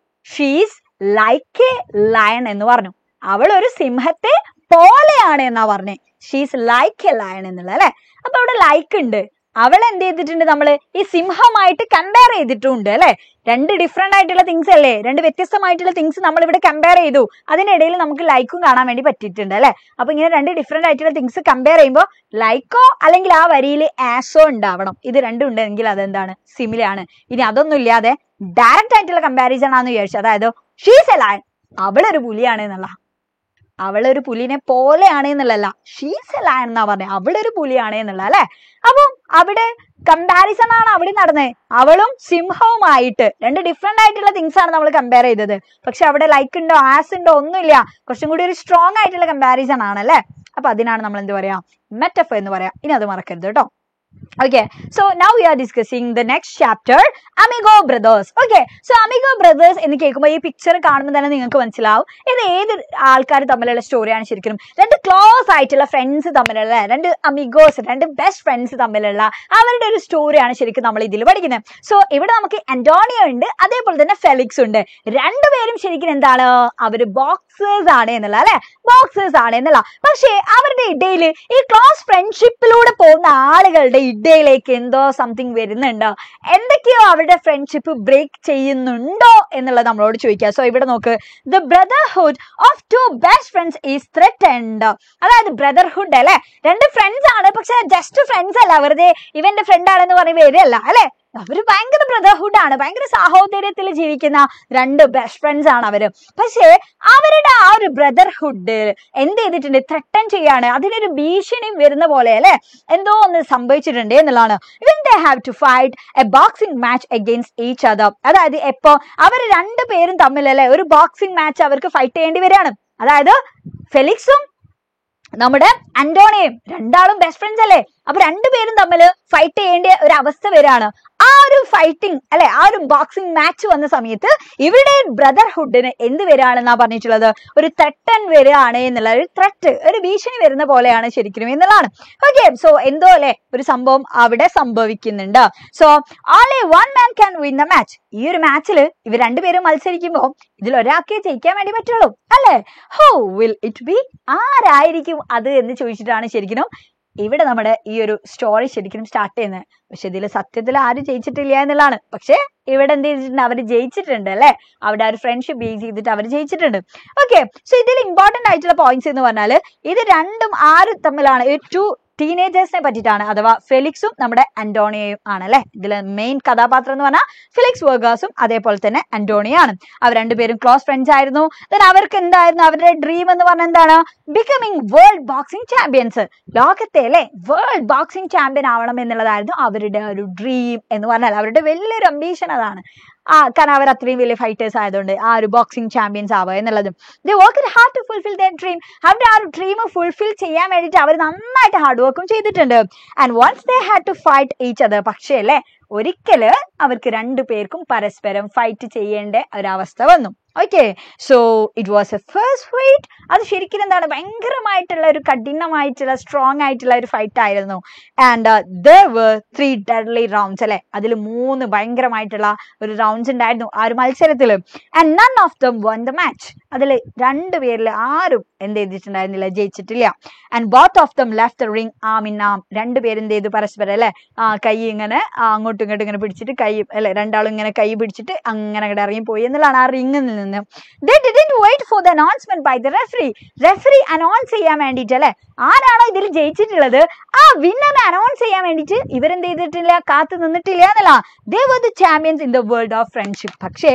Speaker 1: ഷീസ് ലൈക്ക് എ ലയൺ എന്ന് പറഞ്ഞു, അവൾ ഒരു സിംഹത്തെ പോലെയാണ് എന്നാ പറഞ്ഞേ. ഷീസ് ലൈക്ക് എ ലയൺ എന്നുള്ള അല്ലെ. അപ്പൊ അവിടെ ലൈക്ക് ഉണ്ട്, അവൾ എന്ത് ചെയ്തിട്ടുണ്ട്, നമ്മള് ഈ സിംഹമായിട്ട് കമ്പയർ ചെയ്തിട്ടുണ്ട് അല്ലെ. രണ്ട് ഡിഫറെന്റ് ആയിട്ടുള്ള തിങ്സ് അല്ലേ, രണ്ട് വ്യത്യസ്തമായിട്ടുള്ള തിങ്സ് നമ്മൾ ഇവിടെ കമ്പയർ ചെയ്തു. അതിനിടയിൽ നമുക്ക് ലൈക്കും കാണാൻ വേണ്ടി പറ്റിയിട്ടുണ്ട് അല്ലെ. അപ്പൊ ഇങ്ങനെ രണ്ട് ഡിഫറെന്റ് ആയിട്ടുള്ള തിങ്സ് കമ്പയർ ചെയ്യുമ്പോൾ ലൈക്കോ അല്ലെങ്കിൽ ആ വരിയിൽ ആസോ ഉണ്ടാവണം. ഇത് രണ്ടും ഉണ്ടെങ്കിൽ അതെന്താണ്, സിമിലി ആണ്. ഇനി അതൊന്നും ഇല്ലാതെ ഡയറക്റ്റ് ആയിട്ടുള്ള കമ്പാരിസൺ ആണെന്ന് വിചാരിച്ചു, അതായത് ഷീസ് എ ലയൺ, അവളൊരു പുലിയാണ് എന്നുള്ള, അവളൊരു പുലിനെ പോലെയാണ് എന്നുള്ളല്ല, ഷീസ് എ ലയൺ എന്നാ പറഞ്ഞത്, അവളൊരു പുലിയാണ് എന്നുള്ള അല്ലെ. അപ്പം അവിടെ കമ്പാരിസൺ ആണ് അവിടെ നടന്നത്. അവളും സിംഹവുമായിട്ട് രണ്ട് ഡിഫറെന്റ് ആയിട്ടുള്ള തിങ്സ് ആണ് നമ്മൾ കമ്പയർ ചെയ്തത്. പക്ഷെ അവിടെ ലൈക്ക് ഉണ്ടോ ആസ് ഉണ്ടോ ഒന്നുമില്ല, കുറച്ചും കൂടി ഒരു സ്ട്രോങ് ആയിട്ടുള്ള കമ്പാരിസൺ ആണ് അല്ലെ. അപ്പൊ അതിനാണ് നമ്മൾ എന്ത് പറയാ, മെറ്റഫർ എന്ന് പറയാം. ഇനി അത് മറക്കരുത് കേട്ടോ. Okay, so now we are discussing the next chapter, Amigo Brothers. Okay, so Amigo Brothers എന്ന് കേൾക്കുമ്പോൾ ഈ പിക്ചർ കാണുമ്പോൾ തന്നെ നിങ്ങൾക്ക് മനസ്സിലാവും ഇത് ഏത് ആൾക്കാർ തമ്മിലുള്ള സ്റ്റോറിയാണ്. ശരിക്കും രണ്ട് ക്ലോസ് ആയിട്ടുള്ള ഫ്രണ്ട്സ് തമ്മിലുള്ള, രണ്ട് അമിഗോസ്, രണ്ട് ബെസ്റ്റ് ഫ്രണ്ട്സ് തമ്മിലുള്ള അവരുടെ ഒരു സ്റ്റോറിയാണ് ശരിക്കും നമ്മൾ ഇതിൽ പഠിക്കുന്നത്. സോ ഇവിടെ നമുക്ക് അന്റോണിയോ ഉണ്ട്, അതേപോലെ തന്നെ ഫെലിക്സ് ഉണ്ട്. രണ്ടുപേരും ശരിക്കും എന്താണ്, അവര് ബോക്സേഴ്സ് ആണ് എന്നുള്ള അല്ലെ, ബോക്സേഴ്സ് ആണ് എന്നുള്ള. പക്ഷേ അവരുടെ ഇടയിൽ ഈ ക്ലോസ് ഫ്രണ്ട്ഷിപ്പിലൂടെ പോകുന്ന ആളുകളുടെ ഇടയിലേക്ക് എന്തോ സംതിങ് വരുന്നുണ്ടോ, എന്തൊക്കെയോ അവരുടെ ഫ്രണ്ട്ഷിപ്പ് ബ്രേക്ക് ചെയ്യുന്നുണ്ടോ എന്നുള്ളത് നമ്മളോട് ചോദിക്കുക. സോ ഇവിടെ നോക്ക്, the brotherhood of two best friends is threatened. അതായത് ബ്രദർഹുഡ് അല്ലെ, രണ്ട് ഫ്രണ്ട്സ് ആണ്, പക്ഷെ ജസ്റ്റ് ഫ്രണ്ട്സ് അല്ല, വെറുതെ ഇവന്റെ ഫ്രണ്ട് ആണെന്ന് പറഞ്ഞ് വരികയല്ല അല്ലെ. അവര് ഭയങ്കര ബ്രദർഹുഡ് ആണ്, ഭയങ്കര സാഹോദര്യത്തിൽ ജീവിക്കുന്ന രണ്ട് ബെസ്റ്റ് ഫ്രണ്ട്സ് ആണ് അവര്. പക്ഷേ അവരുടെ ആ ഒരു ബ്രദർഹുഡ് എന്ത് ചെയ്തിട്ടുണ്ട്, ത്രെട്ടൻ ചെയ്യാണ്, അതിനൊരു ഭീഷണി വരുന്ന പോലെ അല്ലെ, എന്തോ ഒന്ന് സംഭവിച്ചിട്ടുണ്ട് എന്നുള്ളതാണ്. When they have to fight a boxing match against each other, അതായത് എപ്പോ അവർ രണ്ടുപേരും തമ്മിൽ അല്ലെ ഒരു ബോക്സിംഗ് മാച്ച് അവർക്ക് ഫൈറ്റ് ചെയ്യേണ്ടി വരികയാണ്. അതായത് ഫെലിക്സും നമ്മുടെ അന്റോണിയും രണ്ടാളും ബെസ്റ്റ് ഫ്രണ്ട്സ് അല്ലേ. അപ്പൊ രണ്ടുപേരും തമ്മിൽ ഫൈറ്റ് ചെയ്യേണ്ട ഒരു അവസ്ഥ വരാണ്. ആ ഒരു ഫൈറ്റിംഗ് അല്ലെ, ആ ഒരു ബോക്സിംഗ് മാച്ച് വന്ന സമയത്ത് ഇവിടെ ബ്രദർഹുഡിന് എന്ത് വരികയാണെന്നാ പറഞ്ഞിട്ടുള്ളത്, ഒരു ത്രട്ടൻ വരികയാണ് എന്നുള്ള ഒരു ത്രട്ട്, ഒരു ഭീഷണി വരുന്ന പോലെയാണ് ശരിക്കും എന്നുള്ളതാണ്. ഓക്കെ, സോ എന്തോ അല്ലെ ഒരു സംഭവം അവിടെ സംഭവിക്കുന്നുണ്ട്. So only one man can win the match. ഈ ഒരു മാച്ചിൽ ഇവർ രണ്ടുപേരും മത്സരിക്കുമ്പോൾ ഇതിൽ ഒരാൾക്കേ ജയിക്കാൻ വേണ്ടി പറ്റുള്ളൂ അല്ലെ. How will it be? ആരായിരിക്കും അത് എന്ന് ചോദിച്ചിട്ടാണ് ശരിക്കും ഇവിടെ നമ്മുടെ ഈ ഒരു സ്റ്റോറി ശരിക്കും സ്റ്റാർട്ട് ചെയ്യുന്നത്. പക്ഷെ ഇതിൽ സത്യത്തിൽ ആരും ജയിച്ചിട്ടില്ല എന്നുള്ളതാണ്. പക്ഷെ ഇവിടെ എന്ത് ചെയ്തിട്ടുണ്ട്, അവർ ജയിച്ചിട്ടുണ്ട് അല്ലെ. അവിടെ ഒരു ഫ്രണ്ട്ഷിപ്പ് ബേസ് ചെയ്തിട്ട് അവർ ജയിച്ചിട്ടുണ്ട്. ഓക്കെ, സോ ഇതിൽ ഇമ്പോർട്ടന്റ് ആയിട്ടുള്ള പോയിന്റ്സ് എന്ന് പറഞ്ഞാൽ ഇത് രണ്ടും ആര് തമ്മിലാണ്, ടു ടീനേജേഴ്സിനെ പറ്റിയിട്ടാണ്, അഥവാ ഫെലിക്സും നമ്മുടെ അന്റോണിയയും ആണ് അല്ലെ. ഇതിൽ മെയിൻ കഥാപാത്രം എന്ന് പറഞ്ഞാൽ ഫെലിക്സ് വെർഗാസും അതേപോലെ തന്നെ അന്റോണിയാണ്. അവർ രണ്ടുപേരും ക്ലോസ് ഫ്രണ്ട്സ് ആയിരുന്നു. ദെൻ അവർക്ക് എന്തായിരുന്നു അവരുടെ ഡ്രീം എന്ന് പറഞ്ഞാൽ എന്താണ്, ബിക്കമിങ് വേൾഡ് ബോക്സിംഗ് ചാമ്പ്യൻസ്. ലോകത്തെ അല്ലെ വേൾഡ് ബോക്സിംഗ് ചാമ്പ്യൻ ആവണം എന്നുള്ളതായിരുന്നു അവരുടെ ഒരു ഡ്രീം എന്ന് പറഞ്ഞാൽ. അവരുടെ വലിയൊരു അംബീഷൻ അതാണ്. കാരണം അവർ അത്രയും വലിയ ഫൈറ്റേഴ്സ് ആയതുകൊണ്ട് ആ ഒരു ബോക്സിംഗ് ചാമ്പ്യൻസ് ആവുക എന്നുള്ളതും. They work hard to fulfil their dream. അവരുടെ ആ ഒരു ഡ്രീം ഫുൾഫിൽ ചെയ്യാൻ വേണ്ടിയിട്ട് അവർ നന്നായിട്ട് ഹാർഡ് വർക്കും ചെയ്തിട്ടുണ്ട്. And once they had to fight each other. പക്ഷേ അല്ലേ ഒരിക്കല് അവർക്ക് രണ്ടുപേർക്കും പരസ്പരം ഫൈറ്റ് ചെയ്യേണ്ട ഒരവസ്ഥ വന്നു. Okay, so it was A first fight. അത് ശരിക്കും എന്താണ് ഭയങ്കരമായിട്ടുള്ള ഒരു കഠിനമായിട്ടുള്ള സ്ട്രോങ് ആയിട്ടുള്ള ഒരു ഫൈറ്റ് ആയിരുന്നു. And there were 3 deadly rounds അല്ലെ. അതിൽ 3 ഭയങ്കരമായിട്ടുള്ള ഒരു റൗണ്ട്സ് ഉണ്ടായിരുന്നു ആ ഒരു മത്സരത്തിൽ. And none of them won the match. അതിൽ രണ്ടുപേരിൽ ആരും എന്ത് ചെയ്തിട്ടുണ്ടായിരുന്നില്ല, ജയിച്ചിട്ടില്ല. And both of them left the ring arm in arm. രണ്ടുപേരും എന്ത് ചെയ്തു പരസ്പരം അല്ലെ കൈ ഇങ്ങനെ അങ്ങോട്ടും ഇങ്ങോട്ടും ഇങ്ങനെ പിടിച്ചിട്ട് കൈ അല്ലെ രണ്ടാളും ഇങ്ങനെ കൈ പിടിച്ചിട്ട് അങ്ങനെ അങ്ങോട്ട് ഇറങ്ങി പോയി എന്നുള്ളതാണ് ആ റിംഗിൽ നിന്ന്. They didn't wait for the announcement by the referee. Referee announce ചെയ്യാൻ വേണ്ടിയിട്ട് അല്ലെ ആരാണോ ഇതിൽ ജയിച്ചിട്ടുള്ളത് ആ വിന്നറിനെ അനൗൺസ് ചെയ്യാൻ വേണ്ടിയിട്ട് ഇവരെന്ത് ചെയ്തിട്ടില്ല, കാത്തു നിന്നിട്ടില്ല എന്നല്ല. They were the champions in the world of friendship. പക്ഷേ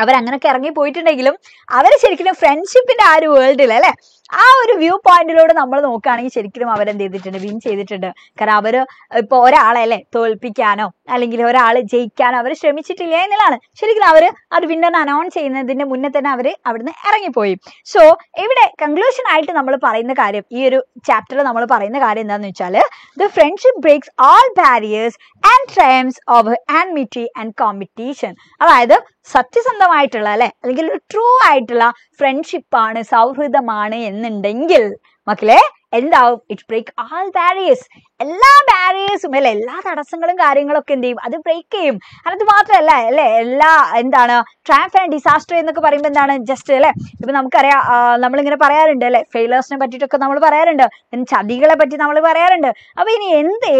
Speaker 1: അവരങ്ങനൊക്കെ ഇറങ്ങി പോയിട്ടുണ്ടെങ്കിലും അവർ ശരിക്കും ഫ്രണ്ട്ഷിപ്പിന്റെ ആ ഒരു വേൾഡിൽ അല്ലെ ആ ഒരു വ്യൂ പോയിന്റിലൂടെ നമ്മൾ നോക്കുകയാണെങ്കിൽ ശരിക്കും അവരെന്ത് ചെയ്തിട്ടുണ്ട്, വിൻ ചെയ്തിട്ടുണ്ട്. കാരണം അവര് ഇപ്പൊ ഒരാളെ അല്ലെ തോൽപ്പിക്കാനോ അല്ലെങ്കിൽ ഒരാൾ ജയിക്കാനോ അവർ ശ്രമിച്ചിട്ടില്ല എന്നുള്ളതാണ്. ശരിക്കും അവര് അത് വിന്നറിനെ അനൗൺസ് ചെയ്യുന്നതിന്റെ മുന്നേ തന്നെ അവര് അവിടുന്ന് ഇറങ്ങിപ്പോയി. സോ ഇവിടെ കൺക്ലൂഷൻ ആയിട്ട് നമ്മൾ പറയുന്ന കാര്യം, ഈ ഒരു ചാപ്റ്ററിൽ നമ്മൾ പറയുന്ന കാര്യം എന്താണെന്ന് വെച്ചാൽ the friendship breaks all barriers and triumphs over enmity and competition. അതായത് സത്യസന്ധമായിട്ടുള്ള അല്ലെ അല്ലെങ്കിൽ ഒരു ട്രൂ ആയിട്ടുള്ള ഫ്രണ്ട്ഷിപ്പാണ്, സൗഹൃദമാണ് എന്നുണ്ടെങ്കിൽ മക്കളെ എന്താവും, ഇറ്റ് ബ്രേക്ക് ആൾ ബാരിയേഴ്സ്. എല്ലാ ബാരിയേഴ്സും അല്ലെ എല്ലാ തടസ്സങ്ങളും കാര്യങ്ങളൊക്കെ എന്ത് ചെയ്യും, അത് ബ്രേക്ക് ചെയ്യും. അത് മാത്രമല്ല അല്ലെ എല്ലാ എന്താണ് ട്രയംഫ് ആൻഡ് ഡിസാസ്റ്റർ എന്നൊക്കെ പറയുമ്പോൾ എന്താണ് ജസ്റ്റ് അല്ലെ ഇപ്പൊ നമുക്കറിയാം നമ്മളിങ്ങനെ പറയാറുണ്ട് അല്ലെ ഫെയിലേഴ്സിനെ പറ്റിയിട്ടൊക്കെ നമ്മൾ പറയാറുണ്ട്, ചതികളെ പറ്റി നമ്മൾ പറയാറുണ്ട്. അപ്പൊ ഇനി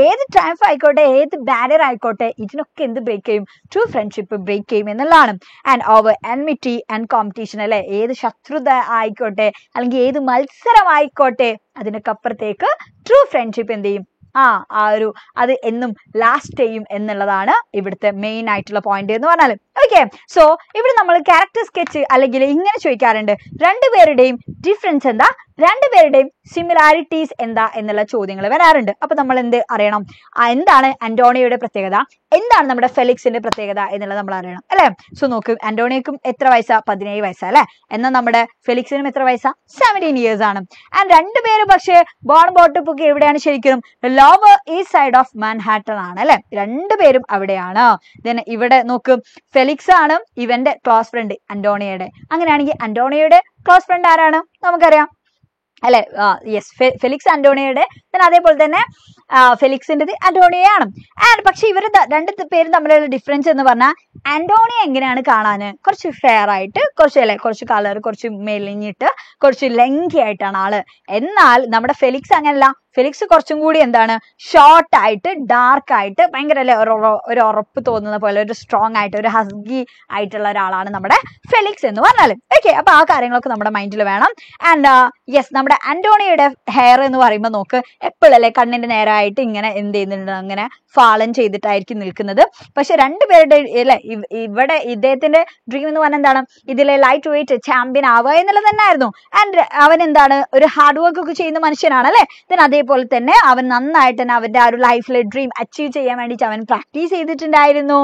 Speaker 1: ഏത് ട്രയംഫ് ആയിക്കോട്ടെ ഏത് ബാരിയർ ആയിക്കോട്ടെ ഇതിനൊക്കെ എന്ത് ബ്രേക്ക് ചെയ്യും, ട്രൂ ഫ്രണ്ട്ഷിപ്പ് ബ്രേക്ക് ചെയ്യും എന്നുള്ളതാണ്. And over enmity and competition അല്ലെ ഏത് ശത്രുത ആയിക്കോട്ടെ അല്ലെങ്കിൽ ഏത് മത്സരമായിക്കോട്ടെ അതിനൊക്കെ അപ്പുറത്തേക്ക് ട്രൂ ഫ്രണ്ട്ഷിപ്പ് എന്ത് ചെയ്യും, അത് എന്നും ലാസ്റ്റ് ചെയ്യും എന്നുള്ളതാണ് ഇവിടുത്തെ മെയിൻ ആയിട്ടുള്ള പോയിന്റ് എന്ന് പറഞ്ഞാൽ. ഓക്കെ, സോ ഇവിടെ നമ്മൾ ക്യാരക്ടർ സ്കെച്ച് അല്ലെങ്കിൽ ഇങ്ങനെ ചോദിക്കാറുണ്ട്, രണ്ടുപേരുടെയും ഡിഫറൻസ് എന്താ, രണ്ടുപേരുടെയും സിമിലാരിറ്റീസ് എന്താ എന്നുള്ള ചോദ്യങ്ങൾ വരാറുണ്ട്. അപ്പൊ നമ്മൾ എന്ത് അറിയണം, എന്താണ് അന്റോണിയോയുടെ പ്രത്യേകത, എന്താണ് നമ്മുടെ ഫെലിക്സിന്റെ പ്രത്യേകത എന്നുള്ളത് നമ്മൾ അറിയണം അല്ലെ. സോ നോക്ക്, അന്റോണിയോക്കും എത്ര വയസ്സാ, 17 വയസ്സാ അല്ലെ. എന്നാൽ നമ്മുടെ ഫെലിക്സിനും എത്ര വയസ്സാ, 17 years ആണ്. ആൻഡ് രണ്ടുപേരും പക്ഷേ ബോൺ ബോട്ടപ്പ് ഒക്കെ എവിടെയാണ് ശരിക്കും, lower east side of Manhattan ആണ് അല്ലെ. രണ്ടുപേരും അവിടെയാണ്. ദെൻ ഇവിടെ നോക്ക്, ഫെലിക്സ് ആണ് ഇവന്റെ ക്ലോസ് ഫ്രണ്ട് അന്റോണിയോയുടെ. അങ്ങനെയാണെങ്കിൽ അന്റോണിയോയുടെ ക്ലോസ് ഫ്രണ്ട് ആരാണ് നമുക്കറിയാം അല്ലെ. യെസ്, ഫെലിക്സ് അന്റോണിയോയുടെ. അതേപോലെ തന്നെ ഫെലിക്സിൻ്റെത് അന്റോണിയോയാണ്. ആൻഡ് പക്ഷെ ഇവർ രണ്ട് പേരും തമ്മിലുള്ള ഡിഫറൻസ് എന്ന് പറഞ്ഞാൽ ആന്റോണിയോ എങ്ങനെയാണ് കാണാന്, കുറച്ച് ഫെയർ ആയിട്ട്, കുറച്ച് കളർ കുറച്ച് മെലിഞ്ഞിട്ട് കുറച്ച് ലെങ്തി ആയിട്ടാണ് ആള്. എന്നാൽ നമ്മുടെ ഫെലിക്സ് അങ്ങനല്ല. ഫെലിക്സ് കുറച്ചും കൂടി എന്താണ് ഷോർട്ട് ആയിട്ട് ഡാർക്ക് ആയിട്ട് ഭയങ്കര അല്ലെ ഒരു ഉറപ്പ് തോന്നുന്ന പോലെ ഒരു സ്ട്രോങ് ആയിട്ട് ഒരു ഹസ്ഗി ആയിട്ടുള്ള ഒരാളാണ് നമ്മുടെ ഫെലിക്സ് എന്ന് പറഞ്ഞാൽ. ഓക്കെ, അപ്പൊ ആ കാര്യങ്ങളൊക്കെ നമ്മുടെ മൈൻഡിൽ വേണം. ആൻഡ് യെസ്, നമ്മുടെ ആന്റോണിയോയുടെ ഹെയർ എന്ന് പറയുമ്പോൾ നോക്ക് എപ്പോഴും അല്ലെ കണ്ണിന്റെ നേരായിട്ട് ഇങ്ങനെ എന്ത് ചെയ്യുന്നുണ്ട്, അങ്ങനെ ഫാളൻ ചെയ്തിട്ടായിരിക്കും നിൽക്കുന്നത്. പക്ഷെ രണ്ടുപേരുടെ അല്ലെ ഇവിടെ ഇദ്ദേഹത്തിന്റെ ഡ്രീം എന്ന് പറഞ്ഞാൽ എന്താണ്, ഇതിലെ ലൈറ്റ് വെയിറ്റ് ചാമ്പ്യൻ ആവുക എന്നുള്ളത് തന്നെ ആയിരുന്നു. ആൻഡ് അവൻ എന്താണ് ഒരു ഹാർഡ് വർക്ക് ഒക്കെ ചെയ്യുന്ന മനുഷ്യനാണ് അല്ലെ. അതേപോലെ തന്നെ അവൻ നന്നായിട്ട് തന്നെ അവന്റെ ആ ഒരു ലൈഫിലെ ഡ്രീം അച്ചീവ് ചെയ്യാൻ വേണ്ടിയിട്ട് അവൻ പ്രാക്ടീസ് ചെയ്തിട്ടുണ്ടായിരുന്നു.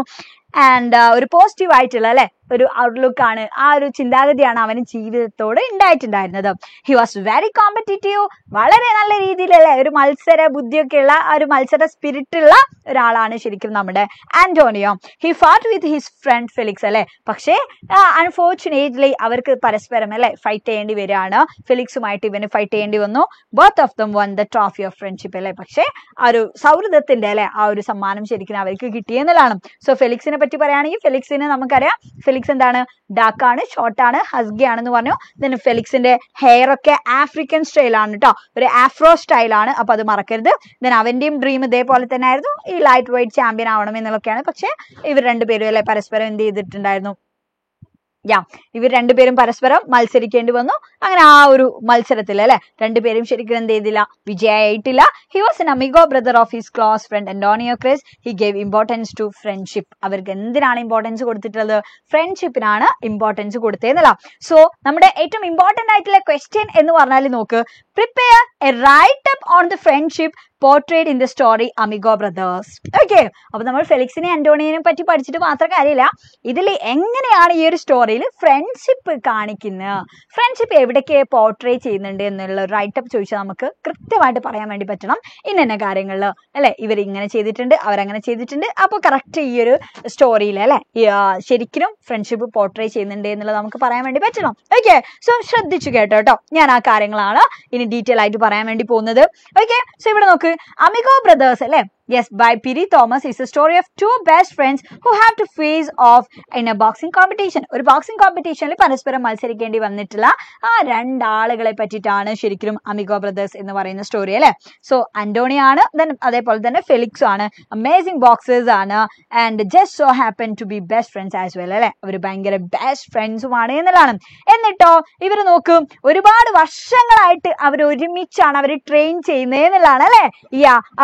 Speaker 1: ആൻഡ് ഒരു പോസിറ്റീവ് ആയിട്ടുള്ള അല്ലെ ഒരു ഔട്ട്ലുക്ക് ആണ്, ആ ഒരു ചിന്താഗതിയാണ് അവന് ജീവിതത്തോട് ഉണ്ടായിട്ടുണ്ടായിരുന്നത്. ഹി വാസ് വെരി കോമ്പറ്റീറ്റീവ്, വളരെ നല്ല രീതിയിലല്ലേ ഒരു മത്സര ബുദ്ധിയൊക്കെ ഉള്ള ആ ഒരു മത്സര സ്പിരിറ്റ് ഉള്ള ഒരാളാണ് ശരിക്കും നമ്മുടെ Antonio. He fought with his friend Felix അല്ലെ. പക്ഷേ അൺഫോർച്ചുനേറ്റ്ലി അവർക്ക് പരസ്പരം അല്ലെ ഫൈറ്റ് ചെയ്യേണ്ടി വരികയാണ്. ഫെലിക്സുമായിട്ട് ഇവന് ഫൈറ്റ് ചെയ്യേണ്ടി വന്നു. Both of them one the trophy of friendship അല്ലെ. പക്ഷേ ആ ഒരു സൗഹൃദത്തിന്റെ അല്ലെ ആ ഒരു സമ്മാനം ശരിക്കും അവർക്ക് കിട്ടിയെന്നുള്ളതാണ്. സോ ഫെലിക്സിനെ പറ്റി പറയുകയാണെങ്കിൽ ഫെലിക്സിന് നമുക്കറിയാം, ഫെലിക്സ് എന്താണ്, ഡാർക്കാണ്, ഷോർട്ടാണ്, ഹസ്കി ആണെന്ന് പറഞ്ഞു. then ഫെലിക്സിന്റെ ഹെയർ ഒക്കെ ആഫ്രിക്കൻ സ്റ്റൈലാണ് കേട്ടോ, ഒരു ആഫ്രോ സ്റ്റൈലാണ്. അപ്പൊ അത് മറക്കരുത്. then അവന്റെയും ഡ്രീം ഇതേപോലെ തന്നെ ആയിരുന്നു, ഈ ലൈറ്റ് വെയിറ്റ് ചാമ്പ്യൻ ആവണം എന്നുള്ളതൊക്കെയാണ്. പക്ഷെ ഇവർ രണ്ടുപേരും അല്ലെ പരസ്പരം എന്ത് ചെയ്തിട്ടുണ്ടായിരുന്നു, ഇവർ രണ്ടുപേരും പരസ്പരം മത്സരിക്കേണ്ടി വന്നു. അങ്ങനെ ആ ഒരു മത്സരത്തിൽ അല്ലെ രണ്ടുപേരും ശരിക്കും എന്ത് ചെയ്തില്ല, വിജയായിട്ടില്ല. He was an amigo brother of his close friend Antonio Chris. He gave importance to friendship. അവർക്ക് എന്തിനാണ് ഇമ്പോർട്ടൻസ് കൊടുത്തിട്ടുള്ളത്, ഫ്രണ്ട്ഷിപ്പിനാണ് ഇമ്പോർട്ടൻസ് കൊടുത്തതെന്നല്ല. സോ നമ്മുടെ ഏറ്റവും ഇമ്പോർട്ടന്റ് ആയിട്ടുള്ള ക്വസ്റ്റ്യൻ എന്ന് പറഞ്ഞാൽ നോക്ക്, prepare a write up on the friendship portrayed in the story Amigo Brothers. Okay, അപ്പോൾ നമ്മൾ ഫെലിക്സിനെ അന്റോണിയോനെ പറ്റി പഠിച്ചിട്ട് മാത്രം കാര്യമില്ല, ഇതിൽ എങ്ങനെയാണ് ഈ ഒരു സ്റ്റോറിയിൽ ഫ്രണ്ട്ഷിപ്പ് കാണിക്കുന്നത്, ഫ്രണ്ട്ഷിപ്പ് എവിടേക്ക് പോർട്രേ ചെയ്യുന്നുണ്ട് എന്നുള്ള റൈറ്റപ്പ് ചോദിച്ചാൽ നമുക്ക് കൃത്യമായിട്ട് പറയാൻ വേണ്ടി പറ്റണം. ഇന്ന കാര്യങ്ങളിൽ അല്ലെ ഇവർ ഇങ്ങനെ ചെയ്തിട്ടുണ്ട്, അവരങ്ങനെ ചെയ്തിട്ടുണ്ട്. അപ്പോൾ കറക്റ്റ് ഈ ഒരു സ്റ്റോറിയിൽ അല്ലെ ശരിക്കും ഫ്രണ്ട്ഷിപ്പ് പോർട്രേ ചെയ്യുന്നുണ്ട് എന്നുള്ളത് നമുക്ക് പറയാൻ വേണ്ടി പറ്റണം. ഓക്കെ, സോ ശ്രദ്ധിച്ചു കേട്ടോ. ഞാൻ ആ കാര്യങ്ങളാണ് ഇനി ഡീറ്റെയിൽ ആയിട്ട് പറയാൻ വേണ്ടി പോകുന്നത്. ഓക്കെ, സോ ഇവിടെ നോക്ക്, Amigo Brothers അല്ലെ, yes, by Piri Thomas is a story of two best friends who have to face off in a boxing competition. ഒരു ബോക്സിംഗ് കോമ്പറ്റീഷനിൽ പരസ്പരം മത്സരിക്കേണ്ടി വന്നിട്ടുള്ള ആ രണ്ടാളുകളെ പറ്റിയിട്ടാണ് ശരിക്കും അമിഗോ ബ്രദേഴ്സ് എന്ന് പറയുന്ന സ്റ്റോറി അല്ലെ. സോ അന്റോണിയോ ആണ്, അതേപോലെ തന്നെ ഫെലിക്സും ആണ്, അമേസിംഗ് ബോക്സേഴ്സ് ആണ്, and just so happen to be best friends as well അല്ലെ. അവർ ഭയങ്കര ബെസ്റ്റ് ഫ്രണ്ട്സുമാണ് എന്നുള്ളതാണ്. എന്നിട്ടോ ഇവർ നോക്കും, ഒരുപാട് വർഷങ്ങളായിട്ട് അവർ ഒരുമിച്ചാണ് അവർ ട്രെയിൻ ചെയ്യുന്നത് എന്നുള്ളതാണ് അല്ലെ.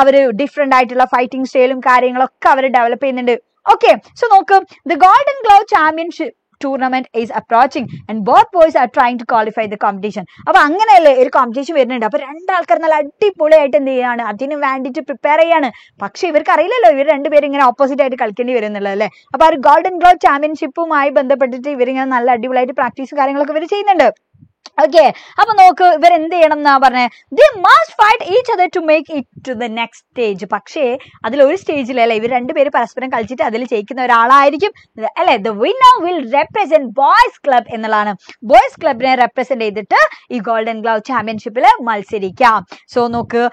Speaker 1: അവര് ഡിഫറെന്റ് ആയിട്ടുള്ള ഫൈറ്റിംഗ് സ്റ്റൈലും കാര്യങ്ങളൊക്കെ അവർ ഡെവലപ്പ് ചെയ്യുന്നുണ്ട്. ഓക്കെ, സോ നോക്കും, the golden glove championship tournament is approaching and both boys are trying to qualify the competition. അപ്പൊ അങ്ങനെയല്ലേ ഒരു കോമ്പറ്റീഷൻ വരുന്നുണ്ട്. അപ്പൊ രണ്ടാൾക്കാർ നല്ല അടിപൊളിയായിട്ട് എന്ത് ചെയ്യാണ്, അതിന് വേണ്ടിയിട്ട് പ്രിപ്പയർ ചെയ്യാണ്. പക്ഷെ ഇവർക്ക് അറിയില്ലല്ലോ ഇവർ രണ്ടുപേരും ഇങ്ങനെ ഓപ്പോസിറ്റ് ആയിട്ട് കളിക്കേണ്ടി വരുന്നുള്ളത് അല്ലേ. അപ്പൊ ആ ഒരു ഗോൾഡൻ ഗ്ലോവ് ചാമ്പ്യൻഷിപ്പുമായി ബന്ധപ്പെട്ടിട്ട് ഇവരിങ്ങനെ നല്ല അടിപൊളിയായിട്ട് പ്രാക്ടീസ് കാര്യങ്ങളൊക്കെ ഇവർ ചെയ്യുന്നുണ്ട്. ഓക്കെ, അപ്പൊ നോക്ക്, ഇവർ എന്ത് ചെയ്യണം എന്നാ പറഞ്ഞത്, they must fight each other to make it to the next stage. പക്ഷേ അതിലൊരു സ്റ്റേജിലല്ലേ ഇവർ രണ്ടുപേരും പരസ്പരം കളിച്ചിട്ട് അതിൽ ജയിക്കുന്ന ഒരാളായിരിക്കും അല്ലെ. The winner will represent boys club എന്നുള്ളതാണ്. ബോയ്സ് ക്ലബിനെ റെപ്രസെന്റ് ചെയ്തിട്ട് ഈ ഗോൾഡൻ ഗ്ലൗ ചാമ്പ്യൻഷിപ്പിൽ മത്സരിക്കാം. സോ നോക്ക്,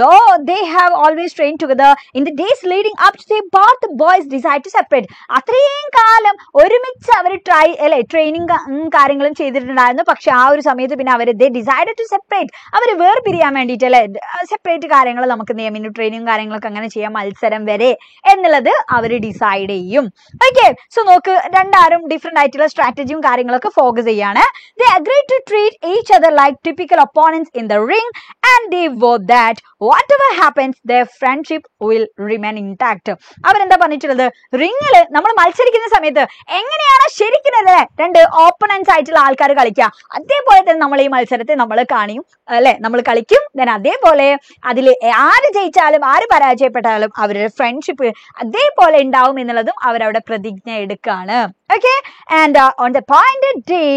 Speaker 1: though they have always train together in the days leading up to both the boys decide to separate. അത്രയും കാലം ഒരുമിച്ച് അവർ ട്രെയിനിങ് കാര്യങ്ങളും ചെയ്തിട്ടുണ്ടായിരുന്നു. പക്ഷെ ആ ഒരു സമയത്ത് പിന്നെ അവർ ഡിസൈഡ് ടു സെപ്പറേറ്റ്, അവർ വേർപിരിയാൻ വേണ്ടിയിട്ട് അല്ലെ, സെപ്പറേറ്റ് കാര്യങ്ങൾ നമുക്ക് നിയമിനും ട്രെയിനിങ്ങും കാര്യങ്ങളൊക്കെ അങ്ങനെ ചെയ്യാം, മത്സരം വരെ എന്നുള്ളത് അവർ ഡിസൈഡ് ചെയ്യും. ഓക്കെ, സോ നോക്ക്, രണ്ടാരും ഡിഫറെന്റ് ആയിട്ടുള്ള സ്ട്രാറ്റജിയും കാര്യങ്ങളൊക്കെ ഫോക്കസ് ചെയ്യാണ്. They agree to treat each other like typical opponents in the ring and they vow that whatever happens their friendship will remain intact. അവരെന്താ പറഞ്ഞിട്ടുള്ളത്, റിങ്ങില് നമ്മൾ മത്സരിക്കുന്ന സമയത്ത് എങ്ങനെയാണ് ശരിക്കും അല്ലേ രണ്ട് ഓപ്പണൻസ് ആയിട്ടുള്ള ആൾക്കാർ കളിക്കുക, അതേപോലെ തന്നെ നമ്മൾ ഈ മത്സരത്തെ നമ്മൾ കാണിയും അല്ലെ, നമ്മൾ കളിക്കും. then അതേപോലെ അതിൽ ആര് ജയിച്ചാലും ആര് പരാജയപ്പെട്ടാലും അവരുടെ ഫ്രണ്ട്ഷിപ്പ് അതേപോലെ ഉണ്ടാവും എന്നുള്ളതും അവരവിടെ പ്രതിജ്ഞ എടുക്കാണ്. Okay, and on the appointed day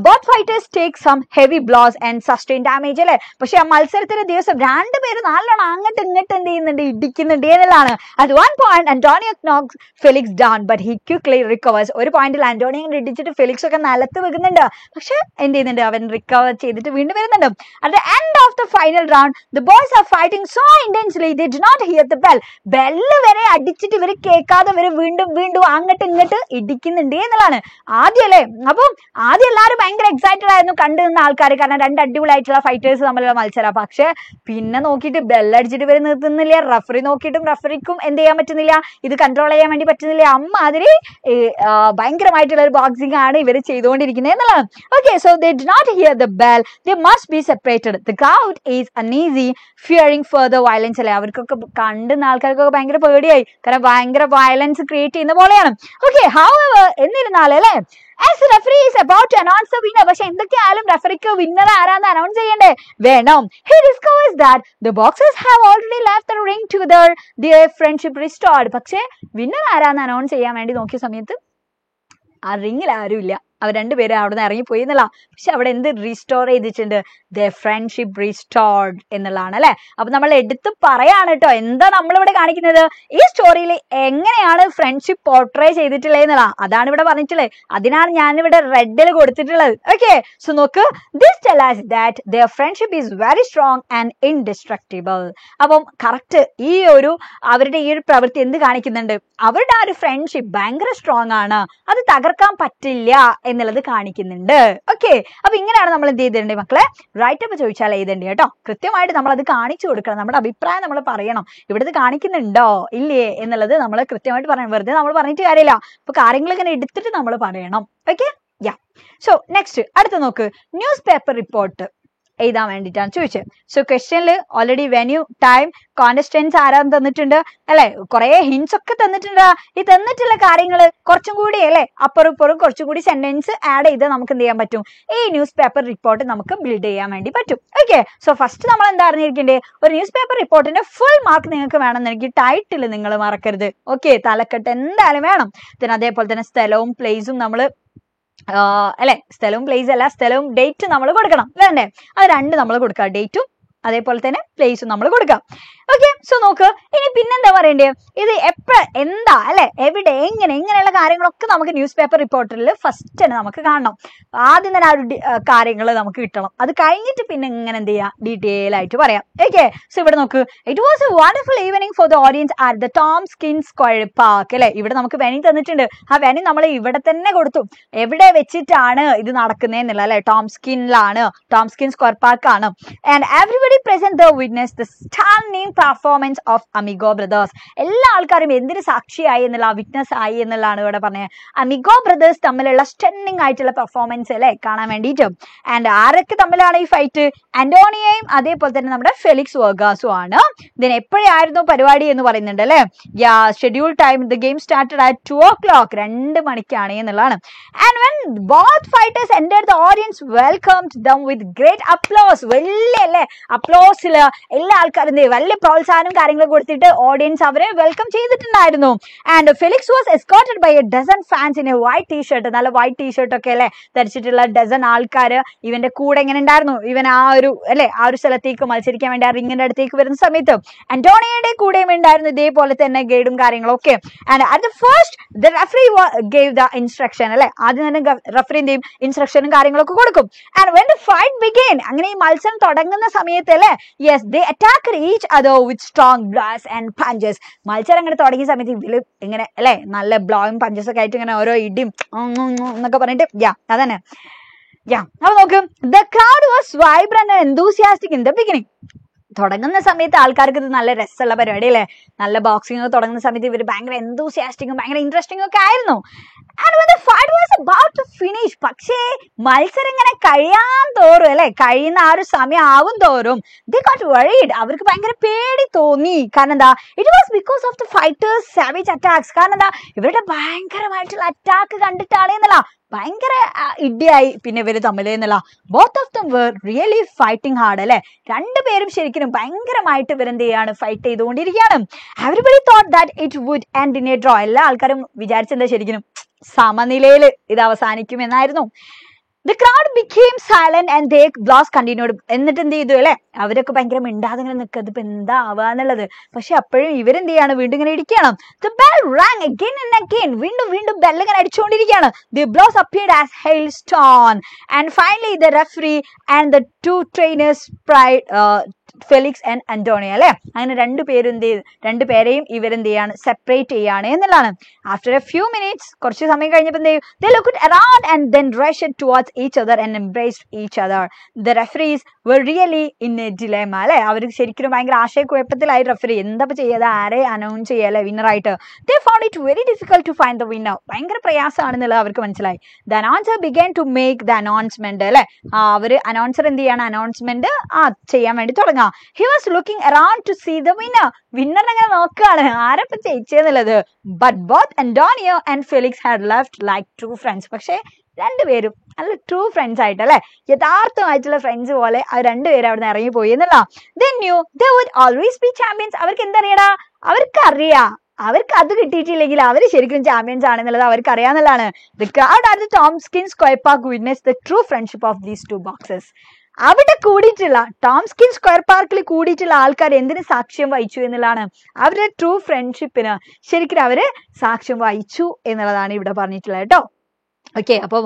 Speaker 1: both fighters take some heavy blows and sustain damage അല്ലെ. പക്ഷെ ആ മത്സരത്തിന്റെ ദിവസം രണ്ടുപേരും നല്ലോണം അങ്ങോട്ട് ഇങ്ങോട്ട് എന്ത് ചെയ്യുന്നുണ്ട്, ഇടിക്കുന്നുണ്ട് എന്നുള്ളതാണ്. at one point Antonio knocks Felix down but he quickly recovers. ഒരു പോയിന്റിൽ ആന്റോണിയോ ഇടിച്ചിട്ട് ഫെലിക്സ് ഒക്കെ നിലത്ത് വെക്കുന്നുണ്ട്, പക്ഷെ എന്ത് ചെയ്യുന്നുണ്ട്, അവൻ റിക്കവർ ചെയ്തിട്ട് വീണ്ടും വരുന്നുണ്ട്. at the end of the final round the boys are fighting so intensely they do not hear the bell. Bell വരെ അടിച്ചിട്ട് ഇവർ കേൾക്കാതെ ഇവർ വീണ്ടും വീണ്ടും അങ്ങോട്ട് ഇങ്ങോട്ട് ഇടിക്കുന്നുണ്ട് എന്നുള്ളതാണ്. ആദ്യം അല്ലേ, അപ്പം ആദ്യം എല്ലാവരും ഭയങ്കര എക്സൈറ്റഡ് ആയിരുന്നു കണ്ടു നിന്ന ആൾക്കാർ, കാരണം രണ്ട് അടിപൊളിയായിട്ടുള്ള ഫൈറ്റേഴ്സ് തമ്മിലുള്ള മത്സരം. പക്ഷെ പിന്നെ നോക്കിയിട്ട് ബെല്ലടിച്ചിട്ട് ഇവർ നിർത്തുന്നില്ല, റഫറി നോക്കിയിട്ടും റഫറിക്കും എന്ത് ചെയ്യാൻ പറ്റുന്നില്ല, ഇത് കൺട്രോൾ ചെയ്യാൻ വേണ്ടി പറ്റുന്നില്ല. അമ്മാതിരി ഭയങ്കരമായിട്ടുള്ള ഒരു ബോക്സിംഗ് ആണ് ഇവർ ചെയ്തുകൊണ്ടിരിക്കുന്നത് എന്നുള്ളതാണ്. Okay, so they do not hear the bell, they must be separated. The crowd is uneasy fearing further violence അല്ലേ. അവർക്കൊക്കെ കണ്ടുന്ന ആൾക്കാർക്കൊക്കെ ഭയങ്കര പേടിയായി, കാരണം ഭയങ്കര വയലൻസ് ക്രിയേറ്റ് ചെയ്യുന്ന പോലെയാണ്. ഓക്കെ, however എന്നിരുന്നാലും അല്ലേ, as the referee is about to announce the winner, പക്ഷെ എന്തൊക്കെയായാലും റെഫറിക്ക് വിന്നർ ആരാന്ന് അനൗൺസ് ചെയ്യണ്ടേ, വേണം. He discovers that the boxers have already left the ring together, their friendship restored. പക്ഷെ വിന്നർ ആരാന്ന് അനൗൺസ് ചെയ്യാൻ വേണ്ടി നോക്കിയ സമയത്ത് ആ റിങ്ങിൽ ആരും ഇല്ല. അവർ രണ്ടുപേരും അവിടെ നിന്ന് ഇറങ്ങിപ്പോയി എന്നുള്ള. പക്ഷെ അവിടെ എന്ത് റീസ്റ്റോർ ചെയ്തിട്ടുണ്ട്? ദ ഫ്രണ്ട്ഷിപ്പ് റീസ്റ്റോർഡ് എന്നുള്ളതാണ് അല്ലെ. അപ്പൊ നമ്മൾ എടുത്ത് പറയാണ് കേട്ടോ, എന്താ നമ്മളിവിടെ കാണിക്കുന്നത്, ഈ സ്റ്റോറിയിൽ എങ്ങനെയാണ് ഫ്രണ്ട്ഷിപ്പ് പോർട്രേ ചെയ്തിട്ടുള്ളത് എന്നുള്ള അതാണ് ഇവിടെ പറഞ്ഞിട്ടുള്ളത്. അതിനാണ് ഞാനിവിടെ റെഡിൽ കൊടുത്തിട്ടുള്ളത്. ഓക്കെ, സോ നോക്ക്, this tell us that their friendship is very strong and indestructible. അപ്പം കറക്റ്റ് ഈ ഒരു അവരുടെ ഈ ഒരു പ്രവൃത്തി എന്ത് കാണിക്കുന്നുണ്ട്? അവരുടെ ആ ഒരു ഫ്രണ്ട്ഷിപ്പ് ഭയങ്കര സ്ട്രോങ് ആണ്, അത് തകർക്കാൻ പറ്റില്ല എന്നുള്ളത് കാണിക്കുന്നുണ്ട്. ഓക്കെ, അപ്പൊ ഇങ്ങനെയാണ് നമ്മൾ എന്ത് ചെയ്തിട്ടുണ്ട് മക്കളെ? റൈറ്റ് അപ്പ് ചോദിച്ചാൽ എഴുതേണ്ടി കേട്ടോ. കൃത്യമായിട്ട് നമ്മൾ അത് കാണിച്ചു കൊടുക്കണം. നമ്മുടെ അഭിപ്രായം നമ്മൾ പറയണം. ഇവിടുത്തെ കാണിക്കുന്നുണ്ടോ ഇല്ലേ എന്നുള്ളത് നമ്മൾ കൃത്യമായിട്ട് പറയണം. വെറുതെ നമ്മൾ പറഞ്ഞിട്ട് കാര്യമില്ല. അപ്പൊ കാര്യങ്ങൾ ഇങ്ങനെ എടുത്തിട്ട് നമ്മൾ പറയണം. Okay, yeah. സോ നെക്സ്റ്റ് അടുത്ത നോക്ക്, ന്യൂസ് പേപ്പർ റിപ്പോർട്ട് എഴുതാൻ വേണ്ടിയിട്ടാണ് ചോദിച്ചത്. സോ ക്വസ്റ്റ്യനിൽ ഓൾറെഡി വെന്യൂ, ടൈം, കോണ്ടസ്റ്റൻസ് ആരാന്ന് തന്നിട്ടുണ്ട് അല്ലെ, കുറെ ഹിന്റ്സ് ഒക്കെ തന്നിട്ടുണ്ട്. ഈ തന്നിട്ടുള്ള കാര്യങ്ങൾ കുറച്ചും കൂടി അല്ലെ അപ്പുറം ഇപ്പുറം കുറച്ചും കൂടി സെന്റൻസ് ആഡ് ചെയ്ത് നമുക്ക് എന്ത് ചെയ്യാൻ പറ്റും? ഈ ന്യൂസ് പേപ്പർ റിപ്പോർട്ട് നമുക്ക് ബിൽഡ് ചെയ്യാൻ വേണ്ടി പറ്റും. ഓക്കെ, സോ ഫസ്റ്റ് നമ്മൾ എന്താ അറിഞ്ഞിരിക്കേണ്ടത്? ഒരു ന്യൂസ് പേപ്പർ റിപ്പോർട്ടിന്റെ ഫുൾ മാർക്ക് നിങ്ങൾക്ക് വേണമെന്നെങ്കിൽ ടൈറ്റിൽ നിങ്ങൾ മറക്കരുത്. ഓക്കെ, തലക്കെട്ട് എന്തായാലും വേണം. പിന്നെ അതേപോലെ തന്നെ സ്ഥലവും പ്ലേസും നമ്മൾ അല്ലെ, സ്ഥലവും പ്ലേസ് അല്ല, സ്ഥലവും ഡേറ്റ് നമ്മൾ കൊടുക്കണം വേണ്ടേ? അത് രണ്ട് നമ്മൾ കൊടുക്കുക, ഡേറ്റും അതേപോലെ തന്നെ പ്ലേസും നമ്മൾ കൊടുക്കാം. ഓക്കെ, സോ നോക്ക്, ഇനി പിന്നെന്താ പറയണ്ടേ? ഇത് എന്താ അല്ലെ, എവിടെ, എങ്ങനെ, ഇങ്ങനെയുള്ള കാര്യങ്ങളൊക്കെ നമുക്ക് ന്യൂസ് പേപ്പർ റിപ്പോർട്ടറിൽ ഫസ്റ്റ് തന്നെ നമുക്ക് കാണണം. ആദ്യം തന്നെ ആ ഒരു കാര്യങ്ങൾ നമുക്ക് കിട്ടണം. അത് കഴിഞ്ഞിട്ട് പിന്നെ ഇങ്ങനെ എന്ത് ചെയ്യാം, ഡീറ്റെയിൽ ആയിട്ട് പറയാം. ഓക്കെ, സോ ഇവിടെ നോക്ക്, it was a wonderful evening for the audience at the Tompkins Square Park അല്ലെ. ഇവിടെ നമുക്ക് വെന്യൂ തന്നിട്ടുണ്ട്. ആ വെന്യൂ നമ്മൾ ഇവിടെ തന്നെ കൊടുത്തു. എവിടെ വെച്ചിട്ടാണ് ഇത് നടക്കുന്നതെന്നുള്ള അല്ലെ, ടോംസ്കിനിലാണ്, ടോംസ്കിൻ സ്ക്വയർ പാർക്ക് ആണ്. And everybody present the witness the stunning performance of Amigo Brothers. എല്ലാ ആൾക്കാരും എന്തിന് സാക്ഷിയായി എന്നുള്ള, വിറ്റ്നസ് ആയി എന്നുള്ളതാണ് ഇവിടെ പറഞ്ഞത്. അമിഗോ ബ്രദേഴ്സ് തമ്മിലുള്ള സ്റ്റണ്ണിങ് ആയിട്ടുള്ള പെർഫോമൻസ് അല്ലെ കാണാൻ വേണ്ടിയിട്ട്. ആൻഡ് ആരൊക്കെ തമ്മിലാണ് ഈ ഫൈറ്റ്? ആന്റോണിയയും അതേപോലെ തന്നെ നമ്മുടെ ഫെലിക്സ് വർഗാസും ആണ്. ഇതിന് എപ്പോഴായിരുന്നു പരിപാടി എന്ന് പറയുന്നുണ്ട് അല്ലെ. Yeah, schedule time the game started at 2 o'clock, 2 മണിക്കാണ് എന്നുള്ളതാണ്. And when both fighters entered the audience welcomed them with great applause. വലിയ അല്ലെ അപ്ലോസില് എല്ലാ ആൾക്കാരും വലിയ പ്രോത്സാഹനം കാര്യങ്ങൾ കൊടുത്തിട്ട് ഓഡിയൻസ് അവരെ വെൽക്കം ചെയ്തിട്ടുണ്ടായിരുന്നു. And Felix was escorted by a dozen fans in a white T-shirt. നല്ല വൈറ്റ് ടീഷർട്ട് ഒക്കെ അല്ലെ ധരിച്ചിട്ടുള്ള ഡസൻ ആൾക്കാര് ഇവന്റെ കൂടെ എങ്ങനെ ഉണ്ടായിരുന്നു? ഇവൻ ആ ഒരു അല്ലെ ആ ഒരു സ്ഥലത്തേക്ക് മത്സരിക്കാൻ വേണ്ടി ആ റിങ്ങിന്റെ അടുത്തേക്ക് വരുന്ന സമയത്ത് ആന്റോണിയുടെ കൂടെയും ഉണ്ടായിരുന്നു ഇതേപോലെ തന്നെ ഗൈഡും കാര്യങ്ങളൊക്കെ. And at the first the referee gave the instruction അല്ലെ, ആദ്യം തന്നെ റെഫറി എന്തെയും ഇൻസ്ട്രക്ഷനും കാര്യങ്ങളൊക്കെ കൊടുക്കും. And when the fight begin, അങ്ങനെ ഈ മത്സരം തുടങ്ങുന്ന സമയത്ത് അല്ലെ, yes they attack each other with strong blows and punches. മത്സരം അങ്ങനെ തുടങ്ങിയ സമയത്ത് ഇവര് ഇങ്ങനെ അല്ലെ നല്ല ബ്ലോയും പഞ്ചസ് ഒക്കെ ആയിട്ട് ഇങ്ങനെ ഓരോ ഇടിയും എന്നൊക്കെ പറഞ്ഞിട്ട് അതന്നെ. അപ്പൊ നോക്ക്, the crowd was vibrant and enthusiastic in the beginning. തുടങ്ങുന്ന സമയത്ത് ആൾക്കാർക്ക് ഇത് നല്ല രസമുള്ള പരിപാടി അല്ലേ, നല്ല ബോക്സിംഗ് തുടങ്ങുന്ന സമയത്ത് ഇവർ ഭയങ്കര enthusiastic ഭയങ്കര ഇൻട്രസ്റ്റിംഗ് ഒക്കെ ആയിരുന്നു. And when the fight was about to finish, പക്ഷേ മത്സരം ഇങ്ങനെ കഴിയാൻ തോറും അല്ലെ, കഴിയുന്ന ആ ഒരു സമയം ആവും തോറും they got worried. അവർക്ക് ഭയങ്കര പേടി തോന്നി. കാരണം എന്താ? It was because of the fighters' savage attacks. കാരണം എന്താ? ഇവരുടെ ഭയങ്കരമായിട്ടുള്ള അറ്റാക്ക് കണ്ടിട്ടാണ് എന്നല്ല, ഭയങ്കര ഇടിയായി പിന്നെ ഇവര് തമ്മിൽ എന്നല്ല. Both of them were really fighting hard അല്ലെ. രണ്ടുപേരും ശരിക്കും ഭയങ്കരമായിട്ട് ഇവരെന്ത് ചെയ്യാണ്, ഫൈറ്റ് ചെയ്തുകൊണ്ടിരിക്കുകയാണ്. Everybody thought that it would end in a draw. എല്ലാ ആൾക്കാരും വിചാരിച്ചെന്താ ശരിക്കും സമനിലയിൽ ഇത് അവസാനിക്കും എന്നായിരുന്നു. The crowd became silent and the applause continued. എന്നിട്ട് എന്ത് ചെയ്തു അല്ലെ, അവരൊക്കെ ഭയങ്കര മിണ്ടാതെ ഇങ്ങനെ നിൽക്കുന്നത് ഇപ്പൊ എന്താ ആവാന്നുള്ളത്. പക്ഷെ അപ്പോഴും ഇവരെന്ത് ചെയ്യാണ്, വീണ്ടും ഇങ്ങനെ ഇരിക്കുകയാണ്. The bell rang again and again. വീണ്ടും ബെല്ല് ഇങ്ങനെ അടിച്ചുകൊണ്ടിരിക്കുകയാണ്. The applause appeared as hailstone. And finally the referee and the two trainers Felix and Antonio അല്ലെ, അങ്ങനെ രണ്ടുപേരെയും ഇവരെന്ത് ചെയ്യാണ്, സെപ്പറേറ്റ് ചെയ്യാണ് എന്നുള്ളതാണ്. ആഫ്റ്റർ എ ഫ്യൂ മിനിറ്റ്സ്, കുറച്ച് സമയം കഴിഞ്ഞപ്പോൾ എന്ത് ചെയ്യും, they looked around and then rushed towards each other and embraced each other. The referees were really in a dilemma അല്ലെ. അവർക്ക് ശരിക്കും ഭയങ്കര ആശയക്കുഴപ്പത്തിലായി റെഫറി. എന്താ ചെയ്യാതെ ആരെ announce ചെയ്യാല്ലേ വിന്നറായിട്ട്. They found it very difficult to find the winner. ഭയങ്കര പ്രയാസമാണെന്നുള്ളത് അവർക്ക് മനസ്സിലായി. The announcer began to make the announcement അല്ലെ. അവര് അനൗൺസർ എന്ത് ചെയ്യാണ്, അനൗൺസ്മെന്റ് ചെയ്യാൻ വേണ്ടി തുടങ്ങാം. He was looking around to see the winner. വിന്നറിനെ അങ്ങനെ നോക്കുകയാണ്, ആരപ്പ ജയിച്ചെന്നുള്ളത്. But both Antonio and Felix had left like true friends. പക്ഷെ രണ്ടുപേരും നല്ല ട്രൂ ഫ്രണ്ട്സ് ആയിട്ട് അല്ലെ, യഥാർത്ഥമായിട്ടുള്ള ഫ്രണ്ട്സ് പോലെ അവർ രണ്ടുപേരും അവിടെ നിന്ന് ഇറങ്ങിപ്പോയി എന്നുള്ള. They knew they would always be champions. അവർക്ക് എന്തറിയടാ, അവർക്കറിയാം അവർക്ക് അത് കിട്ടിയിട്ടില്ലെങ്കിൽ അവർ ശരിക്കും ചാമ്പ്യൻസ് ആണെന്നുള്ളത് അവർക്ക് അറിയാന്നുള്ളതാണ്. The crowd at the Tompkins Square Park witness the true friendship of these two boxers. അവിടെ കൂടിയിട്ടുള്ള ടോംകിൻ സ്ക്വയർ പാർക്കിൽ കൂടിയിട്ടുള്ള ആൾക്കാർ എന്തിന് സാക്ഷ്യം വഹിച്ചു എന്നുള്ളതാണ്, അവരുടെ ട്രൂ ഫ്രണ്ട്ഷിപ്പിന് ശരിക്കും അവര് സാക്ഷ്യം വഹിച്ചു എന്നുള്ളതാണ് ഇവിടെ പറഞ്ഞിട്ടുള്ളത് കേട്ടോ. ഓക്കെ, അപ്പോൾ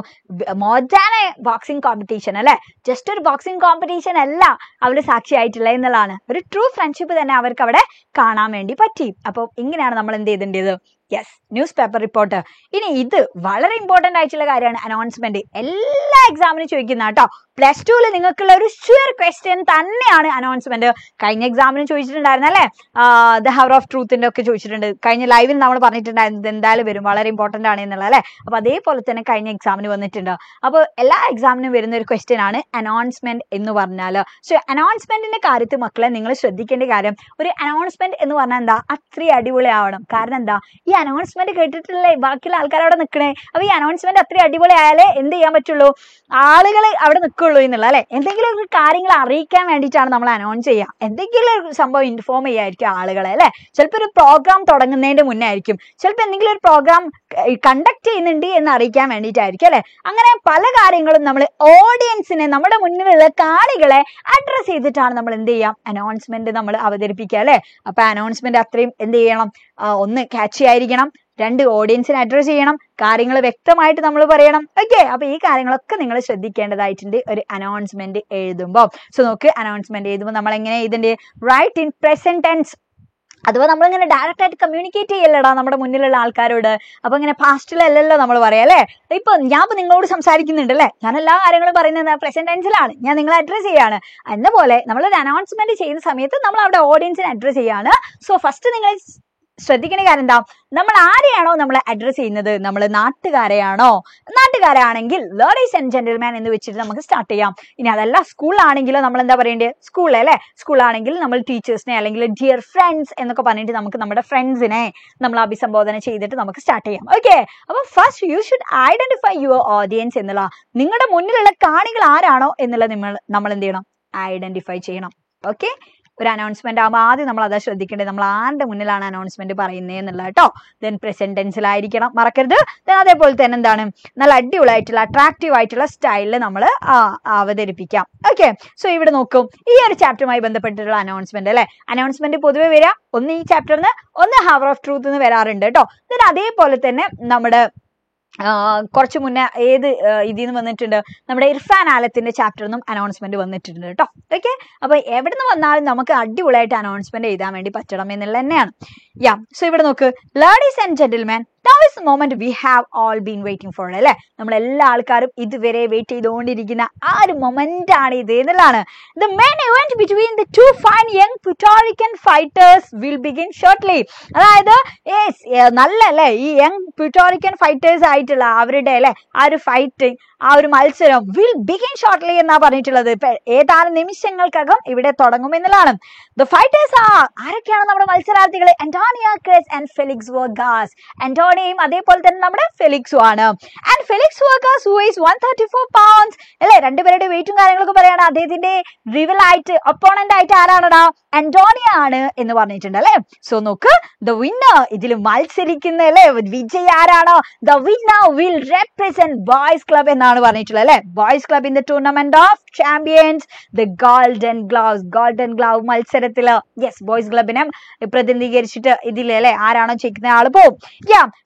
Speaker 1: more than A boxing competition അല്ലെ, ജസ്റ്റ് ഒരു ബോക്സിംഗ് കോമ്പറ്റീഷൻ അല്ല അവർ സാക്ഷിയായിട്ടുള്ള എന്നുള്ളതാണ്. ഒരു ട്രൂ ഫ്രണ്ട്ഷിപ്പ് തന്നെ അവർക്ക് അവിടെ കാണാൻ വേണ്ടി പറ്റി. അപ്പോൾ ഇങ്ങനെയാണ് നമ്മൾ എന്ത് ചെയ്തേണ്ടത്? Yes, newspaper report. ഇനി ഇത് വളരെ ഇമ്പോർട്ടന്റ് ആയിട്ടുള്ള കാര്യമാണ്, അനൗൺസ്മെന്റ്. എല്ലാ എക്സാമിനും ചോദിക്കുന്ന കേട്ടോ. പ്ലസ് ടുവിൽ നിങ്ങൾക്കുള്ള ഒരു ഷുവർ ക്വസ്റ്റ്യൻ തന്നെയാണ് അനൗൺസ്മെന്റ്. കഴിഞ്ഞ എക്സാമിനും ചോദിച്ചിട്ടുണ്ടായിരുന്നു അല്ലേ, ദ ഹവർ ഓഫ് ട്രൂത്തിന്റെ ഒക്കെ ചോദിച്ചിട്ടുണ്ട്. കഴിഞ്ഞ ലൈവിൽ നമ്മൾ പറഞ്ഞിട്ടുണ്ടായിരുന്നു എന്തായാലും വരും, വളരെ ഇമ്പോർട്ടന്റ് ആണ് എന്നുള്ളത് അല്ലേ. അപ്പൊ അതേപോലെ തന്നെ കഴിഞ്ഞ എക്സാമിന് വന്നിട്ടുണ്ട്. അപ്പോൾ എല്ലാ എക്സാമിനും വരുന്ന ഒരു ക്വസ്റ്റ്യൻ ആണ് അനൗൺസ്മെന്റ് എന്ന് പറഞ്ഞാൽ. സോ അനൗൺസ്മെന്റിന്റെ കാര്യത്തിൽ മക്കളെ നിങ്ങൾ ശ്രദ്ധിക്കേണ്ട കാര്യം, ഒരു അനൗൺസ്മെന്റ് എന്ന് പറഞ്ഞാൽ എന്താ, അത്രയും അടിപൊളി ആവണം. കാരണം എന്താ, ഈ അനൗൺസ്മെന്റ് കേട്ടിട്ടുള്ള ബാക്കിയുള്ള ആൾക്കാർ അവിടെ നിൽക്കണേ. അപ്പൊ ഈ അനൗൺസ്മെന്റ് അത്രയും അടിപൊളി ആയാലേ എന്ത് ചെയ്യാൻ പറ്റുള്ളൂ, ആളുകൾ അവിടെ നിൽക്കുള്ളൂ എന്നുള്ള അല്ലെ. എന്തെങ്കിലും ഒരു കാര്യങ്ങൾ അറിയിക്കാൻ വേണ്ടിയിട്ടാണ് നമ്മൾ അനൗൺസ് ചെയ്യുക. എന്തെങ്കിലും ഒരു സംഭവം ഇൻഫോം ചെയ്യായിരിക്കും ആളുകളെ അല്ലെ. ചിലപ്പോൾ ഒരു പ്രോഗ്രാം തുടങ്ങുന്നതിന്റെ മുന്നേ ആയിരിക്കും, ചിലപ്പോൾ എന്തെങ്കിലും ഒരു പ്രോഗ്രാം കണ്ടക്ട് ചെയ്യുന്നുണ്ട് എന്ന് അറിയിക്കാൻ വേണ്ടിയിട്ടായിരിക്കും അല്ലെ. അങ്ങനെ പല കാര്യങ്ങളും നമ്മൾ ഓഡിയൻസിനെ, നമ്മുടെ മുന്നിലുള്ള കാണികളെ അഡ്രസ് ചെയ്തിട്ടാണ് നമ്മൾ എന്ത് ചെയ്യാം, അനൗൺസ്മെന്റ് നമ്മൾ അവതരിപ്പിക്കുക അല്ലെ. അപ്പൊ അനൗൺസ്മെന്റ് അത്രയും എന്ത് ചെയ്യണം, ഒന്ന് ക്യാച്ചി ആയിരിക്കണം, രണ്ട് ഓഡിയൻസിനെ അഡ്രസ് ചെയ്യണം, കാര്യങ്ങൾ വ്യക്തമായിട്ട് നമ്മൾ പറയണം. ഓക്കെ, അപ്പൊ ഈ കാര്യങ്ങളൊക്കെ നിങ്ങൾ ശ്രദ്ധിക്കേണ്ടതായിട്ടുണ്ട് ഒരു അനൗൺസ്മെന്റ് എഴുതുമ്പോൾ. സോ നോക്ക്, അനൗൺസ്മെന്റ് എഴുതുമ്പോൾ നമ്മൾ എങ്ങനെ എഴുതണ്ടേ, റൈറ്റ് ഇൻ പ്രസന്റ് ടെൻസ്. അഥവാ നമ്മളിങ്ങനെ ഡയറക്റ്റ് ആയിട്ട് കമ്മ്യൂണിക്കേറ്റ് ചെയ്യല്ലടാ നമ്മുടെ മുന്നിലുള്ള ആൾക്കാരോട്. അപ്പൊ ഇങ്ങനെ പാസ്റ്റിലല്ലല്ലോ നമ്മൾ പറയാം അല്ലെ. ഇപ്പൊ ഞാൻ നിങ്ങളോട് സംസാരിക്കുന്നുണ്ട് അല്ലെ, ഞാൻ എല്ലാ കാര്യങ്ങളും പറയുന്നത് പ്രസന്റ് ടെൻസിലാണ്, ഞാൻ നിങ്ങളെ അഡ്രസ് ചെയ്യാണ്. എന്ന പോലെ നമ്മളൊരു അനൗൺസ്മെന്റ് ചെയ്യുന്ന സമയത്ത് നമ്മൾ അവിടെ ഓഡിയൻസിനെ അഡ്രസ് ചെയ്യാണ്. സോ ഫസ്റ്റ് നിങ്ങൾ ശ്രദ്ധിക്കേണ്ട കാര്യം എന്താ, നമ്മൾ ആരെയാണോ നമ്മൾ അഡ്രസ് ചെയ്യുന്നത്, നമ്മൾ നാട്ടുകാരെയാണോ, നാട്ടുകാരാണെങ്കിൽ ലേഡീസ് ആൻഡ് ജെന്റിൽമാൻ എന്ന് വെച്ചിട്ട് നമുക്ക് സ്റ്റാർട്ട് ചെയ്യാം. ഇനി അതല്ല സ്കൂളിലാണെങ്കിലോ നമ്മൾ എന്താ പറയേണ്ടത്, സ്കൂളിൽ അല്ലെ, സ്കൂളാണെങ്കിൽ നമ്മൾ ടീച്ചേഴ്സിനെ അല്ലെങ്കിൽ ഡിയർ ഫ്രണ്ട്സ് എന്നൊക്കെ പറഞ്ഞിട്ട് നമുക്ക് നമ്മുടെ ഫ്രണ്ട്സിനെ നമ്മൾ അഭിസംബോധന ചെയ്തിട്ട് നമുക്ക് സ്റ്റാർട്ട് ചെയ്യാം. ഓക്കെ, അപ്പൊ first you should identify your audience എന്നുള്ള, നിങ്ങളുടെ മുന്നിലുള്ള കാണികൾ ആരാണോ എന്നുള്ളത് നമ്മൾ എന്ത് ചെയ്യണം, ഐഡന്റിഫൈ ചെയ്യണം. ഓക്കെ, ഒരു അനൗൺസ്മെന്റ് ആകുമ്പോൾ ആദ്യം നമ്മൾ അതാ ശ്രദ്ധിക്കേണ്ടത്, നമ്മൾ ആരുടെ മുന്നിലാണ് അനൗൺസ്മെന്റ് പറയുന്നത് എന്നുള്ള കേട്ടോ. ദെൻ പ്രസന്റ് ടെൻസിലായിരിക്കണം, മറക്കരുത്. ദെൻ അതേപോലെ തന്നെ എന്താണ്, നല്ല അടിപൊളിയായിട്ടുള്ള അട്രാക്റ്റീവ് ആയിട്ടുള്ള സ്റ്റൈലിൽ നമ്മൾ അവതരിപ്പിക്കാം. ഓക്കെ, സോ ഇവിടെ നോക്കും, ഈ ഒരു ചാപ്റ്ററുമായി ബന്ധപ്പെട്ടിട്ടുള്ള അനൗൺസ്മെന്റ് അല്ലെ. അനൗൺസ്മെന്റ് പൊതുവെ വരാം ഒന്ന് ഈ ചാപ്റ്ററിന്, ഒന്ന് ഹവർ ഓഫ് ട്രൂത്ത് എന്ന് വരാറുണ്ട് കേട്ടോ. ദെൻ അതേപോലെ തന്നെ നമ്മുടെ കുറച്ച് മുന്നേ ഇതിൽ നിന്ന് വന്നിട്ടുണ്ട്, നമ്മുടെ ഇർഫാൻ ആലത്തിന്റെ ചാപ്റ്ററിനും അനൗൺസ്മെന്റ് വന്നിട്ടുണ്ട് കേട്ടോ. ഓക്കെ, അപ്പൊ എവിടെ നിന്ന് വന്നാലും നമുക്ക് അടിപൊളിയായിട്ട് അനൗൺസ്മെന്റ് എഴുതാൻ വേണ്ടി പറ്റണം എന്നുള്ളത് തന്നെയാണ്. യാ, സോ ഇവിടെ നോക്ക്, ladies and gentleman, now is the moment we have all been waiting for അല്ലെ. നമ്മൾ എല്ലാ ആൾക്കാരും ഇതുവരെ വെയിറ്റ് ചെയ്തുകൊണ്ടിരിക്കുന്ന ആ ഒരു മൊമെന്റ് ആണ് ഇത് എന്നുള്ളതാണ്. The main event between the two fine young Puerto Rican fighters will begin shortly. അതായത് നല്ല അല്ലെ, ഈ യങ് Puerto Rican fighters ആയിട്ടുള്ള അവരുടെ അല്ലെ ആ ഒരു ഫൈറ്റ്, ആ ഒരു മത്സരം will begin shortly എന്നാ പറഞ്ഞിട്ടുള്ളത്. ഏതാനും നിമിഷങ്ങൾക്കകം ഇവിടെ തുടങ്ങും എന്നുള്ളതാണ്. The fighters are, ആരൊക്കെയാണ് നമ്മുടെ മത്സരാർത്ഥികൾ, അന്റോണിയോ ക്രെസ് ആൻഡ് ഫെലിക്സ് വർഗാസ്. അന്റോണിയും അതേപോലെ തന്നെ നമ്മുടെ ഫെലിക്സും ആണ്. And Felix Vargas who is 134 pounds അല്ലെ, രണ്ടുപേരുടെ വെയിറ്റും കാര്യങ്ങളൊക്കെ പറയാണ്. അദ്ദേഹത്തിന്റെ റിവൽ ആയിട്ട്, ഒപ്പോണന്റ് ആയിട്ട് ആരാണടാ, അന്റോണിയോ ആണ് എന്ന് പറഞ്ഞിട്ടുണ്ട് അല്ലെ. സോ നോക്ക്, ദ വിന്നർ, ഇതിൽ മത്സരിക്കുന്ന അല്ലെ വിജയ് ആരാണോ, the winner will represent boys club എന്നാണ് പറഞ്ഞിട്ടുള്ളത് അല്ലെ. Boys club in the tournament of champions, the golden gloves. Golden glove മത്സരത്തില് യെസ് ബോയ്സ് ക്ലബിനെ പ്രതിനിധീകരിച്ചിട്ട് ഇതിൽ അല്ലെ ആരാണോ ജയിക്കുന്ന ആള് പോകും.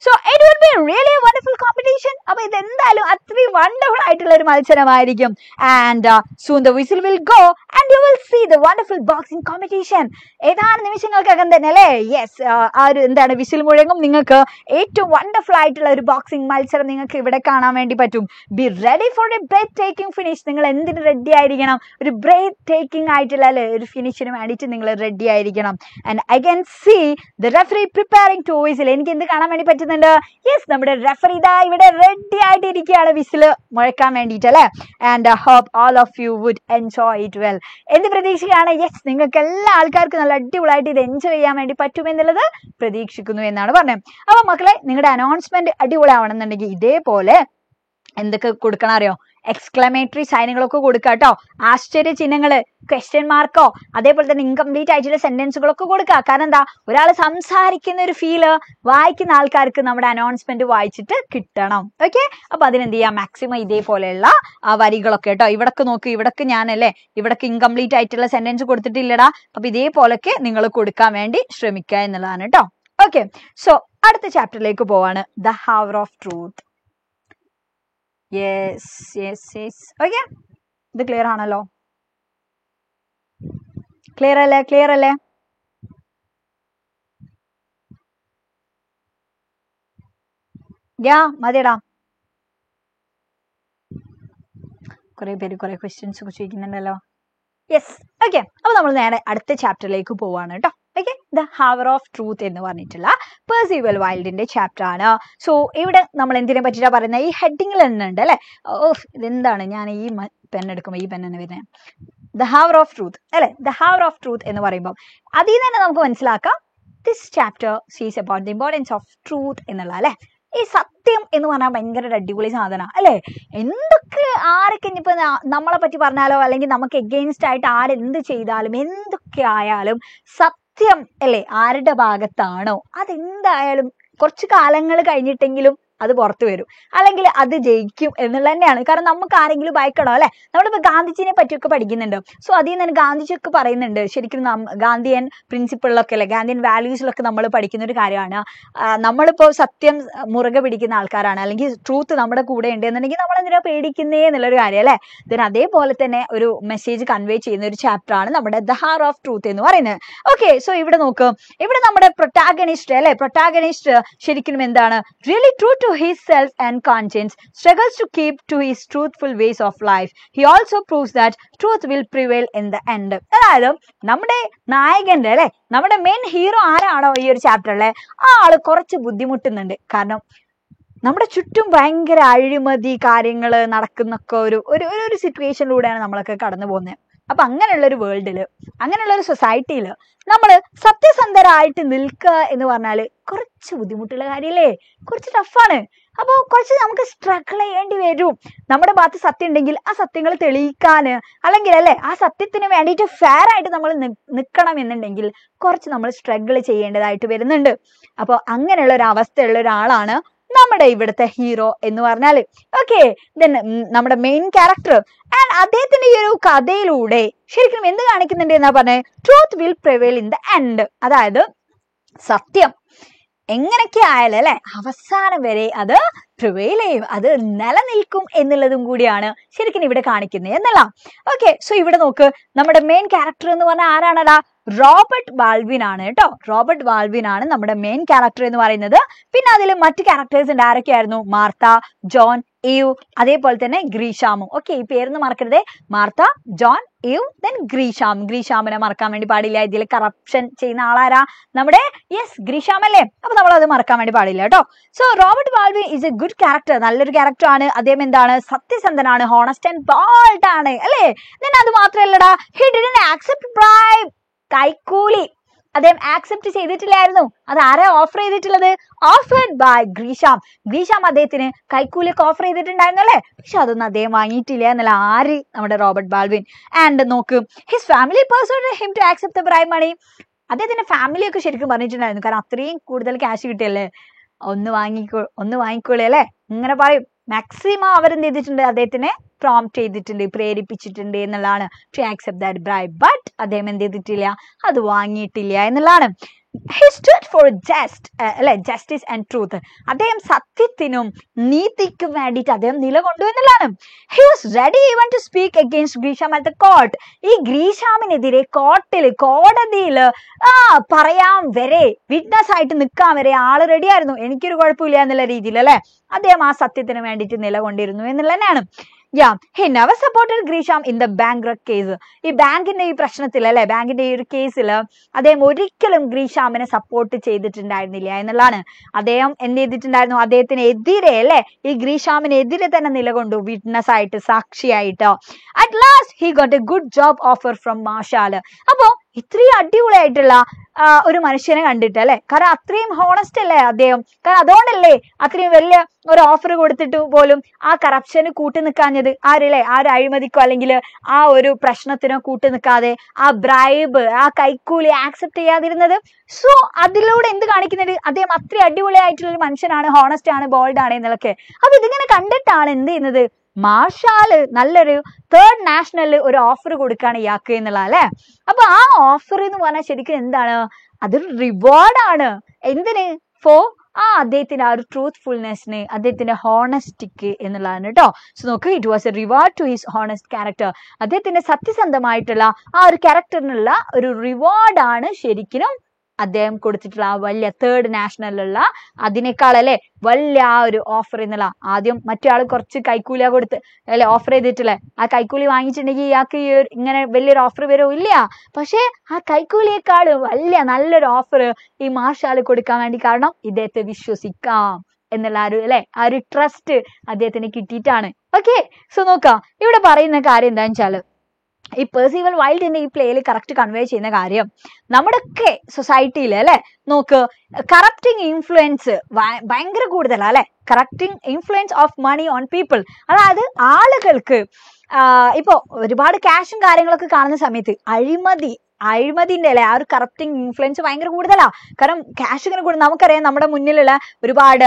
Speaker 1: So it will be really a wonderful competition. അപ്പൊ ഇത് എന്തായാലും അത്രയും വണ്ടർഫുൾ ആയിട്ടുള്ള ഒരു മത്സരമായിരിക്കും. And soon the whistle will go and you will see the wonderful boxing competition. ഏതാനും നിമിഷങ്ങൾക്കകം തന്നെ അല്ലെ യെസ് ആ ഒരു എന്താണ് വിസിൽ മുഴങ്ങും, നിങ്ങൾക്ക് ഏറ്റവും വണ്ടർഫുൾ ആയിട്ടുള്ള ഒരു ബോക്സിംഗ് മത്സരം നിങ്ങൾക്ക് ഇവിടെ കാണാൻ വേണ്ടി പറ്റും. Be ready for a breathtaking finish. നിങ്ങൾ എന്തിന് റെഡി ആയിരിക്കണം, ഒരു ബ്രേത്ത് ടേക്കിംഗ് ആയിട്ടുള്ള അല്ലെ ഒരു ഫിനിഷിന് വേണ്ടിയിട്ട് നിങ്ങൾ റെഡി ആയിരിക്കണം. And I can see the referee preparing to whistle. എനിക്ക് എന്ത് കാണാൻ വേണ്ടി പറ്റുന്നുണ്ട്, യെസ് നമ്മുടെ റെഫറി ഇതാ ഇവിടെ റെഡി ആയിട്ട് ഇരിക്കുകയാണ് വിസില് മുഴക്കാൻ വേണ്ടിയിട്ട് അല്ലെ. And I hope all of you would enjoy it well. എന്ത് പ്രതീക്ഷയാണ്, യെസ് നിങ്ങൾക്ക് എല്ലാ ആൾക്കാർക്കും നല്ല അടിപൊളിയായിട്ട് ഇത് എൻജോയ് ചെയ്യാൻ വേണ്ടി പറ്റുമെന്നുള്ളത് പ്രതീക്ഷിക്കുന്നു എന്നാണ് പറഞ്ഞത്. അപ്പൊ മക്കളെ, നിങ്ങളുടെ അനൗൺസ്മെന്റ് അടിപൊളിയാവണമെന്നുണ്ടെങ്കിൽ ഇതേപോലെ എന്തൊക്കെ കൊടുക്കണം അറിയോ, എക്സ്ക്ലമേറ്ററി സൈനുകളൊക്കെ കൊടുക്കുക കേട്ടോ. ആശ്ചര്യ ചിഹ്നങ്ങള്, ക്വസ്റ്റ്യൻ മാർക്കോ അതേപോലെ തന്നെ ഇൻകംപ്ലീറ്റ് ആയിട്ടുള്ള സെന്റൻസുകളൊക്കെ കൊടുക്കുക. കാരണം എന്താ, ഒരാൾ സംസാരിക്കുന്ന ഒരു ഫീല് വായിക്കുന്ന ആൾക്കാർക്ക് നമ്മുടെ അനൗൺസ്മെന്റ് വായിച്ചിട്ട് കിട്ടണം. ഓക്കെ, അപ്പൊ അതിനെന്ത് ചെയ്യാം, മാക്സിമം ഇതേപോലെയുള്ള വരികളൊക്കെ കേട്ടോ. ഇവിടൊക്കെ നോക്ക്, ഇവിടൊക്കെ ഞാനല്ലേ ഇവിടൊക്കെ ഇൻകംപ്ലീറ്റ് ആയിട്ടുള്ള സെന്റൻസ് കൊടുത്തിട്ടില്ലടാ. അപ്പൊ ഇതേപോലൊക്കെ നിങ്ങൾ കൊടുക്കാൻ വേണ്ടി ശ്രമിക്കുക എന്നുള്ളതാണ് കേട്ടോ. ഓക്കെ, സോ അടുത്ത ചാപ്റ്ററിലേക്ക് പോവാണ്, the hour of truth. Yes yes yes okay, ഇത് ക്ലിയർ ആണല്ലോ? ക്ലിയർ അല്ലേ? ക്ലിയർ അല്ലേ? യാ മതിയടാ. കുറെ പേര് കുറെ ക്വസ്റ്റ്യൻസ് ഒക്കെ ചോദിക്കുന്നുണ്ടല്ലോ. യെസ് ഓക്കെ, അപ്പൊ നമ്മൾ നേരെ അടുത്ത ചാപ്റ്ററിലേക്ക് പോവാണ് കേട്ടോ. Okay, the hour of truth എന്ന് പറഞ്ഞിട്ടുള്ള പെർസിവൽ വൈൽഡിന്റെ ചാപ്റ്റർ ആണ്. സോ ഇവിടെ നമ്മൾ എന്തിനെ പറ്റിയിട്ടാ പറയുന്നത്, ഈ ഹെഡിങ്ങിൽ തന്നെ ഉണ്ട് അല്ലെ. ഇതെന്താണ്, ഞാൻ ഈ പെൻ എടുക്കുമ്പോൾ ഈ പെൻ തന്നെ വരുന്നത്, ദ ഹവർ ഓഫ് ട്രൂത്ത് അല്ലെ. ദ ഹവർ ഓഫ് ട്രൂത്ത് എന്ന് പറയുമ്പോൾ അതിൽ നിന്ന് തന്നെ നമുക്ക് മനസ്സിലാക്കാം, ദിസ് ചാപ്റ്റർ സീസ് about the importance of truth എന്നുള്ള അല്ലെ. ഈ സത്യം എന്ന് പറഞ്ഞാൽ ഭയങ്കര അടിപൊളി സാധന അല്ലെ. എന്തൊക്കെ ആരൊക്കെ ഇനിയിപ്പോ നമ്മളെ പറ്റി പറഞ്ഞാലോ അല്ലെങ്കിൽ നമുക്ക് എഗെയിൻസ്റ്റ് ആയിട്ട് ആരെന്ത് ചെയ്താലും എന്തൊക്കെ ആയാലും സത്യം അല്ലെ ആരുടെ ഭാഗത്താണോ അതെന്തായാലും കുറച്ച് കാലങ്ങൾ കഴിഞ്ഞിട്ടെങ്കിലും അത് പുറത്തു വരും, അല്ലെങ്കിൽ അത് ജയിക്കും എന്നുള്ള തന്നെയാണ്. കാരണം നമുക്ക് ആരെങ്കിലും ഭയക്കണോ അല്ലെ. നമ്മളിപ്പോ ഗാന്ധിജിനെ പറ്റിയൊക്കെ പഠിക്കുന്നുണ്ട്. സോ അതിൽ നിന്ന് ഗാന്ധിജിയൊക്കെ പറയുന്നുണ്ട്, ശരിക്കും ഗാന്ധിയൻ പ്രിൻസിപ്പിളിലൊക്കെ അല്ലെ, ഗാന്ധിയൻ വാല്യൂസിലൊക്കെ നമ്മൾ പഠിക്കുന്ന ഒരു കാര്യമാണ്. നമ്മളിപ്പോ സത്യം മുറുകെ പിടിക്കുന്ന ആൾക്കാരാണ്, അല്ലെങ്കിൽ ട്രൂത്ത് നമ്മുടെ കൂടെ ഉണ്ട് എന്നുണ്ടെങ്കിൽ നമ്മൾ എന്തിനാ പേടിക്കുന്നേ എന്നുള്ളൊരു കാര്യം അല്ലെ. ദെൻ അതേപോലെ തന്നെ ഒരു മെസ്സേജ് കൺവേ ചെയ്യുന്ന ഒരു ചാപ്റ്റർ ആണ് നമ്മുടെ ദ ഹവർ ഓഫ് ട്രൂത്ത് എന്ന് പറയുന്നത്. ഓക്കെ, സോ ഇവിടെ നോക്ക്, ഇവിടെ നമ്മുടെ പ്രൊട്ടാഗണിസ്റ്റ് അല്ലെ, പ്രൊട്ടാഗണിസ്റ്റ് ശരിക്കും എന്താണ്, really true to his self and conscience, struggles to keep to his truthful ways of life. He also proves that truth will prevail in the end. അതായത് നമ്മുടെ നായകന്റെ അല്ലെ, നമ്മുടെ മെയിൻ ഹീറോ ആരാണോ ഈ ഒരു ചാപ്റ്ററിലെ ആ ആള് കുറച്ച് ബുദ്ധിമുട്ടുന്നുണ്ട്. കാരണം നമ്മുടെ ചുറ്റും ഭയങ്കര അഴിമതി കാര്യങ്ങള് നടക്കുന്നൊക്കെ ഒരു സിറ്റുവേഷനിലൂടെയാണ് നമ്മളൊക്കെ കടന്നു പോകുന്നത്. അപ്പൊ അങ്ങനെയുള്ള ഒരു വേൾഡില്, അങ്ങനെയുള്ള ഒരു സൊസൈറ്റിയില് നമ്മള് സത്യസന്ധരായിട്ട് നിൽക്കുക എന്ന് പറഞ്ഞാല് കുറച്ച് ബുദ്ധിമുട്ടുള്ള കാര്യല്ലേ, കുറച്ച് ടഫാണ്. അപ്പൊ കുറച്ച് നമുക്ക് സ്ട്രഗിൾ ചെയ്യേണ്ടി വരും. നമ്മുടെ ഭാഗത്ത് സത്യം ഉണ്ടെങ്കിൽ ആ സത്യങ്ങൾ തെളിയിക്കാന്, അല്ലെങ്കിൽ അല്ലെ ആ സത്യത്തിന് വേണ്ടിയിട്ട് ഫെയർ ആയിട്ട് നമ്മൾ നിൽക്കണം എന്നുണ്ടെങ്കിൽ കുറച്ച് നമ്മൾ സ്ട്രഗിൾ ചെയ്യേണ്ടതായിട്ട് വരുന്നുണ്ട്. അപ്പൊ അങ്ങനെയുള്ള ഒരു അവസ്ഥയുള്ള ഒരാളാണ് നമ്മുടെ ഇവിടുത്തെ ഹീറോ എന്ന് പറഞ്ഞാല്. ഓക്കെ, ദെൻ നമ്മുടെ മെയിൻ ക്യാരക്ടർ ആൻഡ് അദ്ദേഹത്തിന്റെ ഈ ഒരു കഥയിലൂടെ ശരിക്കും എന്ത് കാണിക്കുന്നുണ്ട് എന്നാ പറഞ്ഞത്, truth will prevail in the end. അതായത് സത്യം എങ്ങനെയൊക്കെ ആയാലും അല്ലെ അവസാനം വരെ അത് പ്രിവെയിൽ ചെയ്യും, അത് നിലനിൽക്കും എന്നുള്ളതും കൂടിയാണ് ശരിക്കും ഇവിടെ കാണിക്കുന്നത് എന്നല്ല. ഓക്കെ, സോ ഇവിടെ നോക്ക്, നമ്മുടെ മെയിൻ ക്യാരക്ടർ എന്ന് പറഞ്ഞാൽ ആരാണടാ, റോബർട്ട് ബാൾവിൻ ആണ് കേട്ടോ. റോബർട്ട് ബാൾവിൻ ആണ് നമ്മുടെ മെയിൻ ക്യാരക്ടർ എന്ന് പറയുന്നത്. പിന്നെ അതിൽ മറ്റ് ക്യാരക്ടേഴ്സ് ഉണ്ട്, ആരൊക്കെയായിരുന്നു, മാർത്ത, ജോൺ, ഈവ്, അതേപോലെ തന്നെ ഗ്രീഷാമും. ഓക്കെ, ഈ പേരൊന്നും മറക്കരുതേ, മാർത്ത, ജോൺ, ഈവ്, ദെൻ ഗ്രീഷാം. ഗ്രീഷാമിനെ മറക്കാൻ വേണ്ടി പാടില്ല. ഇതിൽ കറപ്ഷൻ ചെയ്യുന്ന ആളാരാ, നമ്മുടെ യെസ് ഗ്രീഷാം അല്ലേ. അപ്പൊ നമ്മൾ അത് മറക്കാൻ വേണ്ടി പാടില്ല കേട്ടോ. So Robert Baldwin is A good character, നല്ലൊരു ക്യാരക്ടർ ആണ്. അദ്ദേഹം എന്താണ്, സത്യസന്ധനാണ്, ഹോണസ്റ്റ് ആൻഡ് ബോൾഡ് ആണ് അല്ലേ. ദെൻ അത് മാത്രല്ലടാ, ഹി ഡിഡ്ന്റ് ആക്സെപ്റ്റ് ബ്രൈബ്, കൈക്കൂലി അദ്ദേഹം ആക്സെപ്റ്റ് ചെയ്തിട്ടില്ലായിരുന്നു. അത് ആരാ ഓഫർ ചെയ്തിട്ടുള്ളത്, ഓഫേർഡ് ബൈ ഗ്രീഷാം. ഗ്രീഷാം അദ്ദേഹത്തിന് കൈക്കൂലിയൊക്കെ ഓഫർ ചെയ്തിട്ടുണ്ടായിരുന്നു അല്ലേ, പക്ഷെ അതൊന്നും അദ്ദേഹം വാങ്ങിയിട്ടില്ല എന്നല്ല. ആര്, നമ്മുടെ റോബർട്ട് ബാൾവിൻ. ആൻഡ് നോക്ക്, his family persuaded him to accept the bribe money. അദ്ദേഹത്തിന്റെ ഫാമിലിയൊക്കെ ശരിക്കും പറഞ്ഞിട്ടുണ്ടായിരുന്നു, കാരണം അത്രയും കൂടുതൽ ക്യാഷ് കിട്ടിയല്ലേ, ഒന്ന് വാങ്ങിക്കോളേ അല്ലെ, ഇങ്ങനെ പറയും. മാക്സിമം അവരെന്ത് ചെയ്തിട്ടുണ്ട്, അദ്ദേഹത്തിനെ പ്രോംപ്റ്റ് ചെയ്തിട്ടുണ്ട്, പ്രേരിപ്പിച്ചിട്ടുണ്ട് എന്നുള്ളതാണ്, to accept that bribe. But അദ്ദേഹം എന്ത് ചെയ്തിട്ടില്ല, അത് വാങ്ങിയിട്ടില്ല എന്നുള്ളതാണ്. He stood for justice and truth. അദ്ദേഹം സത്യത്തിനും നീതിക്കും വേണ്ടിയിട്ട് അദ്ദേഹം നിലകൊണ്ടു എന്നുള്ളതാണ്. He was ready even to speak against Grisham at the court. ഈ ഗ്രീഷാമിനെതിരെ കോടതിയിൽ പറയാൻ വരെ, വിറ്റ്നസ് ആയിട്ട് നിൽക്കാൻ വരെ ആള് റെഡിയായിരുന്നു. എനിക്കൊരു കുഴപ്പമില്ല എന്നുള്ള രീതിയിൽ അല്ലെ അദ്ദേഹം ആ സത്യത്തിന് വേണ്ടിയിട്ട് നിലകൊണ്ടിരുന്നു എന്നുള്ള തന്നെയാണ്. He never supported Grisham in the bankrupt case. ഈ ബാങ്കിന്റെ ഈ പ്രശ്നത്തിൽ അല്ലെ, ബാങ്കിന്റെ ഈ ഒരു കേസിൽ അദ്ദേഹം ഒരിക്കലും ഗ്രീഷാമിനെ സപ്പോർട്ട് ചെയ്തിട്ടുണ്ടായിരുന്നില്ല എന്നുള്ളതാണ്. അദ്ദേഹം എന്ത് ചെയ്തിട്ടുണ്ടായിരുന്നു, അദ്ദേഹത്തിനെതിരെ അല്ലെ, ഈ ഗ്രീഷാമിനെതിരെ തന്നെ നിലകൊണ്ടു, വിറ്റ്നസ് ആയിട്ട്, സാക്ഷിയായിട്ട്. At last he got a good job offer from Marshall. അപ്പോ ഇത്രയും അടിപൊളിയായിട്ടുള്ള ഒരു മനുഷ്യനെ കണ്ടിട്ട് അല്ലെ. കാരണം അത്രയും ഹോണസ്റ്റ് അല്ലേ അദ്ദേഹം. കാരണം അതുകൊണ്ടല്ലേ അത്രയും വലിയ ഒരു ഓഫർ കൊടുത്തിട്ട് പോലും ആ കറപ്ഷന് കൂട്ടി നിൽക്കാഞ്ഞത്. ആരല്ലേ? ആ ഒരു അഴിമതിക്കോ അല്ലെങ്കിൽ ആ ഒരു പ്രശ്നത്തിനോ കൂട്ടി നിൽക്കാതെ ആ ബ്രൈബ്, ആ കൈക്കൂലി ആക്സെപ്റ്റ് ചെയ്യാതിരുന്നത്. സോ അതിലൂടെ എന്ത് കാണിക്കുന്നത്? അദ്ദേഹം അത്രയും അടിപൊളിയായിട്ടുള്ള ഒരു മനുഷ്യനാണ്, ഹോണസ്റ്റ് ആണ്, ബോൾഡ് ആണ് എന്നുള്ളതൊക്കെ. അപ്പൊ ഇതിങ്ങനെ കണ്ടിട്ടാണ് എന്ത് ചെയ്യുന്നത്, മാർഷാല് നല്ലൊരു 3rd നാഷണലിൽ ഒരു ഓഫർ കൊടുക്കാണ് ഇയാൾക്ക് എന്നുള്ള അല്ലെ. അപ്പൊ ആ ഓഫർ എന്ന് പറഞ്ഞാൽ ശരിക്കും എന്താണ്? അതൊരു റിവാർഡാണ്. എന്തിന്? ഫോർ അദ്ദേഹത്തിന്റെ ആ ഒരു ട്രൂത്ത്ഫുൾനെസ്സിന്, അദ്ദേഹത്തിന്റെ ഹോണസ്റ്റിക്ക് എന്നുള്ളതാണ് കേട്ടോ. സോ നോക്ക്, it was a reward to his honest character. അദ്ദേഹത്തിന്റെ സത്യസന്ധമായിട്ടുള്ള ആ ഒരു ക്യാരക്ടറിനുള്ള ഒരു റിവാർഡാണ് ശരിക്കും അദ്ദേഹം കൊടുത്തിട്ടുള്ള ആ വലിയ 3rd നാഷണലിലുള്ള അതിനേക്കാളല്ലേ വലിയ ആ ഒരു ഓഫർ എന്നുള്ള. ആദ്യം മറ്റേ ആള് കുറച്ച് കൈക്കൂലിയ കൊടുത്ത് അല്ലെ ഓഫർ ചെയ്തിട്ടില്ലേ, ആ കൈക്കൂലി വാങ്ങിച്ചിട്ടുണ്ടെങ്കിൽ ഇയാൾക്ക് ഈ ഇങ്ങനെ വലിയൊരു ഓഫർ വരും ഇല്ല. പക്ഷെ ആ കൈക്കൂലിയേക്കാൾ വലിയ നല്ലൊരു ഓഫർ ഈ മാർഷാല് കൊടുക്കാൻ വേണ്ടി, കാരണം ഇദ്ദേഹത്തെ വിശ്വസിക്കാം എന്നുള്ള ആ ഒരു അല്ലെ ആ ഒരു ട്രസ്റ്റ് അദ്ദേഹത്തിന് കിട്ടിയിട്ടാണ്. ഓക്കെ, സോ നോക്കാം ഇവിടെ പറയുന്ന കാര്യം എന്താണെന്ന് വെച്ചാല്, ഈ പെർസിവൽ വൈൽഡിന്റെ ഈ പ്ലേയിൽ കറക്റ്റ് കൺവേ ചെയ്യുന്ന കാര്യം, നമ്മുടെയൊക്കെ സൊസൈറ്റിയിൽ അല്ലെ നോക്ക്, കറപ്റ്റിംഗ് ഇൻഫ്ലുവൻസ് ഭയങ്കര കൂടുതലാണ് അല്ലെ. Corrupting influence of money on people. അതായത് ആളുകൾക്ക് ഇപ്പൊ ഒരുപാട് ക്യാഷും കാര്യങ്ങളൊക്കെ കാണുന്ന സമയത്ത് അഴിമതിന്റെ അല്ലെ ആ ഒരു കറപ്റ്റിംഗ് ഇൻഫ്ലുവൻസ് ഭയങ്കര കൂടുതലാ. കാരണം ക്യാഷ് ഇങ്ങനെ കൂടുതൽ. നമുക്കറിയാം നമ്മുടെ മുന്നിലുള്ള ഒരുപാട്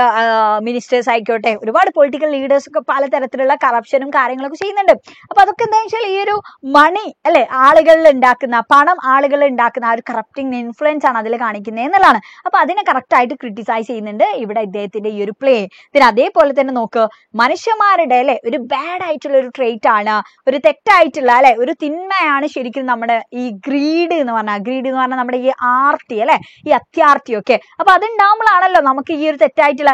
Speaker 1: മിനിസ്റ്റേഴ്സ് ആയിക്കോട്ടെ, ഒരുപാട് പൊളിറ്റിക്കൽ ലീഡേഴ്സ് ഒക്കെ പലതരത്തിലുള്ള കറപ്ഷനും കാര്യങ്ങളൊക്കെ ചെയ്യുന്നുണ്ട്. അപ്പൊ അതൊക്കെ എന്താ വെച്ചാൽ ഈ ഒരു മണി അല്ലെ ആളുകളിൽ ഉണ്ടാക്കുന്ന പണം, ആളുകളിൽ ഉണ്ടാക്കുന്ന ആ ഒരു കറപ്റ്റിംഗ് ഇൻഫ്ലുവൻസ് ആണ് അതിൽ കാണിക്കുന്നത് എന്നുള്ളതാണ്. അപ്പൊ അതിനെ കറക്റ്റ് ആയിട്ട് ക്രിട്ടിസൈസ് ചെയ്യുന്നുണ്ട് ഇവിടെ ഇദ്ദേഹത്തിന്റെ ഈ ഒരു പ്ലേ. പിന്നെ അതേപോലെ തന്നെ നോക്ക്, മനുഷ്യന്മാരുടെ അല്ലെ ഒരു ബാഡ് ആയിട്ടുള്ള ഒരു ട്രേറ്റ് ആണ്, ഒരു തെറ്റായിട്ടുള്ള അല്ലെ ഒരു തിന്മയാണ് ശരിക്കും നമ്മുടെ ഈ ഗ്രീഡ് എന്ന് പറഞ്ഞാൽ നമ്മുടെ ഈ ആർത്തി അല്ലെ, ഈ അത്യാർത്തി ഒക്കെ. അപ്പൊ അതുണ്ടാകുമ്പോഴാണല്ലോ നമുക്ക് ഈ ഒരു തെറ്റായിട്ടുള്ള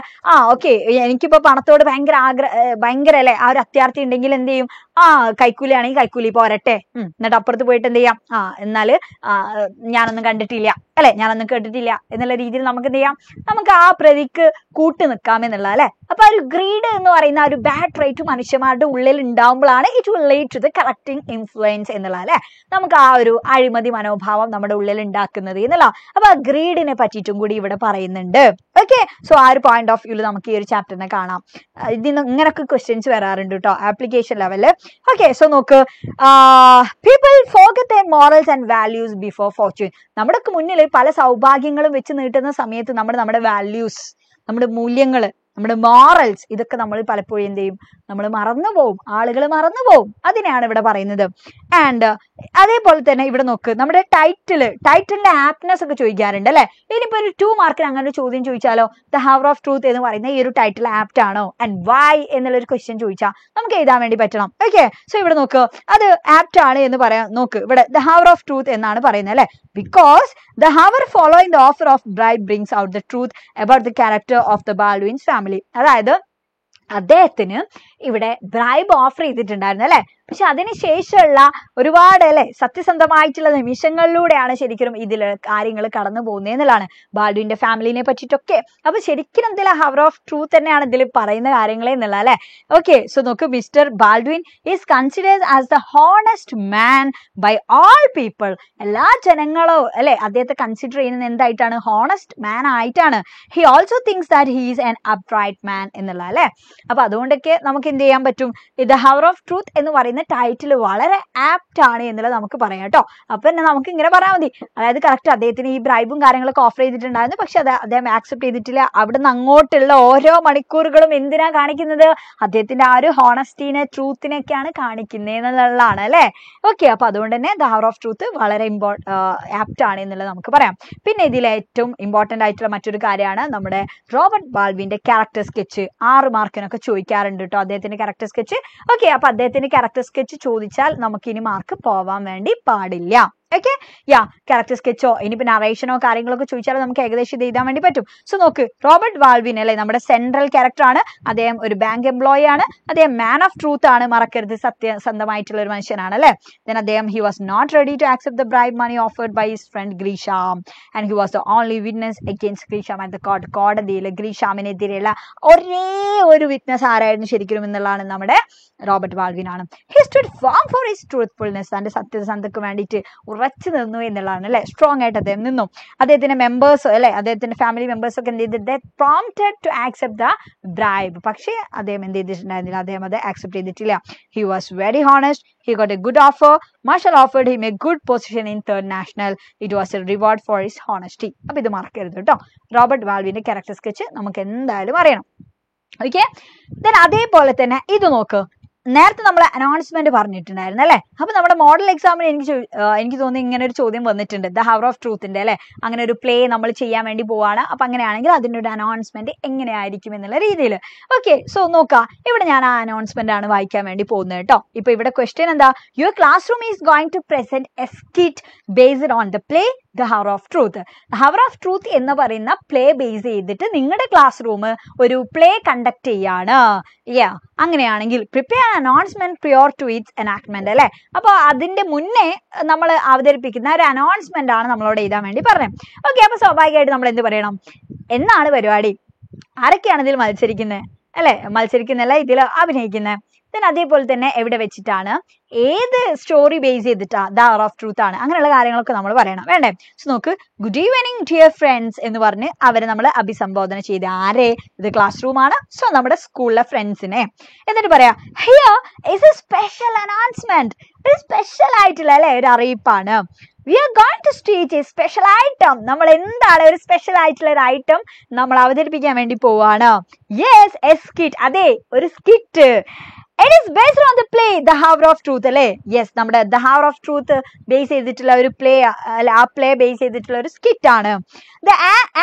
Speaker 1: ഓക്കെ എനിക്കിപ്പോ പണത്തോട് ഭയങ്കര അല്ലെ ആ ഒരു അത്യാർത്തി ഉണ്ടെങ്കിൽ എന്ത് ചെയ്യും, കൈക്കൂലിയാണെങ്കിൽ കൈക്കൂലി പോരട്ടെ, എന്നിട്ട് അപ്പുറത്ത് പോയിട്ട് എന്ത് ചെയ്യാം, എന്നാല് ഞാനൊന്നും കണ്ടിട്ടില്ല അല്ലെ, ഞാനൊന്നും കേട്ടിട്ടില്ല എന്നുള്ള രീതിയിൽ നമുക്ക് എന്ത് ചെയ്യാം, നമുക്ക് ആ പ്രതിക്ക് കൂട്ടു നിൽക്കാമെന്നുള്ള അല്ലെ. അപ്പൊ ഒരു ഗ്രീഡ് എന്ന് പറയുന്ന ഒരു ബാഡ് ട്രേറ്റ് മനുഷ്യന്മാരുടെ ഉള്ളിൽ ഉണ്ടാകുമ്പോഴാണ് it will lead to the corrupting influence എന്നുള്ള അല്ലെ, നമുക്ക് ആ ഒരു അഴിമതി മനോഭാവം നമ്മുടെ ഉള്ളിൽ ഉണ്ടാക്കുന്നത് എന്നുള്ള. അപ്പൊ ആ ഗ്രീഡിനെ പറ്റിയിട്ടും കൂടി ഇവിടെ പറയുന്നുണ്ട്. ഓക്കെ, സോ ആ ഒരു പോയിന്റ് ഓഫ് വ്യൂല് നമുക്ക് ഈ ഒരു ചാപ്റ്ററിനെ കാണാം. ഇതിന് ഇങ്ങനൊക്കെ ക്വസ്റ്റ്യൻസ് വരാറുണ്ട് കേട്ടോ ആപ്ലിക്കേഷൻ ലെവലില്. ഓക്കെ, സോ നോക്ക്, people forget their morals and values before fortune. നമ്മുടെ മുന്നിൽ പല സൗഭാഗ്യങ്ങളും വെച്ച് നീട്ടുന്ന സമയത്ത് നമ്മുടെ വാല്യൂസ്, നമ്മുടെ മൂല്യങ്ങള്, നമ്മുടെ മോറൽസ് ഇതൊക്കെ നമ്മൾ പലപ്പോഴും എന്ത് ചെയ്യും, നമ്മൾ മറന്നുപോകും, ആളുകൾ മറന്നുപോകും. അതിനെയാണ് ഇവിടെ പറയുന്നത്. ആൻഡ് അതേപോലെ തന്നെ ഇവിടെ നോക്ക്, നമ്മുടെ ടൈറ്റിലിന്റെ ആപ്റ്റ്നെസ് ഒക്കെ ചോദിക്കാറുണ്ട് അല്ലെ. ഇനിയിപ്പോ ഒരു 2 മാർക്കിന് അങ്ങനെ ഒരു ചോദ്യം ചോദിച്ചാലോ, ദ ഹവർ ഓഫ് ട്രൂത്ത് എന്ന് പറയുന്ന ഈ ഒരു ടൈറ്റിൽ ആപ്റ്റ് ആണോ ആൻഡ് വൈ എന്നുള്ളൊരു ക്വസ്റ്റ്യൻ ചോദിച്ചാൽ നമുക്ക് എഴുതാൻ വേണ്ടി പറ്റണം. ഓക്കെ, സോ ഇവിടെ നോക്ക്, അത് ആപ്റ്റ് ആണ് എന്ന് പറയാം. നോക്ക് ഇവിടെ ദ ഹവർ ഓഫ് ട്രൂത്ത് എന്നാണ് പറയുന്നത് അല്ലെ, because the hour following the offer of bribe brings out the truth about the character of the Baldwin's family. അതായത് അദ്ദേഹത്തിന് ഇവിടെ ബ്രൈബ് ഓഫർ ചെയ്തിട്ടുണ്ടായിരുന്നു അല്ലെ, പക്ഷെ അതിനുശേഷമുള്ള ഒരുപാട് അല്ലെ സത്യസന്ധമായിട്ടുള്ള നിമിഷങ്ങളിലൂടെയാണ് ശരിക്കും ഇതിൽ കാര്യങ്ങൾ കടന്നു പോകുന്നത് എന്നുള്ളതാണ്, ബാൽഡ്വിന്റെ ഫാമിലിനെ പറ്റിയിട്ടൊക്കെ. അപ്പൊ ശരിക്കും എന്തിലാ ഹവർ ഓഫ് ട്രൂത്ത് തന്നെയാണ് ഇതിൽ പറയുന്ന കാര്യങ്ങൾ എന്നുള്ള അല്ലെ. ഓക്കെ, സോ നോക്ക്, mister Baldwin is considered as the honest man by all people. എല്ലാ ജനങ്ങളോ അല്ലെ അദ്ദേഹത്തെ കൺസിഡർ ചെയ്യുന്നത് എന്തായിട്ടാണ്, ഹോണസ്റ്റ് മാൻ ആയിട്ടാണ്. He also thinks that he is an upright man എന്നുള്ള അല്ലെ. അപ്പൊ അതുകൊണ്ടൊക്കെ നമുക്ക് എന്ത് ചെയ്യാൻ പറ്റും, ദ ഹവർ ഓഫ് ട്രൂത്ത് എന്ന് പറയുന്ന ടൈറ്റിൽ വളരെ ആപ്റ്റ് ആണ് എന്നുള്ളത് നമുക്ക് പറയാം കേട്ടോ. അപ്പൊ തന്നെ നമുക്ക് ഇങ്ങനെ പറയാൻ മതി, അതായത് കറക്റ്റ് അദ്ദേഹത്തിന് ഈ ബ്രൈബും കാര്യങ്ങളൊക്കെ ഓഫർ ചെയ്തിട്ടുണ്ടായിരുന്നു, പക്ഷെ അദ്ദേഹം ആക്സെപ്റ്റ് ചെയ്തിട്ടില്ല. അവിടുന്ന് അങ്ങോട്ടുള്ള ഓരോ മണിക്കൂറുകളും എന്തിനാ കാണിക്കുന്നത്, അദ്ദേഹത്തിന്റെ ആ ഒരു ഹോണസ്റ്റിനെ, ട്രൂത്തിനൊക്കെയാണ് കാണിക്കുന്നത് എന്നുള്ളതാണ് അല്ലെ. ഓക്കെ, അപ്പൊ അതുകൊണ്ട് തന്നെ ദ ഹവർ ഓഫ് ട്രൂത്ത് വളരെ ആപ്റ്റ് ആണ് എന്നുള്ളത് നമുക്ക് പറയാം. പിന്നെ ഇതിൽ ഏറ്റവും ഇമ്പോർട്ടന്റ് ആയിട്ടുള്ള മറ്റൊരു കാര്യമാണ് നമ്മുടെ റോബർട്ട് ബാൽവിന്റെ ക്യാരക്ടർ സ്കെച്ച്. 6 മാർക്കിനൊക്കെ ചോദിക്കാറുണ്ട് കേട്ടോ അദ്ദേഹത്തിന്റെ ക്യാരക്ടർ സ്കെച്ച്. ഓക്കെ, അപ്പൊ അദ്ദേഹത്തിന്റെ ക്യാരക്ടർ സ്കെച്ച് ചോദിച്ചാൽ നമുക്ക് ഇനി മാർക്ക് പോവാൻ വേണ്ടി പാടില്ല. ഓക്കെ, ക്യാരക്ടർ സ്കെച്ചോ ഇനിയിപ്പോ നറേഷനോ കാര്യങ്ങളൊക്കെ ചോദിച്ചാൽ നമുക്ക് ഏകദേശം ഇത് എഴുതാൻ വേണ്ടി പറ്റും. സോ നോക്ക്, റോബർട്ട് ബാൽവിൻ അല്ലെ നമ്മുടെ സെൻട്രൽ ക്യാരക്ടർ ആണ്. അദ്ദേഹം ഒരു ബാങ്ക് എംപ്ലോയി ആണ്. അദ്ദേഹം മാൻ ഓഫ് ട്രൂത്ത് ആണ്, മറക്കരുത്, സത്യസന്ധമായിട്ടുള്ള ഒരു മനുഷ്യനാണ് അല്ലെ. Then അദ്ദേഹം he was not ready to accept the bribe money offered by his friend Grisham and he was the only witness against Grisham at the court. കോടതിയിൽ ഗ്രീഷാമിനെതിരെയുള്ള ഒരേ ഒരു വിറ്റ്നസ് ആരായിരുന്നു ശരിക്കും എന്നുള്ളതാണ് നമ്മുടെ റോബർട്ട് ബാൽവിൻ ആണ്. He stood firm for his truthfulness. തന്റെ സത്യസന്ധതയ്ക്ക് വേണ്ടിയിട്ട് ഉറച്ചു നിന്നു എന്നുള്ളതാണ് അല്ലെ. സ്ട്രോങ് ആയിട്ട് അദ്ദേഹം നിന്നു. അദ്ദേഹത്തിന്റെ മെമ്പേഴ്സോ അല്ലെ, അദ്ദേഹത്തിന്റെ ഫാമിലി മെമ്പേഴ്സ് ഒക്കെ എന്ത് ചെയ്തിട്ട് prompted to accept the bribe. പക്ഷേ അദ്ദേഹം എന്ത് ചെയ്തിട്ടുണ്ടായിരുന്നില്ല, അദ്ദേഹം അത് ആക്സെപ്റ്റ് ചെയ്തിട്ടില്ല. He was very honest. He got a good offer. Marshall offered him a good position in Third National. It was a reward for his honesty. അപ്പോൾ ഇത് മറക്കരുത് കേട്ടോ. റോബർട്ട് വാൽവിന്റെ ക്യാരക്ടർ സ്കെച്ച് നമുക്ക് എന്തായാലും അറിയണം. ഓക്കെ, ദെൻ അതേപോലെ തന്നെ ഇത് നോക്ക്. നേരത്തെ നമ്മൾ അനൗൺസ്മെന്റ് പറഞ്ഞിട്ടുണ്ടായിരുന്നു അല്ലെ. അപ്പൊ നമ്മുടെ മോഡൽ എക്സാമിന് എനിക്ക് തോന്നി ഇങ്ങനെ ഒരു ചോദ്യം വന്നിട്ടുണ്ട്, ദ ഹവർ ഓഫ് ട്രൂത്തിന്റെ അല്ലെ. അങ്ങനെ ഒരു പ്ലേ നമ്മൾ ചെയ്യാൻ വേണ്ടി പോവാണ്. അപ്പൊ അങ്ങനെയാണെങ്കിൽ അതിന്റെ ഒരു അനൗൺസ്മെന്റ് എങ്ങനെയായിരിക്കും എന്നുള്ള രീതിയിൽ. ഓക്കെ, സോ നോക്കാം. ഇവിടെ ഞാൻ ആ അനൗൺസ്മെന്റ് ആണ് വായിക്കാൻ വേണ്ടി പോകുന്നത് കേട്ടോ. ഇപ്പൊ ഇവിടെ ക്വസ്റ്റ്യൻ എന്താ, your classroom is going to present a skit based on the play the hour of truth. Hour of truth എന്ന് പറയുന്ന പ്ലേ ബേസ് ചെയ്തിട്ട് നിങ്ങളുടെ ക്ലാസ് റൂം ഒരു പ്ലേ കണ്ടക്ട് ചെയ്യാണ്. അങ്ങനെയാണെങ്കിൽ prepare announcement prior to its enactment അല്ലെ. അപ്പൊ അതിന്റെ മുന്നേ നമ്മൾ അവതരിപ്പിക്കുന്ന ഒരു അനൗൺസ്മെന്റ് ആണ് നമ്മളോട് എഴുതാൻ വേണ്ടി പറഞ്ഞത്. ഓക്കെ, അപ്പൊ സ്വാഭാവികമായിട്ട് നമ്മൾ എന്ത് പറയണം, എന്നാണ് പരിപാടി, ആരൊക്കെയാണ് ഇതിൽ മത്സരിക്കുന്നത് അല്ലെ, മത്സരിക്കുന്നല്ല ഇതിൽ അഭിനയിക്കുന്നത്. അതേപോലെ തന്നെ എവിടെ വെച്ചിട്ടാണ്, ഏത് സ്റ്റോറി ബേസ് ചെയ്തിട്ടാ, ദ ഹവർ ഓഫ് ട്രൂത്ത് ആണ്, അങ്ങനെയുള്ള കാര്യങ്ങളൊക്കെ നമ്മൾ പറയണം വേണ്ടേ. സോ നോക്ക്, ഗുഡ് ഈവനിങ് ഡിയർ ഫ്രണ്ട്സ് എന്ന് പറഞ്ഞ് അവരെ നമ്മൾ അഭിസംബോധന ചെയ്ത്, ആരെ, ഇത് ക്ലാസ് റൂം ആണ്, സോ നമ്മുടെ സ്കൂളിലെ ഫ്രണ്ട്സിനെ. എന്നിട്ട് പറയാ, here is A special announcement, ഒരു സ്പെഷ്യൽ ആയിട്ടുള്ള അല്ലെ ഒരു അറിയിപ്പാണ്. We are going to teach a special item. നമ്മൾ എന്താണ് ഒരു സ്പെഷ്യൽ ആയിട്ടുള്ള ഒരു ഐറ്റം നമ്മൾ അവതരിപ്പിക്കാൻ വേണ്ടി പോവാണ്. Yes, A skit. അതെ, ഒരു skit. It is based on the play The Hour of Truth അല്ലേ. യെസ്, നമ്മുടെ The Hour of Truth base ചെയ്തിട്ടുള്ള ഒരു പ്ലേ, ആ പ്ലേ ബേസ് ചെയ്തിട്ടുള്ള ഒരു സ്കിറ്റ് ആണ്. The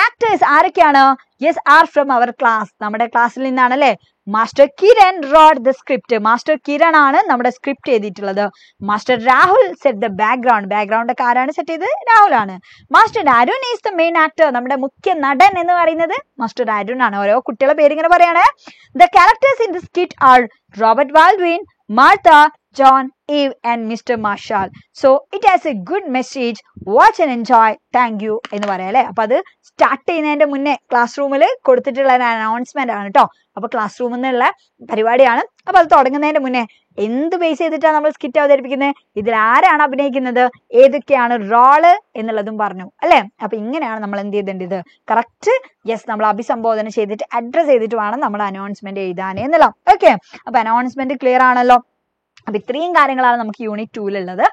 Speaker 1: actors ആരൊക്കെയാണ്? Yes, are from our class, നമ്മുടെ ക്ലാസ്സിൽ നിന്നാണ് അല്ലേ. Master Kiran wrote the script. Master Kiran ആണ് നമ്മുടെ സ്ക്രിപ്റ്റ് എഴുതിയിട്ടുള്ളത്. Master Rahul set the background. Background ഒക്കെ ആരാണ് സെറ്റ് ചെയ്തത്? രാഹുൽ ആണ്. Master Arun is the main actor. നമ്മുടെ മുഖ്യ നടൻ എന്ന് പറയുന്നത് മാസ്റ്റർ അരുൺ ആണ്. ഓരോ കുട്ടികളെ പേര് ഇങ്ങനെ പറയാണ്. The characters in the skit are Robert Baldwin, Martha, John, Eve and Mr. Marshall. So it has a good message. Watch and enjoy. Thank you എന്ന് പറയാം അല്ലെ. അപ്പൊ അത് സ്റ്റാർട്ട് ചെയ്യുന്നതിന്റെ മുന്നേ ക്ലാസ് റൂമിൽ കൊടുത്തിട്ടുള്ള ഒരു അനൗൺസ്മെന്റ് ആണ് കേട്ടോ. അപ്പൊ ക്ലാസ് റൂമിൽ നിന്നുള്ള പരിപാടിയാണ്. അപ്പൊ അത് തുടങ്ങുന്നതിന്റെ മുന്നേ എന്ത് ബേസ് ചെയ്തിട്ടാണ് നമ്മൾ സ്കിറ്റ് അവതരിപ്പിക്കുന്നത്, ഇതിൽ ആരാണ് അഭിനയിക്കുന്നത്, ഏതൊക്കെയാണ് റോള് എന്നുള്ളതും പറഞ്ഞു അല്ലെ. അപ്പൊ ഇങ്ങനെയാണ് നമ്മൾ എന്ത് ചെയ്തേണ്ടത്, കറക്റ്റ് യെസ് നമ്മൾ അഭിസംബോധന ചെയ്തിട്ട് അഡ്രസ് ചെയ്തിട്ട് വേണം നമ്മൾ അനൗൺസ്മെന്റ് എഴുതാൻ എന്നുള്ള. ഓക്കെ, അപ്പൊ അനൗൺസ്മെന്റ് ക്ലിയർ ആണല്ലോ. അപ്പൊ ഇത്രയും കാര്യങ്ങളാണ് നമുക്ക് യൂണിറ്റ് 2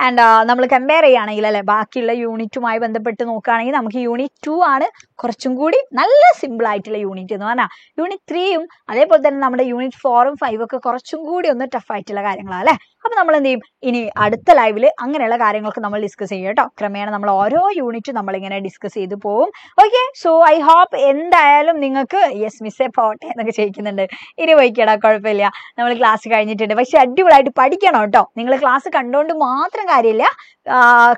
Speaker 1: ആൻഡ് നമ്മൾ കമ്പയർ ചെയ്യുകയാണെങ്കിൽ അല്ലെ, ബാക്കിയുള്ള യൂണിറ്റുമായി ബന്ധപ്പെട്ട് നോക്കുകയാണെങ്കിൽ നമുക്ക് യൂണിറ്റ് 2 ആണ് കുറച്ചും കൂടി നല്ല സിമ്പിൾ ആയിട്ടുള്ള യൂണിറ്റ് എന്ന് പറഞ്ഞാൽ. യൂണിറ്റ് 3യും അതേപോലെ തന്നെ നമ്മുടെ യൂണിറ്റ് 4ഉം 5 ഒക്കെ കുറച്ചും കൂടി ഒന്ന് ടഫ് ആയിട്ടുള്ള കാര്യങ്ങളാണ് അല്ലെ. അപ്പൊ നമ്മൾ എന്ത് ചെയ്യും, ഇനി അടുത്ത ലൈവില് അങ്ങനെയുള്ള കാര്യങ്ങളൊക്കെ നമ്മൾ ഡിസ്കസ് ചെയ്യും കേട്ടോ. ക്രമേണ നമ്മൾ ഓരോ യൂണിറ്റും നമ്മളിങ്ങനെ ഡിസ്കസ് ചെയ്ത് പോവും. ഓക്കെ, സോ ഐ ഹോപ്പ് എന്തായാലും നിങ്ങൾക്ക് യെസ് മിസ്സേ പോട്ടെ എന്നൊക്കെ ചോദിക്കുന്നുണ്ട്. ഇനി പോയിക്കടാ, കുഴപ്പമില്ല, നമ്മൾ ക്ലാസ് കഴിഞ്ഞിട്ടുണ്ട്. പക്ഷെ അടിപൊളിയായിട്ട് പഠിക്കണം കേട്ടോ. നിങ്ങൾ ക്ലാസ് കണ്ടുകൊണ്ട് മാത്രം കാര്യമില്ല,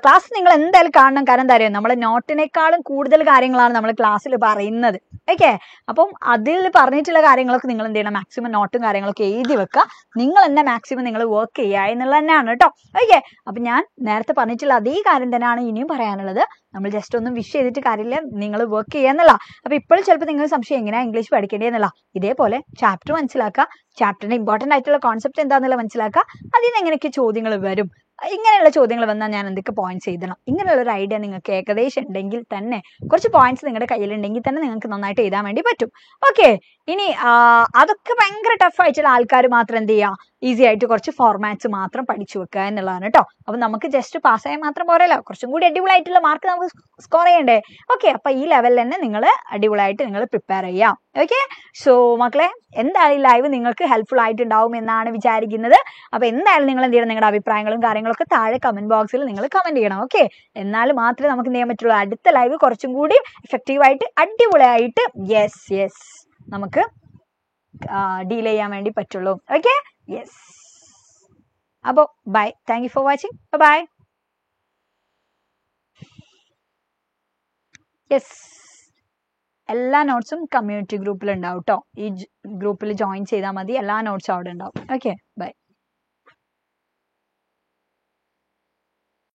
Speaker 1: ക്ലാസ് നിങ്ങൾ എന്തായാലും കാണണം. കാരണം എന്താ പറയുക, നമ്മളെ നോട്ടിനേക്കാളും കൂടുതൽ കാര്യങ്ങളാണ് നമ്മൾ ക്ലാസ്സിൽ പറയുന്നത്. ഓക്കെ, അപ്പം അതിൽ പറഞ്ഞിട്ടുള്ള കാര്യങ്ങളൊക്കെ നിങ്ങൾ എന്ത് ചെയ്യണം, മാക്സിമം നോട്ടും കാര്യങ്ങളൊക്കെ എഴുതി വെക്കുക. നിങ്ങൾ തന്നെ മാക്സിമം നിങ്ങൾ വർക്ക് ചെയ്യുക എന്നുള്ളത് തന്നെയാണ് കേട്ടോ. ഓക്കെ, അപ്പൊ ഞാൻ നേരത്തെ പറഞ്ഞിട്ടുള്ള അതേ കാര്യം തന്നെയാണ് ഇനിയും പറയാനുള്ളത്. നമ്മൾ ജസ്റ്റ് ഒന്നും വിഷ് ചെയ്തിട്ട് കാര്യമില്ല, നിങ്ങൾ വർക്ക് ചെയ്യാന്നുള്ള. അപ്പൊ ഇപ്പോഴും ചിലപ്പോൾ നിങ്ങൾ സംശയം എങ്ങനെയാണ് ഇംഗ്ലീഷ് പഠിക്കേണ്ടതെന്നുള്ള, ഇതേപോലെ ചാപ്റ്റർ മനസ്സിലാക്കുക, ചാപ്റ്ററിന്റെ ഇമ്പോർട്ടന്റ് ആയിട്ടുള്ള കോൺസെപ്റ്റ് എന്താണെന്നുള്ള മനസ്സിലാക്കുക. അതിൽ നിന്ന് എങ്ങനെയൊക്കെ ചോദ്യങ്ങൾ വരും, ഇങ്ങനെയുള്ള ചോദ്യങ്ങൾ വന്നാൽ ഞാൻ എന്തൊക്കെ പോയിന്റ്സ് എഴുതണം, ഇങ്ങനെയുള്ള ഒരു ഐഡിയ നിങ്ങൾക്ക് ഏകദേശം ഉണ്ടെങ്കിൽ തന്നെ, കുറച്ച് പോയിന്റ്സ് നിങ്ങളുടെ കയ്യിലുണ്ടെങ്കിൽ തന്നെ നിങ്ങൾക്ക് നന്നായിട്ട് എഴുതാൻ വേണ്ടി പറ്റും. ഓക്കെ, ഇനി അതൊക്കെ ഭയങ്കര ടഫ് ആയിട്ടുള്ള ആൾക്കാർ മാത്രം എന്ത് ചെയ്യുക, ഈസി ആയിട്ട് കുറച്ച് ഫോർമാറ്റ്സ് മാത്രം പഠിച്ചു വെക്കുക എന്നുള്ളതാണ് കേട്ടോ. അപ്പൊ നമുക്ക് ജസ്റ്റ് പാസ്സായാൽ മാത്രം പോരല്ലോ, കുറച്ചും കൂടി അടിപൊളിയായിട്ടുള്ള മാർക്ക് നമുക്ക് സ്കോർ ചെയ്യണ്ടേ. ഓക്കെ, അപ്പൊ ഈ ലെവലിൽ തന്നെ നിങ്ങൾ അടിപൊളിയായിട്ട് നിങ്ങൾ പ്രിപ്പയർ ചെയ്യാം. ഓക്കെ, സോ മക്കളെ എന്തായാലും ഈ ലൈവ് നിങ്ങൾക്ക് ഹെൽപ്ഫുൾ ആയിട്ടുണ്ടാവും എന്നാണ് വിചാരിക്കുന്നത്. അപ്പൊ എന്തായാലും നിങ്ങൾ എന്ത് ചെയ്യണം, നിങ്ങളുടെ അഭിപ്രായങ്ങളും കാര്യങ്ങളൊക്കെ താഴെ കമന്റ് ബോക്സിൽ നിങ്ങൾ കമന്റ് ചെയ്യണം. ഓക്കെ, എന്നാൽ മാത്രമേ നമുക്ക് എന്ത് ചെയ്യാൻ പറ്റുള്ളൂ, അടുത്ത ലൈവ് കുറച്ചും കൂടി എഫക്റ്റീവായിട്ട് അടിപൊളിയായിട്ട് യെസ് നമുക്ക് ഡീൽ ചെയ്യാൻ വേണ്ടി പറ്റുള്ളൂ. ഓക്കെ, യെസ്, അപ്പോൾ bye, thank you for watching, bye. Yes, എല്ലാ നോട്ട്സും കമ്മ്യൂണിറ്റി ഗ്രൂപ്പിൽ ഉണ്ടാവും കേട്ടോ. ഈ ഗ്രൂപ്പിൽ ജോയിൻ ചെയ്താൽ മതി, എല്ലാ നോട്ട്സും അവിടെ ഉണ്ടാവും. Okay, by.